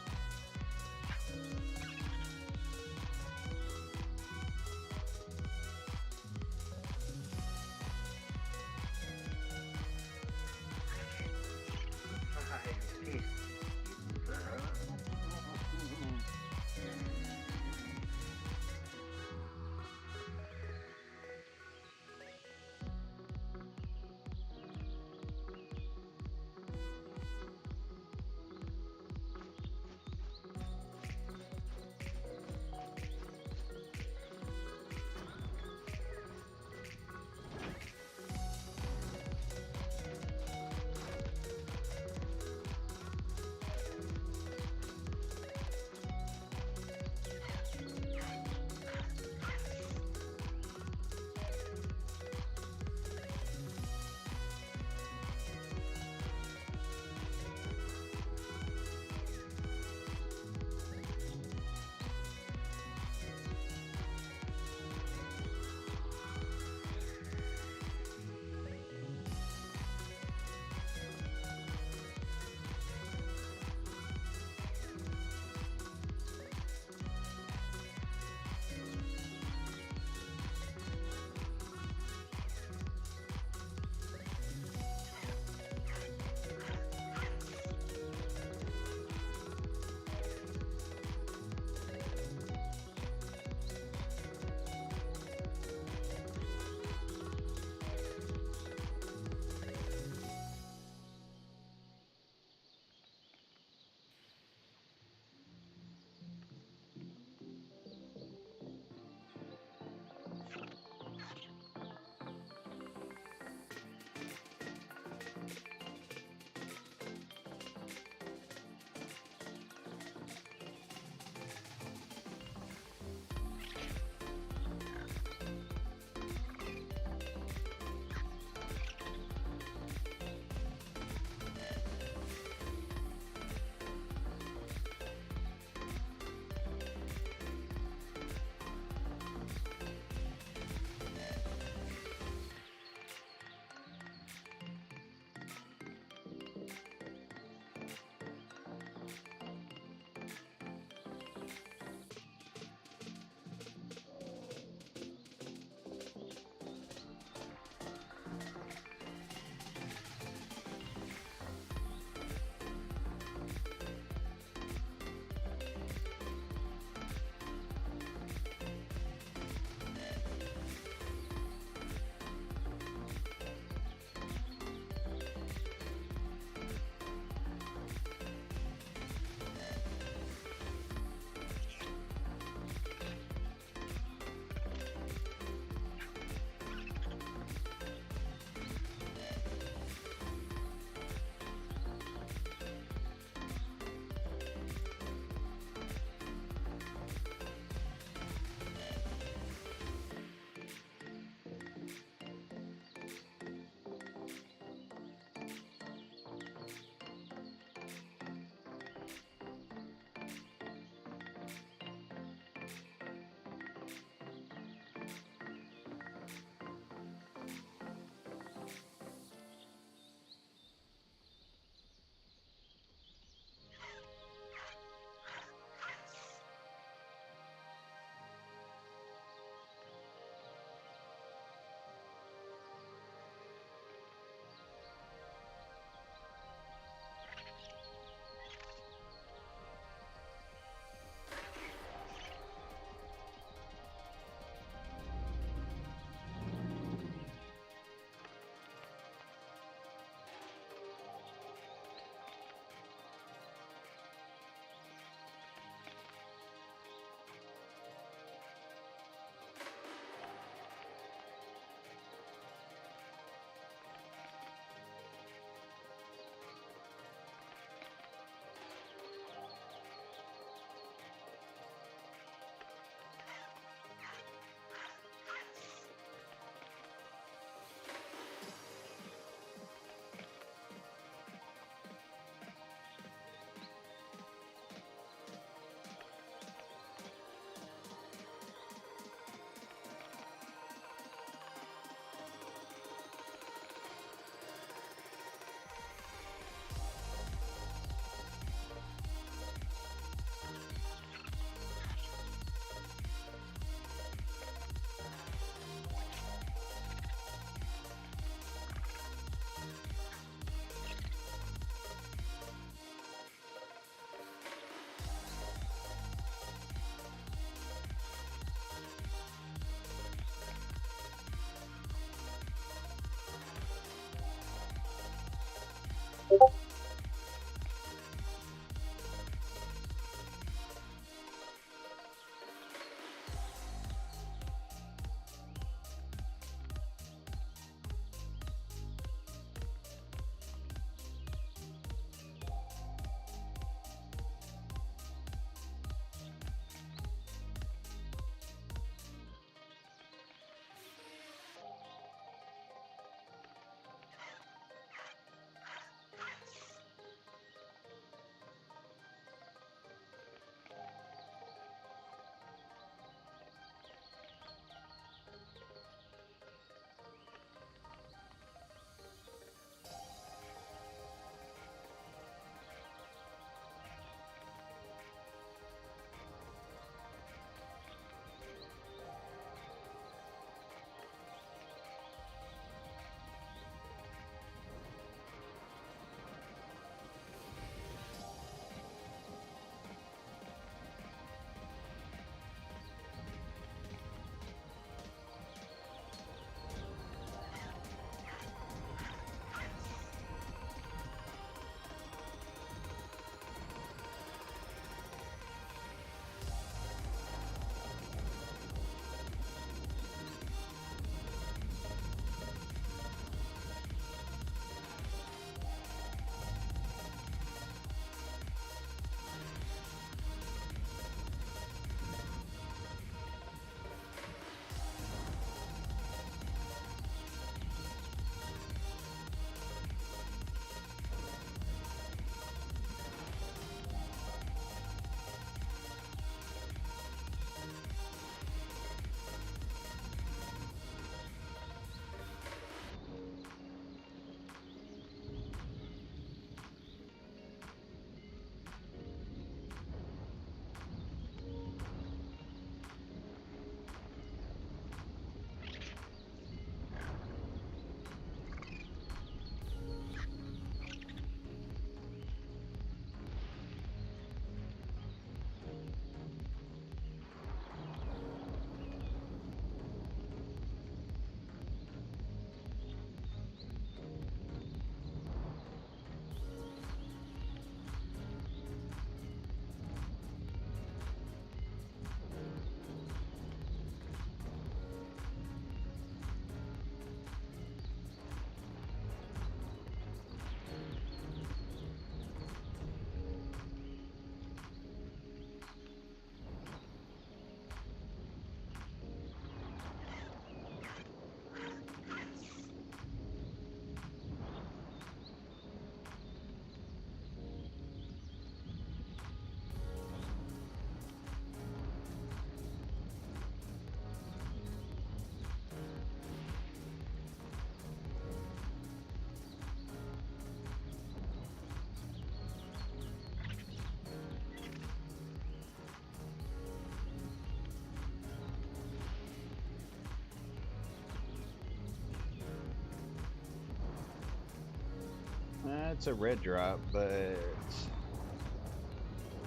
It's a red drop, but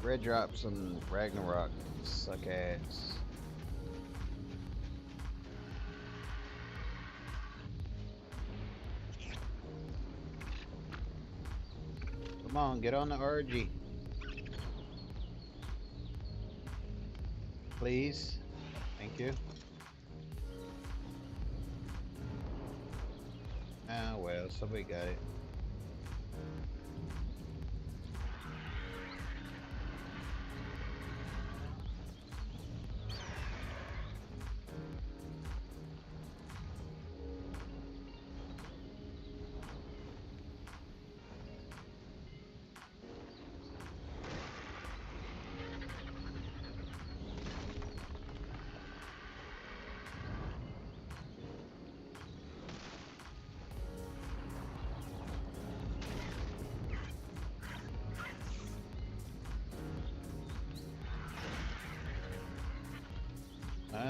red drops on Ragnarok suck ass. Come on, get on the RG. Please. Thank you. Ah, well, somebody got it.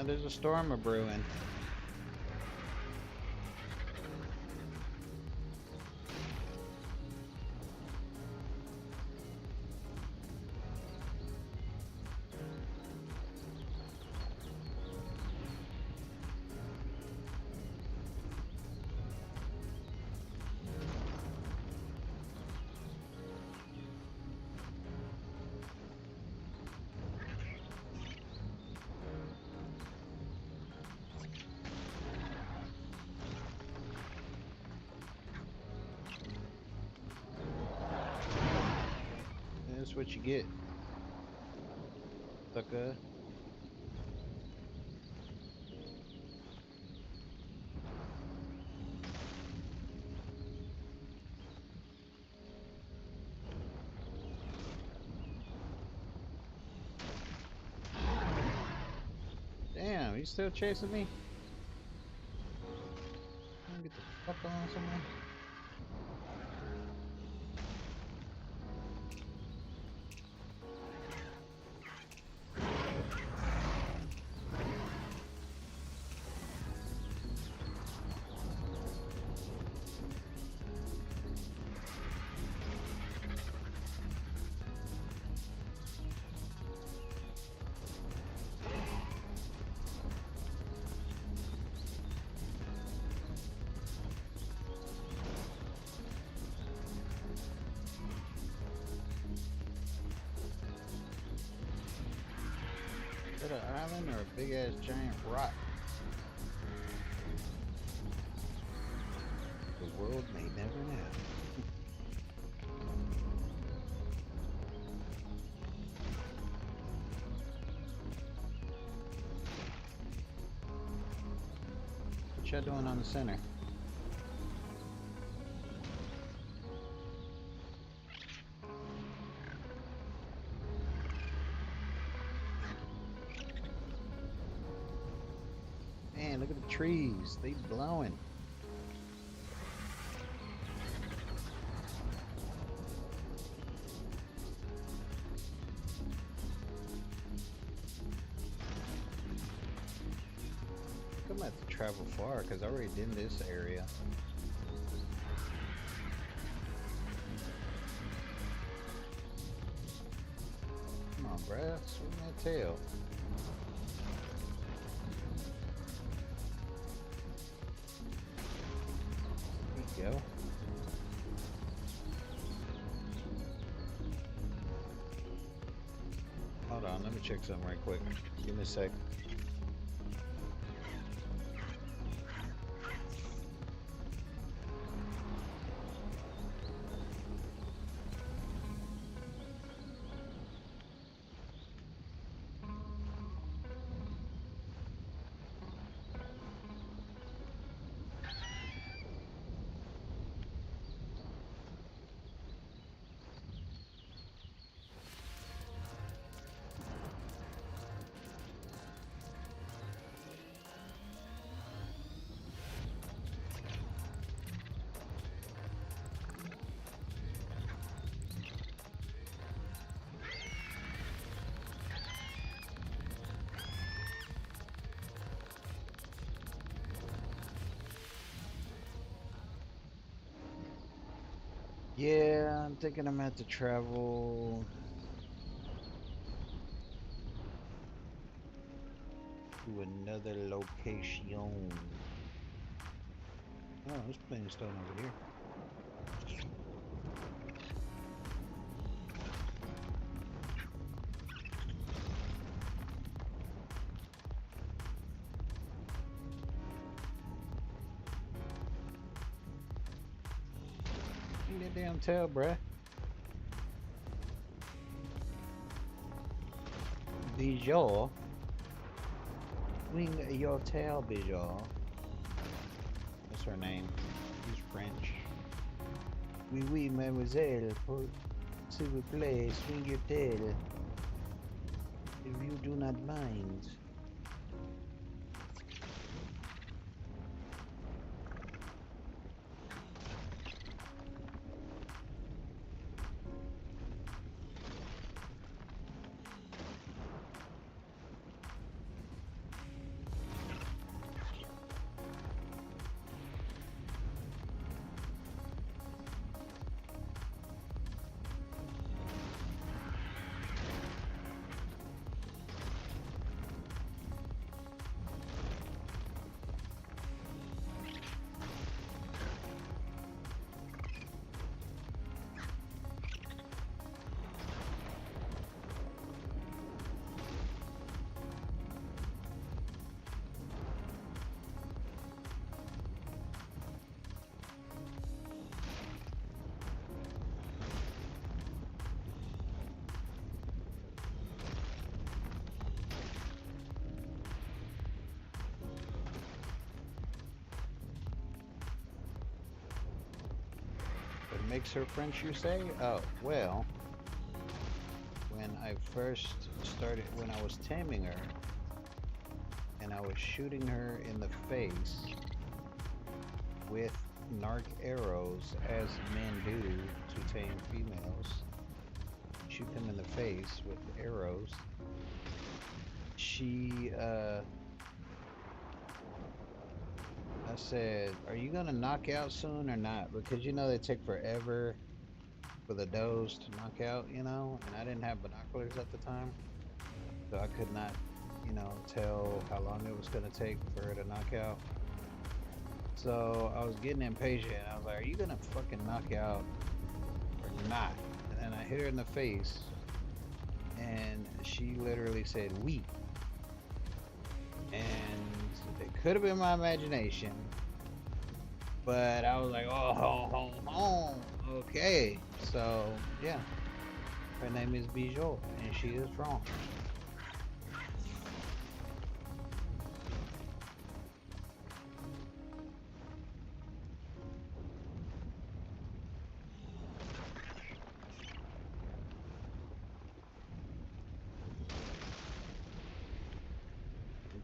There's a storm a brewing. That's what you get, sucker. Damn, you still chasing me? Get the fuck on somewhere. Is that an island or a big ass giant rock? The world may never know. What y'all doing on the center? Man, look at the trees. They blowing. I'm gonna have to travel far because I already did this area. Come on, bruh. Swing that tail. There you go. Hold on, let me check something right quick. Give me a sec. Yeah, I'm thinking I'm gonna have to travel to another location. Oh, there's plenty of stone over here. Swing that damn tail, bruh. Bijou. Swing your tail, Bijou. That's her name. She's French. Oui, oui, mademoiselle. S'il vous plaît, swing your tail. If you do not mind. What makes her French, you say? Oh, well, when I first started, when I was taming her, and I was shooting her in the face with narc arrows, as men do to tame females, shoot them in the face with arrows, I said, are you gonna knock out soon or not? Because you know they take forever for the does to knock out, you know? And I didn't have binoculars at the time, so I could not, tell how long it was gonna take for her to knock out. So I was getting impatient. I was like, are you gonna fucking knock out or not? And then I hit her in the face, and she literally said, "We." And it could have been my imagination, but I was like, oh, okay. So yeah, her name is Bijou, and she is wrong.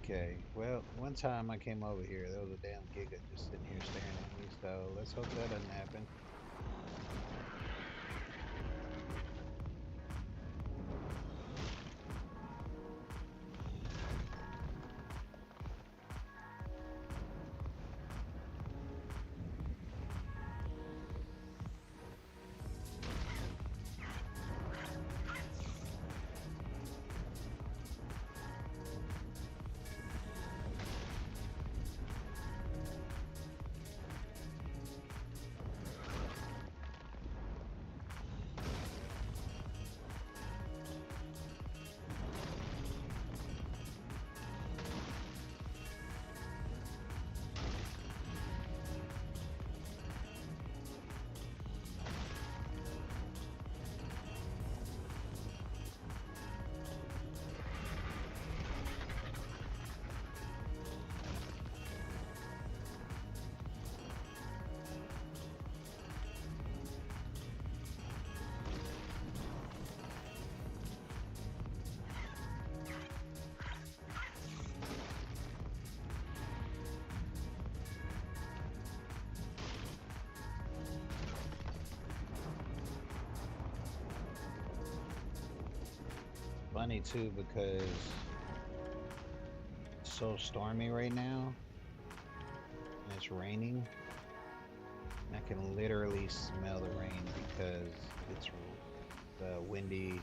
Okay, well, one time I came over here, there was a damn giga just sitting here staring at me, so let's hope that doesn't happen. Funny too because it's so stormy right now and it's raining. And I can literally smell the rain because it's windy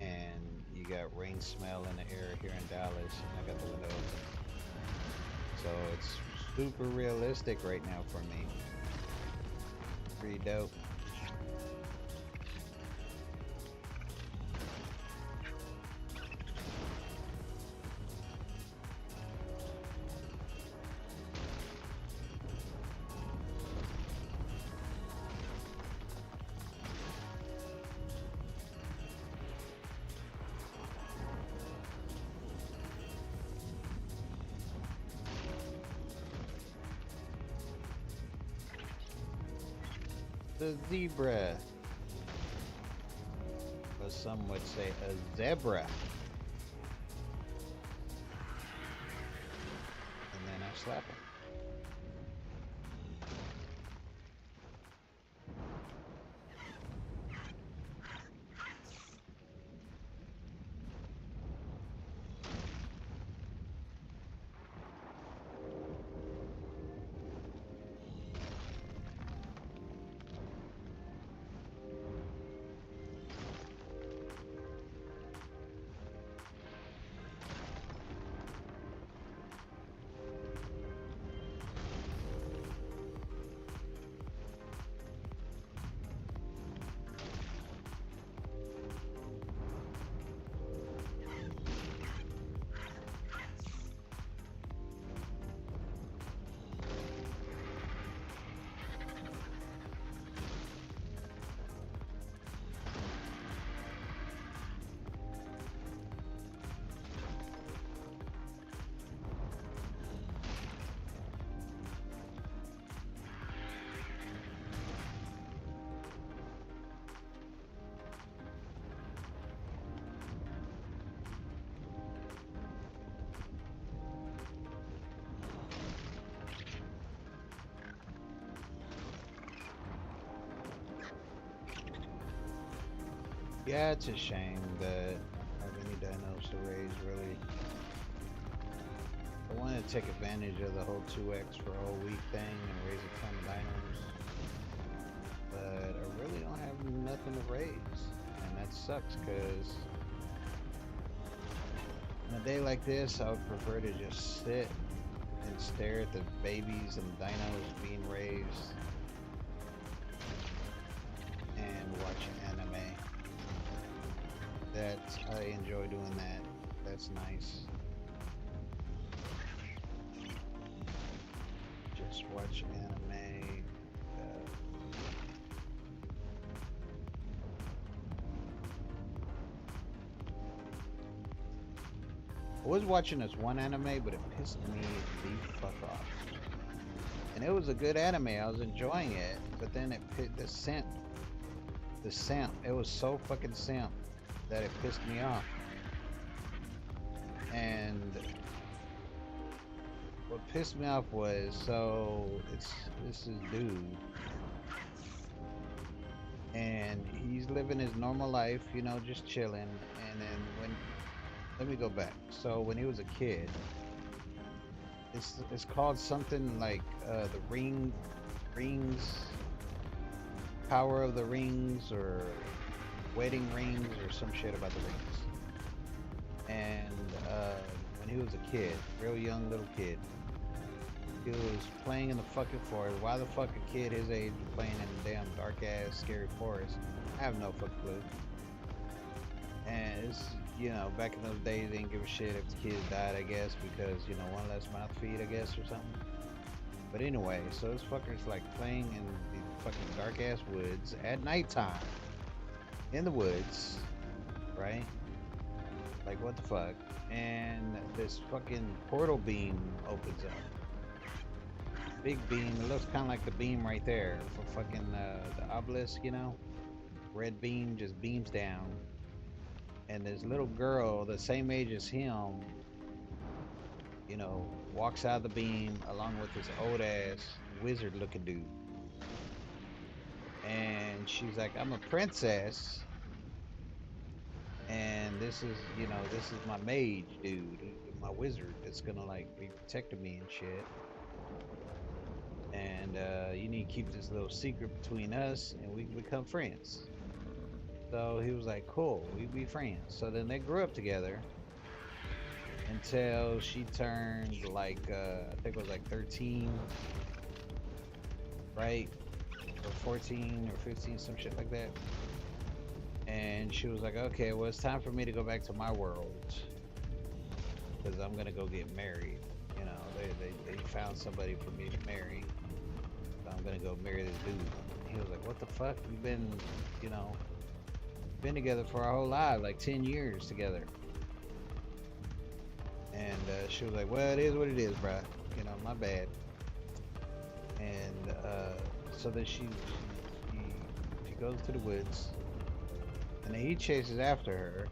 and you got rain smell in the air here in Dallas, and I got the window open. So it's super realistic right now for me. Pretty dope. The zebra, or some would say a zebra. And then I slap him. Yeah, it's a shame that I have any dinos to raise, really. I want to take advantage of the whole 2x for a whole week thing and raise a ton of dinos. But I really don't have nothing to raise. And that sucks because on a day like this, I would prefer to just sit and stare at the babies and dinos being raised and watch anime. I enjoy doing that. That's nice. Just watch anime. I was watching this one anime, but it pissed me the fuck off. And it was a good anime. I was enjoying it, but then the simp. It was so fucking simp that it pissed me off. And what pissed me off was, so this is dude, and he's living his normal life, you know, just chilling. And then let me go back. So when he was a kid, it's called something like the rings, power of the rings, or wedding rings, or some shit about the rings. And when he was a kid, real young little kid, he was playing in the fucking forest. Why the fuck a kid his age was playing in the damn dark ass scary forest? I have no fucking clue. And it's, you know, back in those days they didn't give a shit if the kids died, I guess, because, you know, one less mouth to feed, I guess, or something. But anyway, so this fucker's like playing in the fucking dark ass woods at nighttime. In the woods, right? Like, what the fuck? And this fucking portal beam opens up. Big beam. It looks kind of like the beam right there for fucking the obelisk, you know? Red beam just beams down. And this little girl, the same age as him, you know, walks out of the beam along with this old ass wizard looking dude. And she's like, I'm a princess. And this is, you know, this is my mage dude, my wizard that's gonna like be protecting me and shit. And you need keep this little secret between us and we can become friends. So he was like, cool, we be friends. So then they grew up together until she turned like, I think it was like 13, right? Or 14 or 15, some shit like that. And she was like, okay, well, it's time for me to go back to my world because I'm going to go get married. You know, they found somebody for me to marry. So I'm going to go marry this dude. And he was like, what the fuck? We've been, you know, been together for our whole life, like 10 years together. And she was like, well, it is what it is, bruh. You know, my bad. And so then she goes to the woods, and then he chases after her,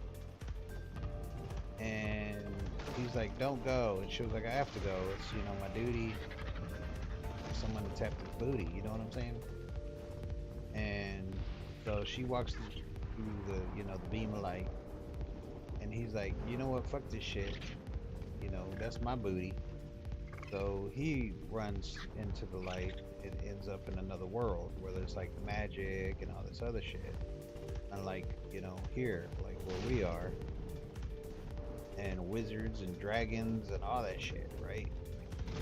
and he's like, don't go. And she was like, I have to go. It's, you know, my duty. Someone to tap his booty, you know what I'm saying? And so she walks through the, you know, the beam of light, and he's like, you know what, fuck this shit. You know, that's my booty. So he runs into the light. It ends up in another world where there's like magic and all this other shit. Unlike, you know, here, like where we are. And wizards and dragons and all that shit, right?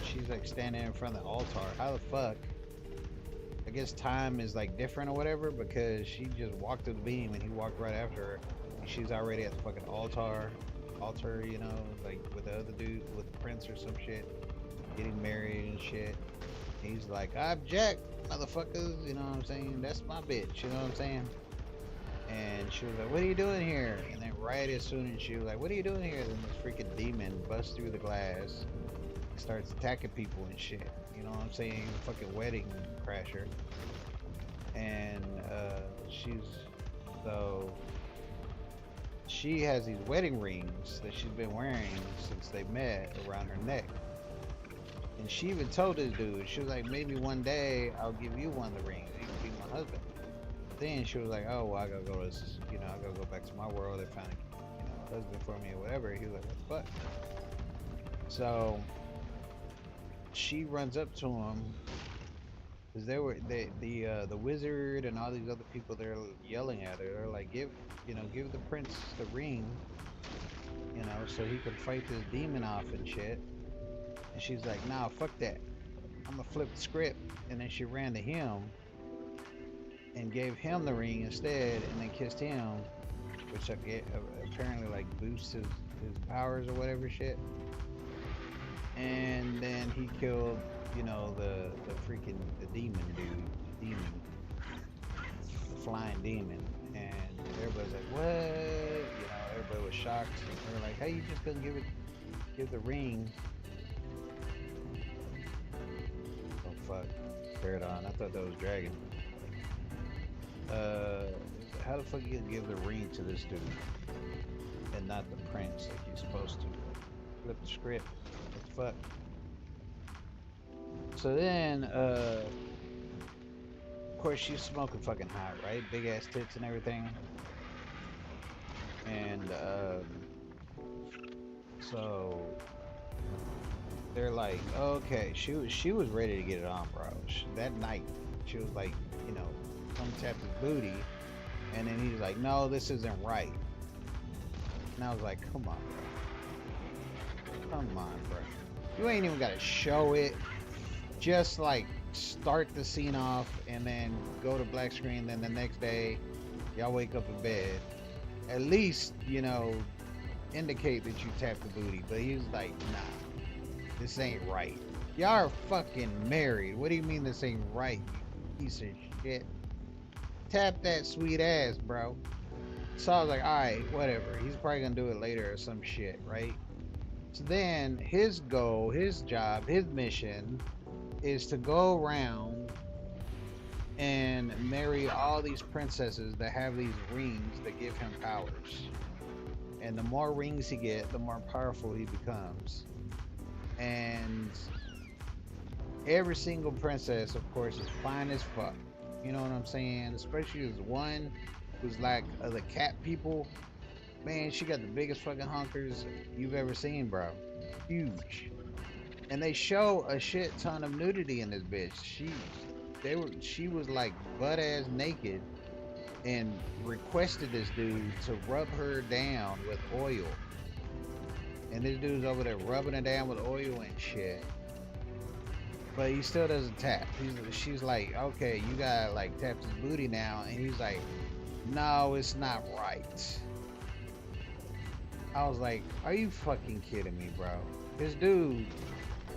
She's like standing in front of the altar. How the fuck? I guess time is like different or whatever, because she just walked through the beam and he walked right after her. And she's already at the fucking altar, you know, like with the other dude, with the prince or some shit, getting married and shit. He's like, I object, motherfuckers, you know what I'm saying? That's my bitch, you know what I'm saying? And she was like, what are you doing here? And then right as soon as she was like, what are you doing here? Then this freaking demon busts through the glass, starts attacking people and shit. You know what I'm saying? He's a fucking wedding crasher. And she has these wedding rings that she's been wearing since they met around her neck. And she even told this dude, she was like, maybe one day I'll give you one of the rings. You can be my husband. Then she was like, oh, well, I gotta go to this, you know, I gotta go back to my world. They found a, you know, husband for me or whatever. He was like, what the fuck? So she runs up to him because the wizard and all these other people, they're yelling at her. They're like, give the prince the ring, you know, so he can fight this demon off and shit. And she's like, nah, fuck that. I'm gonna flip the script. And then she ran to him and gave him the ring instead, and then kissed him, which apparently like boosts his powers or whatever shit. And then he killed, you know, the demon dude, the flying demon. And everybody's like, what? You know, everybody was shocked. They were like, hey, you just couldn't give the ring. Oh fuck, Paradigm. I thought that was Dragon. How the fuck you gonna give the ring to this dude and not the prince like you're supposed to? Flip the script. What the fuck? So then, of course, she's smoking fucking hot, right? Big ass tits and everything. And so they're like, okay, she was ready to get it on, bro. That night, she was like, you know, come tap his booty, and then he's like, no, this isn't right. And I was like, come on, bro. You ain't even gotta show it. Just like start the scene off and then go to black screen. Then the next day, y'all wake up in bed. At least, you know, indicate that you tapped the booty. But he was like, nah, this ain't right. Y'all are fucking married. What do you mean this ain't right, you piece of shit? Tap that sweet ass, bro. So I was like, alright, whatever. He's probably gonna do it later or some shit, right? So then his goal, his job, his mission is to go around and marry all these princesses that have these rings that give him powers. And the more rings he gets, the more powerful he becomes. And every single princess, of course, is fine as fuck. You know what I'm saying? Especially as one who's like the cat people. Man, she got the biggest fucking honkers you've ever seen, bro. Huge. And they show a shit ton of nudity in this bitch. She was like butt ass naked and requested this dude to rub her down with oil. And this dude's over there rubbing her down with oil and shit. But he still doesn't tap. She's like, okay, you gotta like tap his booty now. And he's like, no, it's not right. I was like, are you fucking kidding me, bro? This dude,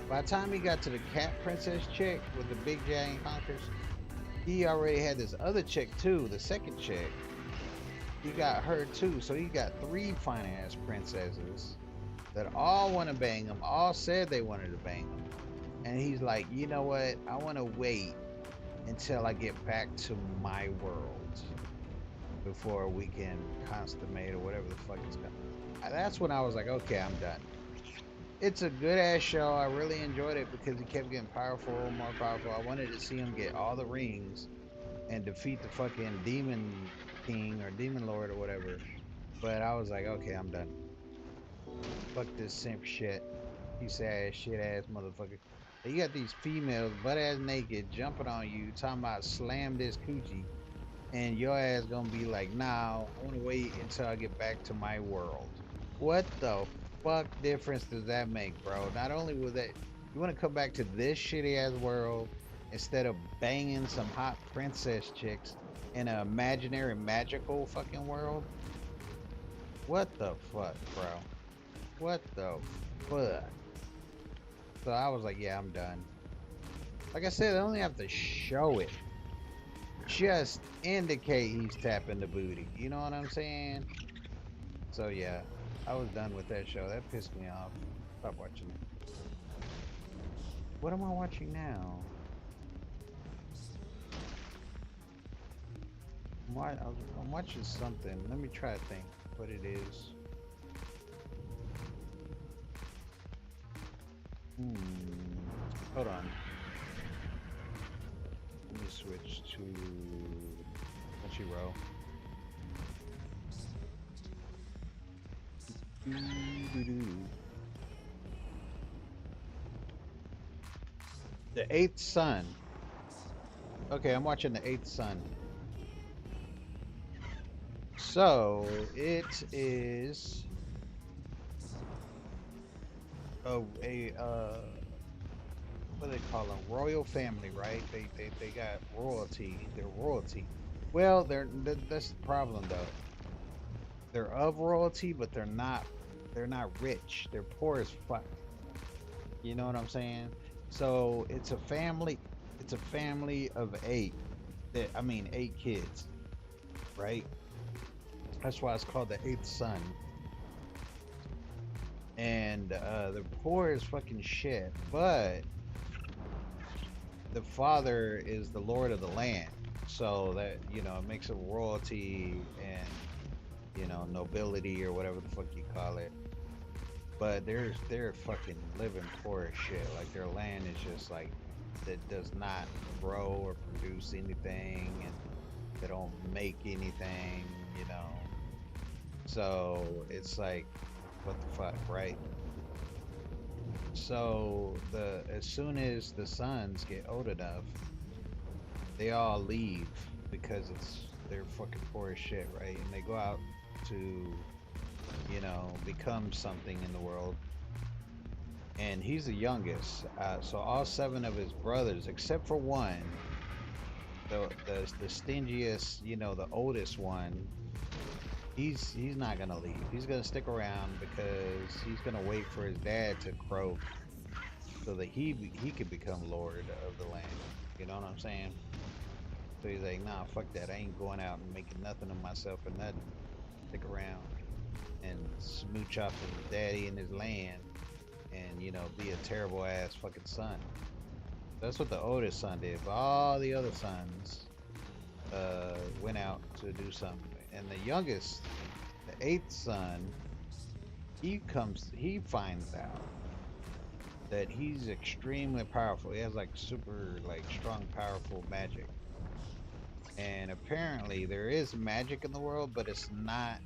by the time he got to the cat princess chick with the big giant honkers, he already had this other chick too, the second chick. He got her too, so he got 3 fine ass princesses that all want to bang him, all said they wanted to bang him. And he's like, you know what? I want to wait until I get back to my world before we can consummate or whatever the fuck it's called. That's when I was like, okay, I'm done. It's a good ass show. I really enjoyed it because he kept getting powerful, more powerful. I wanted to see him get all the rings and defeat the fucking demon king or demon lord or whatever. But I was like, okay, I'm done. Fuck this simp shit. Piece ass, shit ass motherfucker. You got these females butt ass naked jumping on you, talking about slam this coochie, and your ass gonna be like, nah, I wanna wait until I get back to my world. What the fuck difference does that make, bro? Not only was that, you wanna come back to this shitty ass world instead of banging some hot princess chicks in an imaginary magical fucking world? What the fuck, bro? What the fuck? So I was like, yeah, I'm done. Like I said, I only have to show it. Just indicate he's tapping the booty. You know what I'm saying? So yeah, I was done with that show. That pissed me off. Stop watching it. What am I watching now? I'm watching something. Let me try to think what it is. Hold on. Let me switch to Crunchyroll. The Eighth Son. Okay, I'm watching The Eighth Son. So it is a what do they call them? Royal family, right? They got royalty. They're royalty. Well, that's the problem though. They're of royalty, but they're not rich. They're poor as fuck. You know what I'm saying? So it's a family. It's a family of 8. I mean 8 kids, right? That's why it's called the Eighth Son. And they're poor as fucking shit, but the father is the lord of the land, so that, you know, it makes it royalty and, you know, nobility or whatever the fuck you call it. But they're fucking living poor as shit. Like their land is just like, that does not grow or produce anything, and they don't make anything, you know. So it's like, what the fuck, right? So as soon as the sons get old enough, they all leave because they're fucking poor as shit, right? And they go out to, you know, become something in the world. And he's the youngest, so all 7 of his brothers, except for one, the stingiest, you know, the oldest one, he's not gonna leave. He's gonna stick around because he's gonna wait for his dad to croak so that he could become lord of the land. You know what I'm saying? So he's like, nah, fuck that. I ain't going out and making nothing of myself or nothing. Stick around and smooch off his daddy and his land, and, you know, be a terrible ass fucking son. That's what the oldest son did. But all the other sons went out to do something. And the youngest, the 8th son, he finds out that he's extremely powerful. He has like super, like, strong, powerful magic. And apparently there is magic in the world, but it's not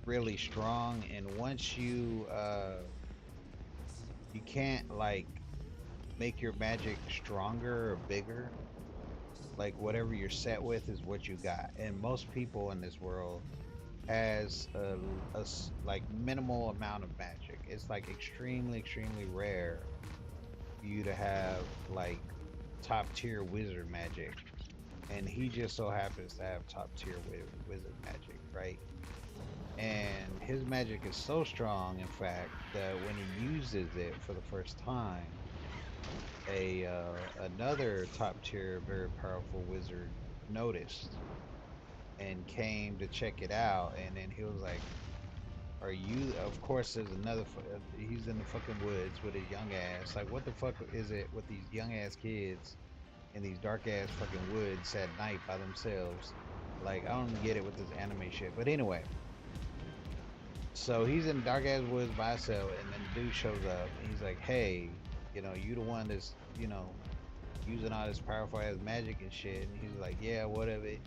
really strong. And once you can't like make your magic stronger or bigger like whatever you're set with is what you got. And most people in this world has like minimal amount of magic. It's like extremely rare for you to have like top tier wizard magic, and he just so happens to have top tier wizard magic, right? And his magic is so strong, in fact, that when he uses it for the first time, another top tier, very powerful wizard noticed and came to check it out, and then he was like, "Are you?" Of course, there's another. He's in the fucking woods with his young ass. Like, what the fuck is it with these young ass kids in these dark ass fucking woods at night by themselves? Like, I don't get it with this anime shit. But anyway, so he's in dark ass woods by himself, and then the dude shows up, and he's like, "Hey, you the one that's, using all this powerful ass magic and shit." And he's like, "Yeah, what of it?"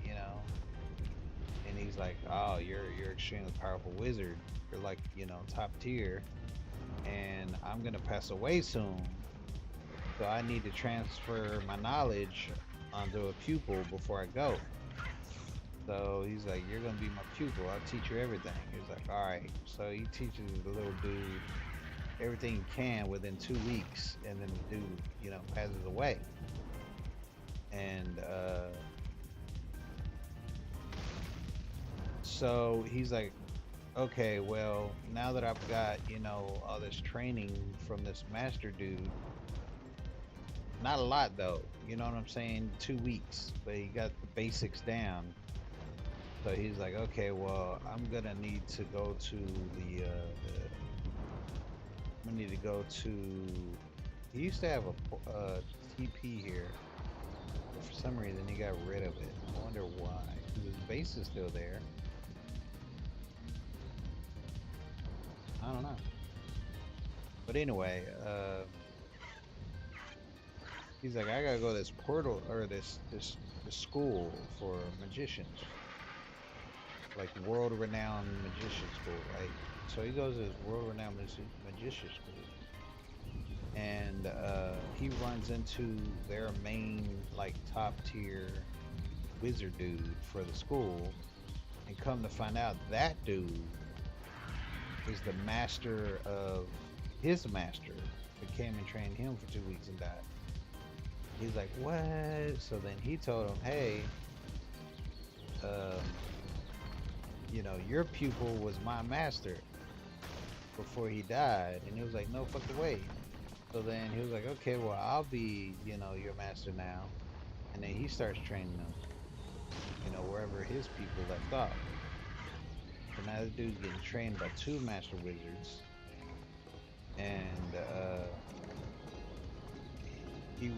And he's like, "Oh, you're extremely powerful wizard. You're like, top tier, and I'm gonna pass away soon, so I need to transfer my knowledge onto a pupil before I go." So he's like, "You're gonna be my pupil. I'll teach you everything." He's like, "All right." So he teaches the little dude everything he can within 2 weeks, and then the dude, passes away. And so he's like, "Okay, well, now that I've got, all this training from this master dude, not a lot though, you know what I'm saying? 2 weeks, but he got the basics down." So he's like, "Okay, well, I'm gonna need to go to I'm gonna need to go to." He used to have a TP here, but for some reason he got rid of it. I wonder why. Because his base is still there. I don't know. But anyway, he's like, "I gotta go to this portal or this school for magicians, like world-renowned magician school, right?" So he goes to this world-renowned magician school, and he runs into their main, like, top-tier wizard dude for the school, and come to find out that dude is the master of his master that came and trained him for 2 weeks and died. He's like, "What?" So then he told him, "Hey, um, your pupil was my master before he died." And he was like, "No fucking way." So then he was like, "Okay, well, I'll be, your master now." And then he starts training them, wherever his people left off. So now the dude's getting trained by two master wizards. And he,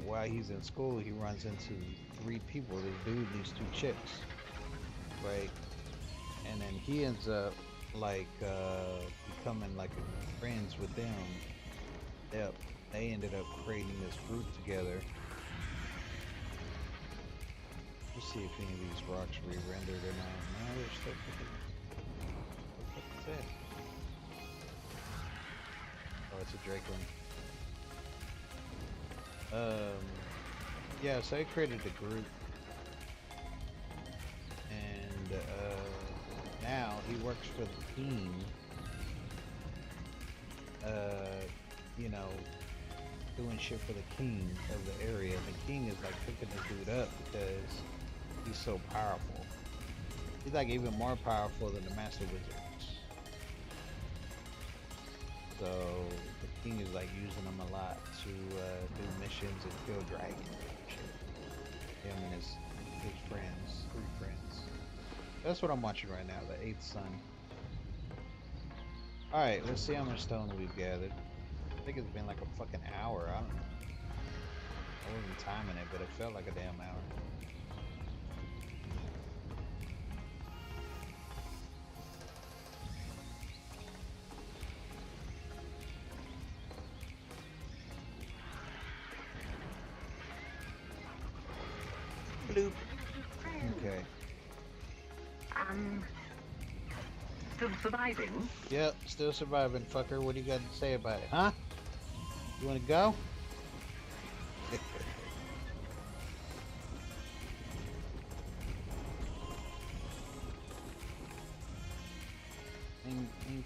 while he's in school, he runs into three people. This dude and these two chicks, right? And then he ends up like becoming like friends with them. Yep, they ended up creating this group together. Let's see if any of these rocks re-rendered or not. No, they're still pretty. What the fuck is that? Oh, it's a Drakeling. Yeah, so I created a group, and now he works for the king. Doing shit for the king of the area. The king is like picking this dude up because he's so powerful. He's like even more powerful than the master wizards. So the king is like using him a lot to do missions and kill dragons and shit. Him and his friends, 3 friends. That's what I'm watching right now, the 8th Sun. Alright, let's see how much stone we've gathered. I think it's been like a fucking hour. I don't know. I wasn't timing it, but it felt like a damn hour. Bloop. Okay. Still surviving? Yep, still surviving, fucker. What do you got to say about it, huh? You want to go?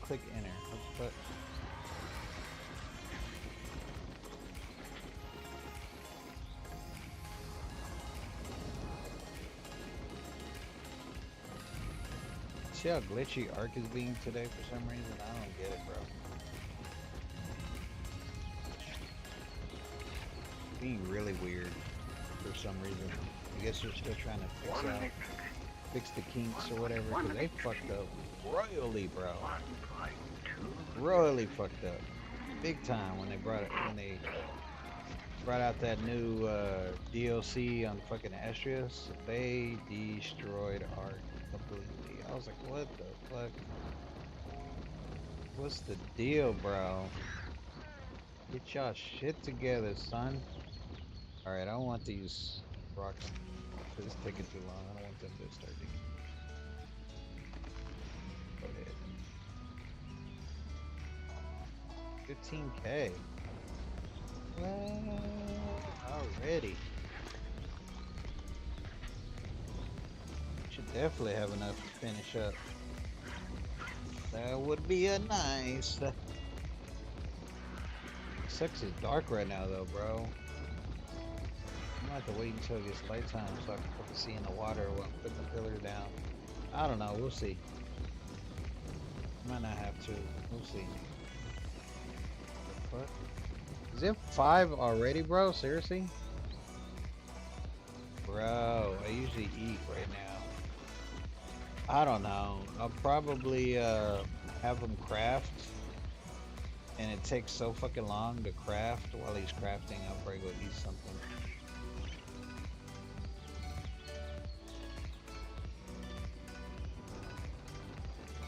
click enter. What the fuck? See how glitchy ARK is being today for some reason? I don't get it, bro. Being really weird for some reason. I guess they're still trying to fix the kinks or whatever, because they fucked up royally, bro. Royally fucked up. Big time when they brought out that new DLC on fucking Estrius. They destroyed ARK completely. I was like, what the fuck? What's the deal, bro? Get y'all shit together, son. Alright, I don't want these rocks because it's taking too long. I don't want them to start digging. Go ahead. 15K. Well, already. Should definitely have enough to finish up. That would be a nice. Sucks is dark right now though, bro. I'm gonna have to wait until it gets nighttime so I can fucking see in the water while I'm putting the pillar down. I don't know, we'll see. Might not have to. We'll see. What? Is it 5 already, bro? Seriously? Bro, I usually eat right now. I don't know. I'll probably have him craft. And it takes so fucking long to craft. While he's crafting, I'll probably go eat something.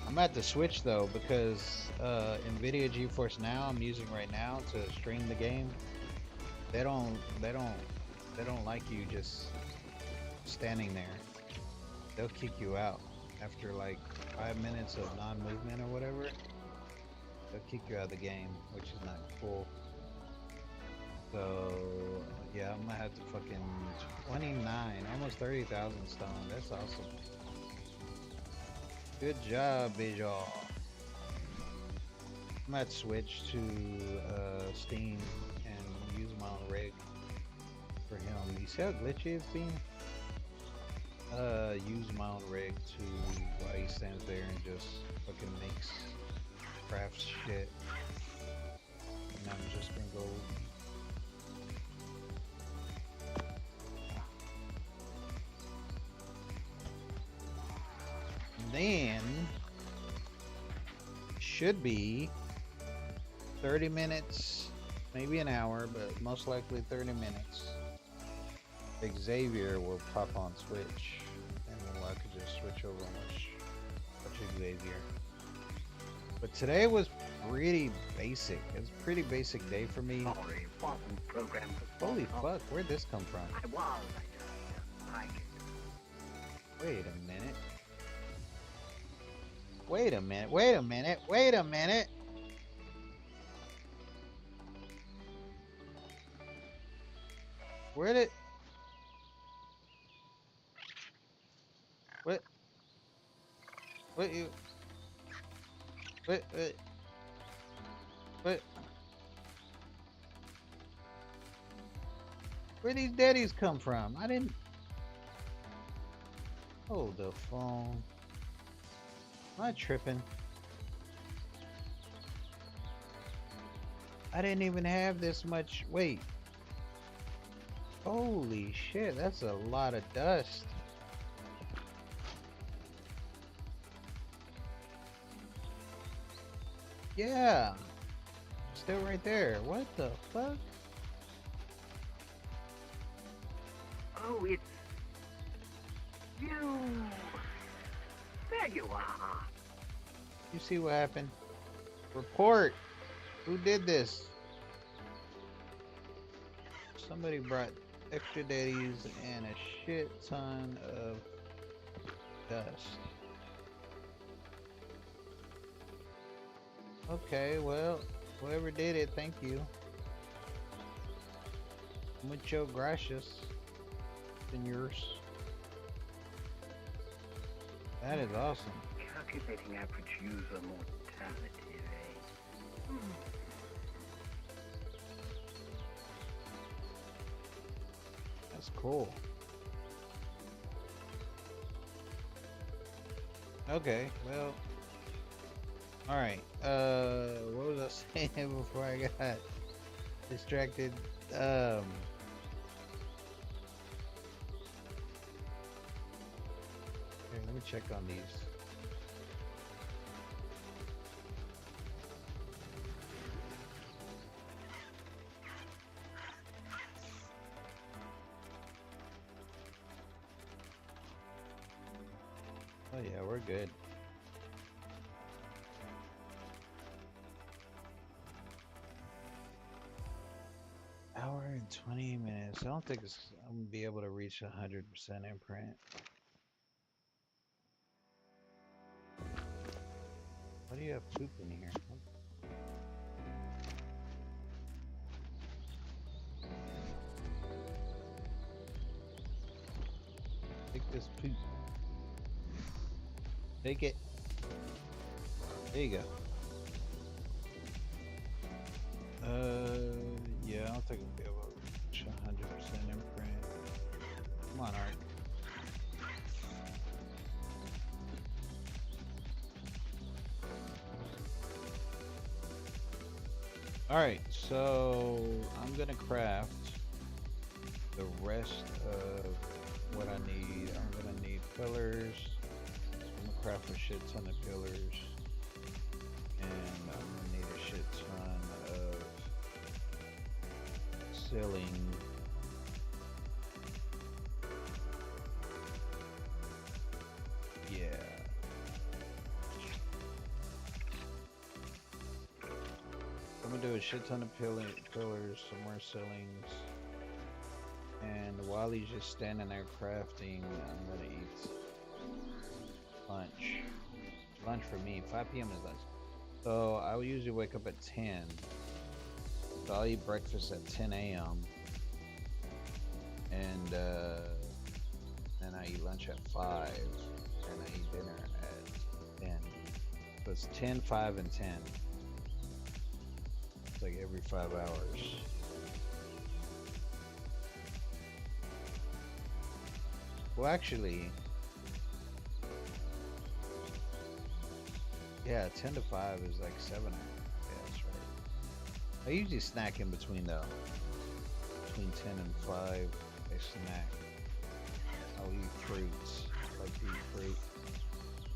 I'm at the Switch though because Nvidia GeForce Now I'm using right now to stream the game. They don't like you just standing there. They'll kick you out after like 5 minutes of non-movement or whatever. They'll kick you out of the game, which is not cool. So yeah, I'm gonna have to fucking 29, almost 30,000 stone. That's awesome. Good job, Bijal. I might switch to Steam and use my own rig for him. You see how glitchy it's being? Use my own rig to while he stands there and just fucking makes crafts shit. And I'm just gonna go. Then should be 30 minutes, maybe an hour, but most likely 30 minutes. Xavier will pop on Switch, and then I could just switch over and watch Xavier. But today was pretty basic. It was a pretty basic day for me. Holy fuck, where'd this come from? Wait a minute. Wait a minute, wait a minute, wait a minute. Where did... What? What you... What? Where these daddies come from? I didn't... Hold the phone. Am I tripping? I didn't even have this much. Wait. Holy shit, that's a lot of dust. Yeah. Still right there. What the fuck? Oh, it's you. There you are. You see what happened? Report. Who did this? Somebody brought extra daddies and a shit ton of dust. Okay, well, whoever did it, thank you. Mucho gracias, senors. That is awesome. Calculating average user mortality rate. That's cool. Okay, well, all right. What was I saying before I got distracted? Here, let me check on these. Oh yeah, we're good. Hour and 20 minutes. I don't think I'm gonna be able to reach 100% imprint. Why do you have poop in here? Take this poop. Take it. There you go. Yeah, I don't think I'll be able to reach 100% imprint. Come on, ARK. Alright, so I'm gonna craft the rest of what I need. I'm gonna need pillars. I'm gonna craft a shit ton of pillars. And I'm gonna need a shit ton of ceiling. Yeah. I'm gonna do a shit ton of pillars, some more ceilings. And while he's just standing there crafting, I'm gonna eat lunch. Lunch for me, 5 p.m. is lunch. So I will usually wake up at 10. So I'll eat breakfast at 10 a.m. And then I eat lunch at 5. And I eat dinner at 10. So it's 10, 5, and 10. It's like every 5 hours. Well, actually, yeah, 10 to 5 is like 7 hours. Yeah, that's right. I usually snack in between though. Between 10 and 5, I snack. I'll eat fruits. I like to eat fruit.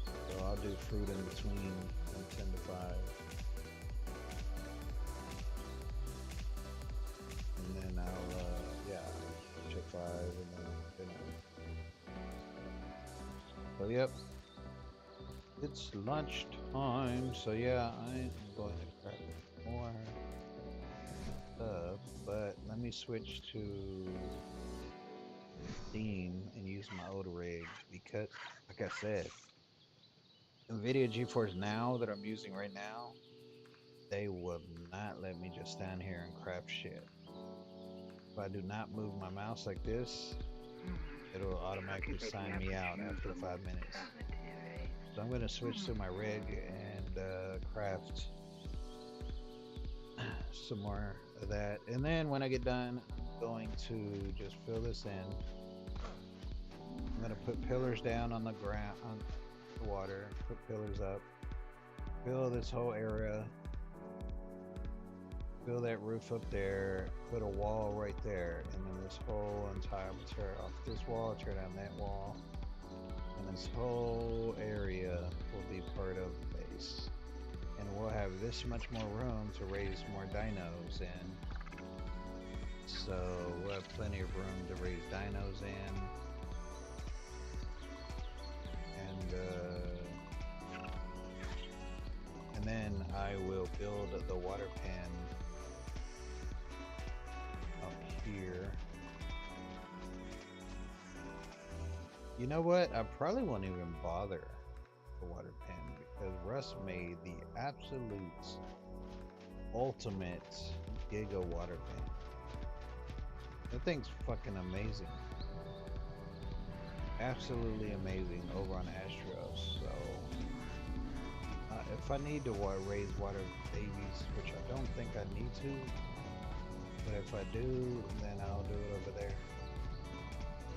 So I'll do fruit in between from 10 to 5. And then I'll, yeah, lunch at 5 and then dinner. So, yep. It's lunch time, so yeah, I'm going to craft more stuff, but let me switch to Steam and use my old rig because, like I said, NVIDIA GeForce Now that I'm using right now, they will not let me just stand here and craft shit. If I do not move my mouse like this, it'll automatically sign me out after 5 minutes. So I'm going to switch to my rig and craft some more of that. And then when I get done, I'm going to just fill this in. I'm going to put pillars down on the ground, on the water, put pillars up, fill this whole area, fill that roof up there, put a wall right there, and then this whole entire, tear off this wall, tear down that wall. And this whole area will be part of the base. And we'll have this much more room to raise more dinos in. So we'll have plenty of room to raise dinos in. And then I will build the water pan up here. You know what? I probably won't even bother the water pan because Russ made the absolute ultimate giga water pan. That thing's fucking amazing. Absolutely amazing over on Astros. So If I need to raise water babies, which I don't think I need to, but if I do, then I'll do it over there.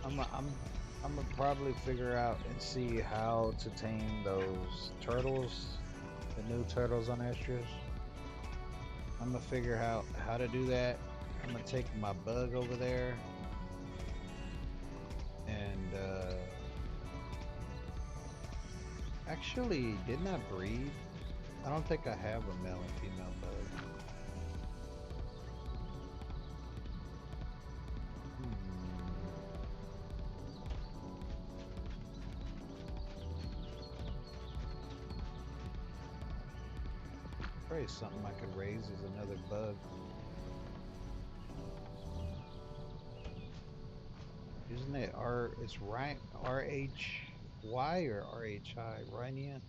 I'm gonna probably figure out and see how to tame those turtles, the new turtles on extras. I'm gonna figure out how to do that. I'm gonna take my bug over there and actually, didn't I breed? I don't think I have a male and female bug. Probably something I could raise is another bug. Isn't it R? It's right RHY or RHI? Rhenia?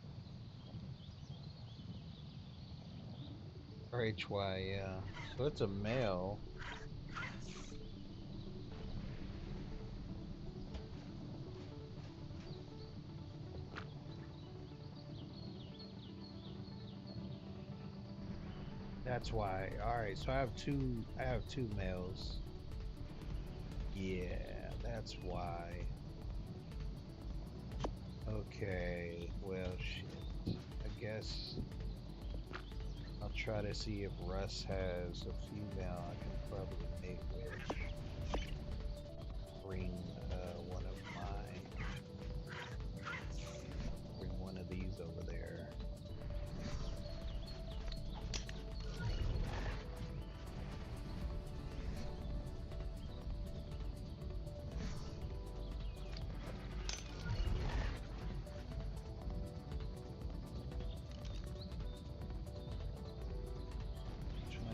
RHY, yeah. So it's a male. That's why. All right, so I have two males. Yeah, that's why. Okay, well, shit. I guess I'll try to see if Russ has a female I can probably mate with. Bring one of my, bring one of these over there.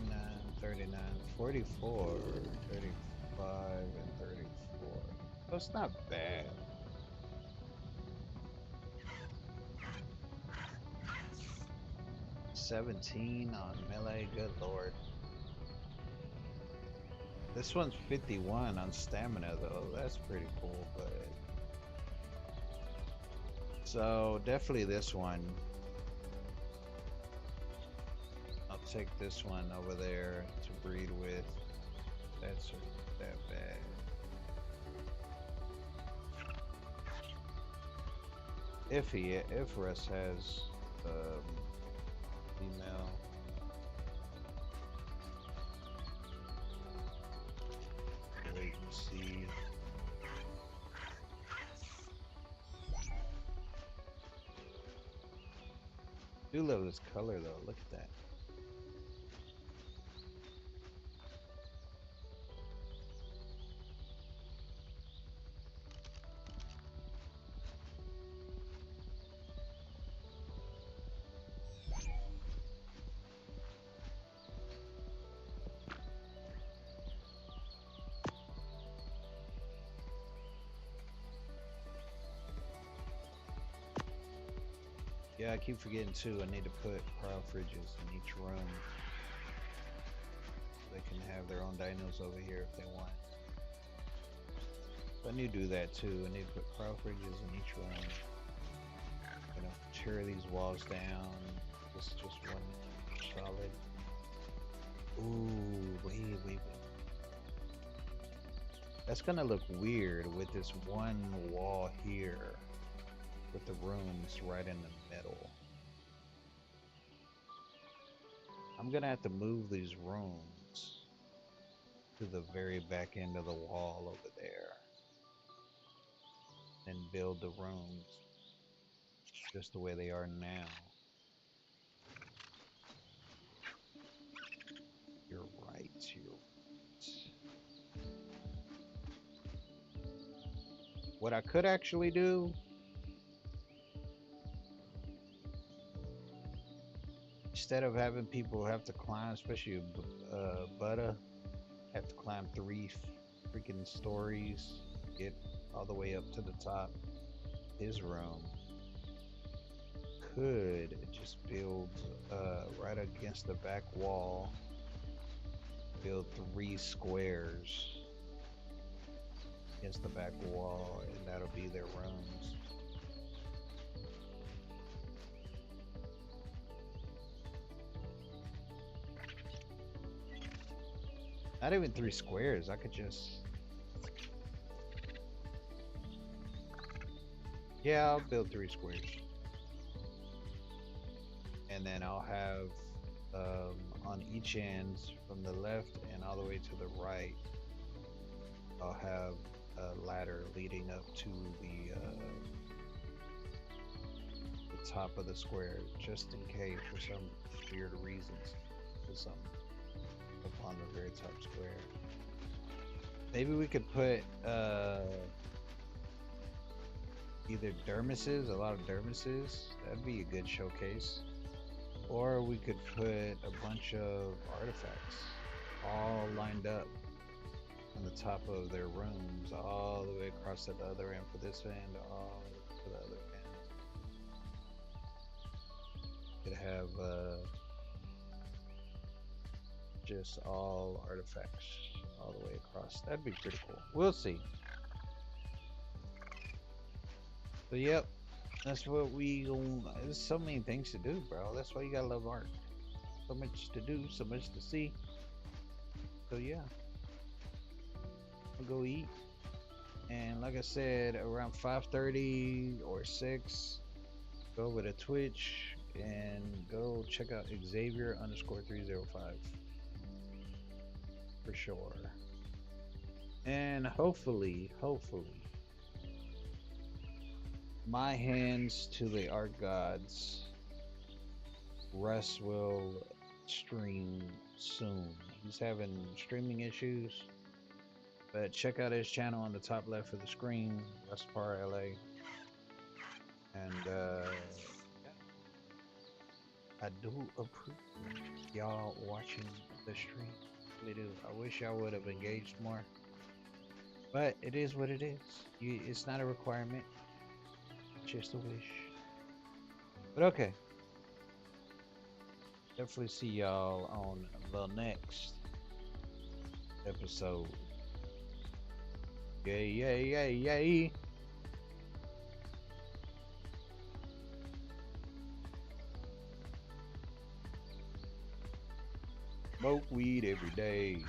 Nine, 39, 44, 35, and 34. So it's not bad. $17 on melee, good lord. This one's 51 on stamina though, that's pretty cool, but so definitely this one. I'll take this one over there to breed with. That's that bad. If Russ has female. Wait and see. I do love this color though. Look at that. Yeah, I keep forgetting too. I need to put cryo fridges in each room. So they can have their own dinos over here if they want. So I need to do that too. I need to put cryo fridges in each room. I'm gonna tear these walls down. This is just one solid. Ooh, wait. That's gonna look weird with this one wall here, with the rooms right in the middle. I'm gonna have to move these rooms to the very back end of the wall over there and build the rooms just the way they are now. You're right. What I could actually do, instead of having people have to climb, especially Butter, have to climb 3 freaking stories, get all the way up to the top, his room could just build right against the back wall, build 3 squares against the back wall, and that'll be their rooms. Not even 3 squares. I could just. Yeah, I'll build 3 squares. And then I'll have on each end from the left and all the way to the right, I'll have a ladder leading up to the top of the square, just in case for some weird reasons. Put something up on the very top square. Maybe we could put either dermises, a lot of dermises. That'd be a good showcase. Or we could put a bunch of artifacts all lined up on the top of their rooms, all the way across to the other end for this end, all to the other end. Could have just all artifacts all the way across. That'd be pretty cool. We'll see. But yep, that's what there's so many things to do, bro. That's why you gotta love art. So much to do, so much to see. So yeah, I'll go eat. And like I said, around 5:30 or 6, go over to Twitch and go check out Xavier_305 for sure. And hopefully, my hands to the art gods, Russ will stream soon. He's having streaming issues, but check out his channel on the top left of the screen, Russ Par LA. And yeah, I do appreciate y'all watching the stream. Really do. I wish y'all would have engaged more, but it is what it is. It's not a requirement. Just a wish. But okay. Definitely see y'all on the next episode. Yay, yay, yay, yay. Smoke weed every day.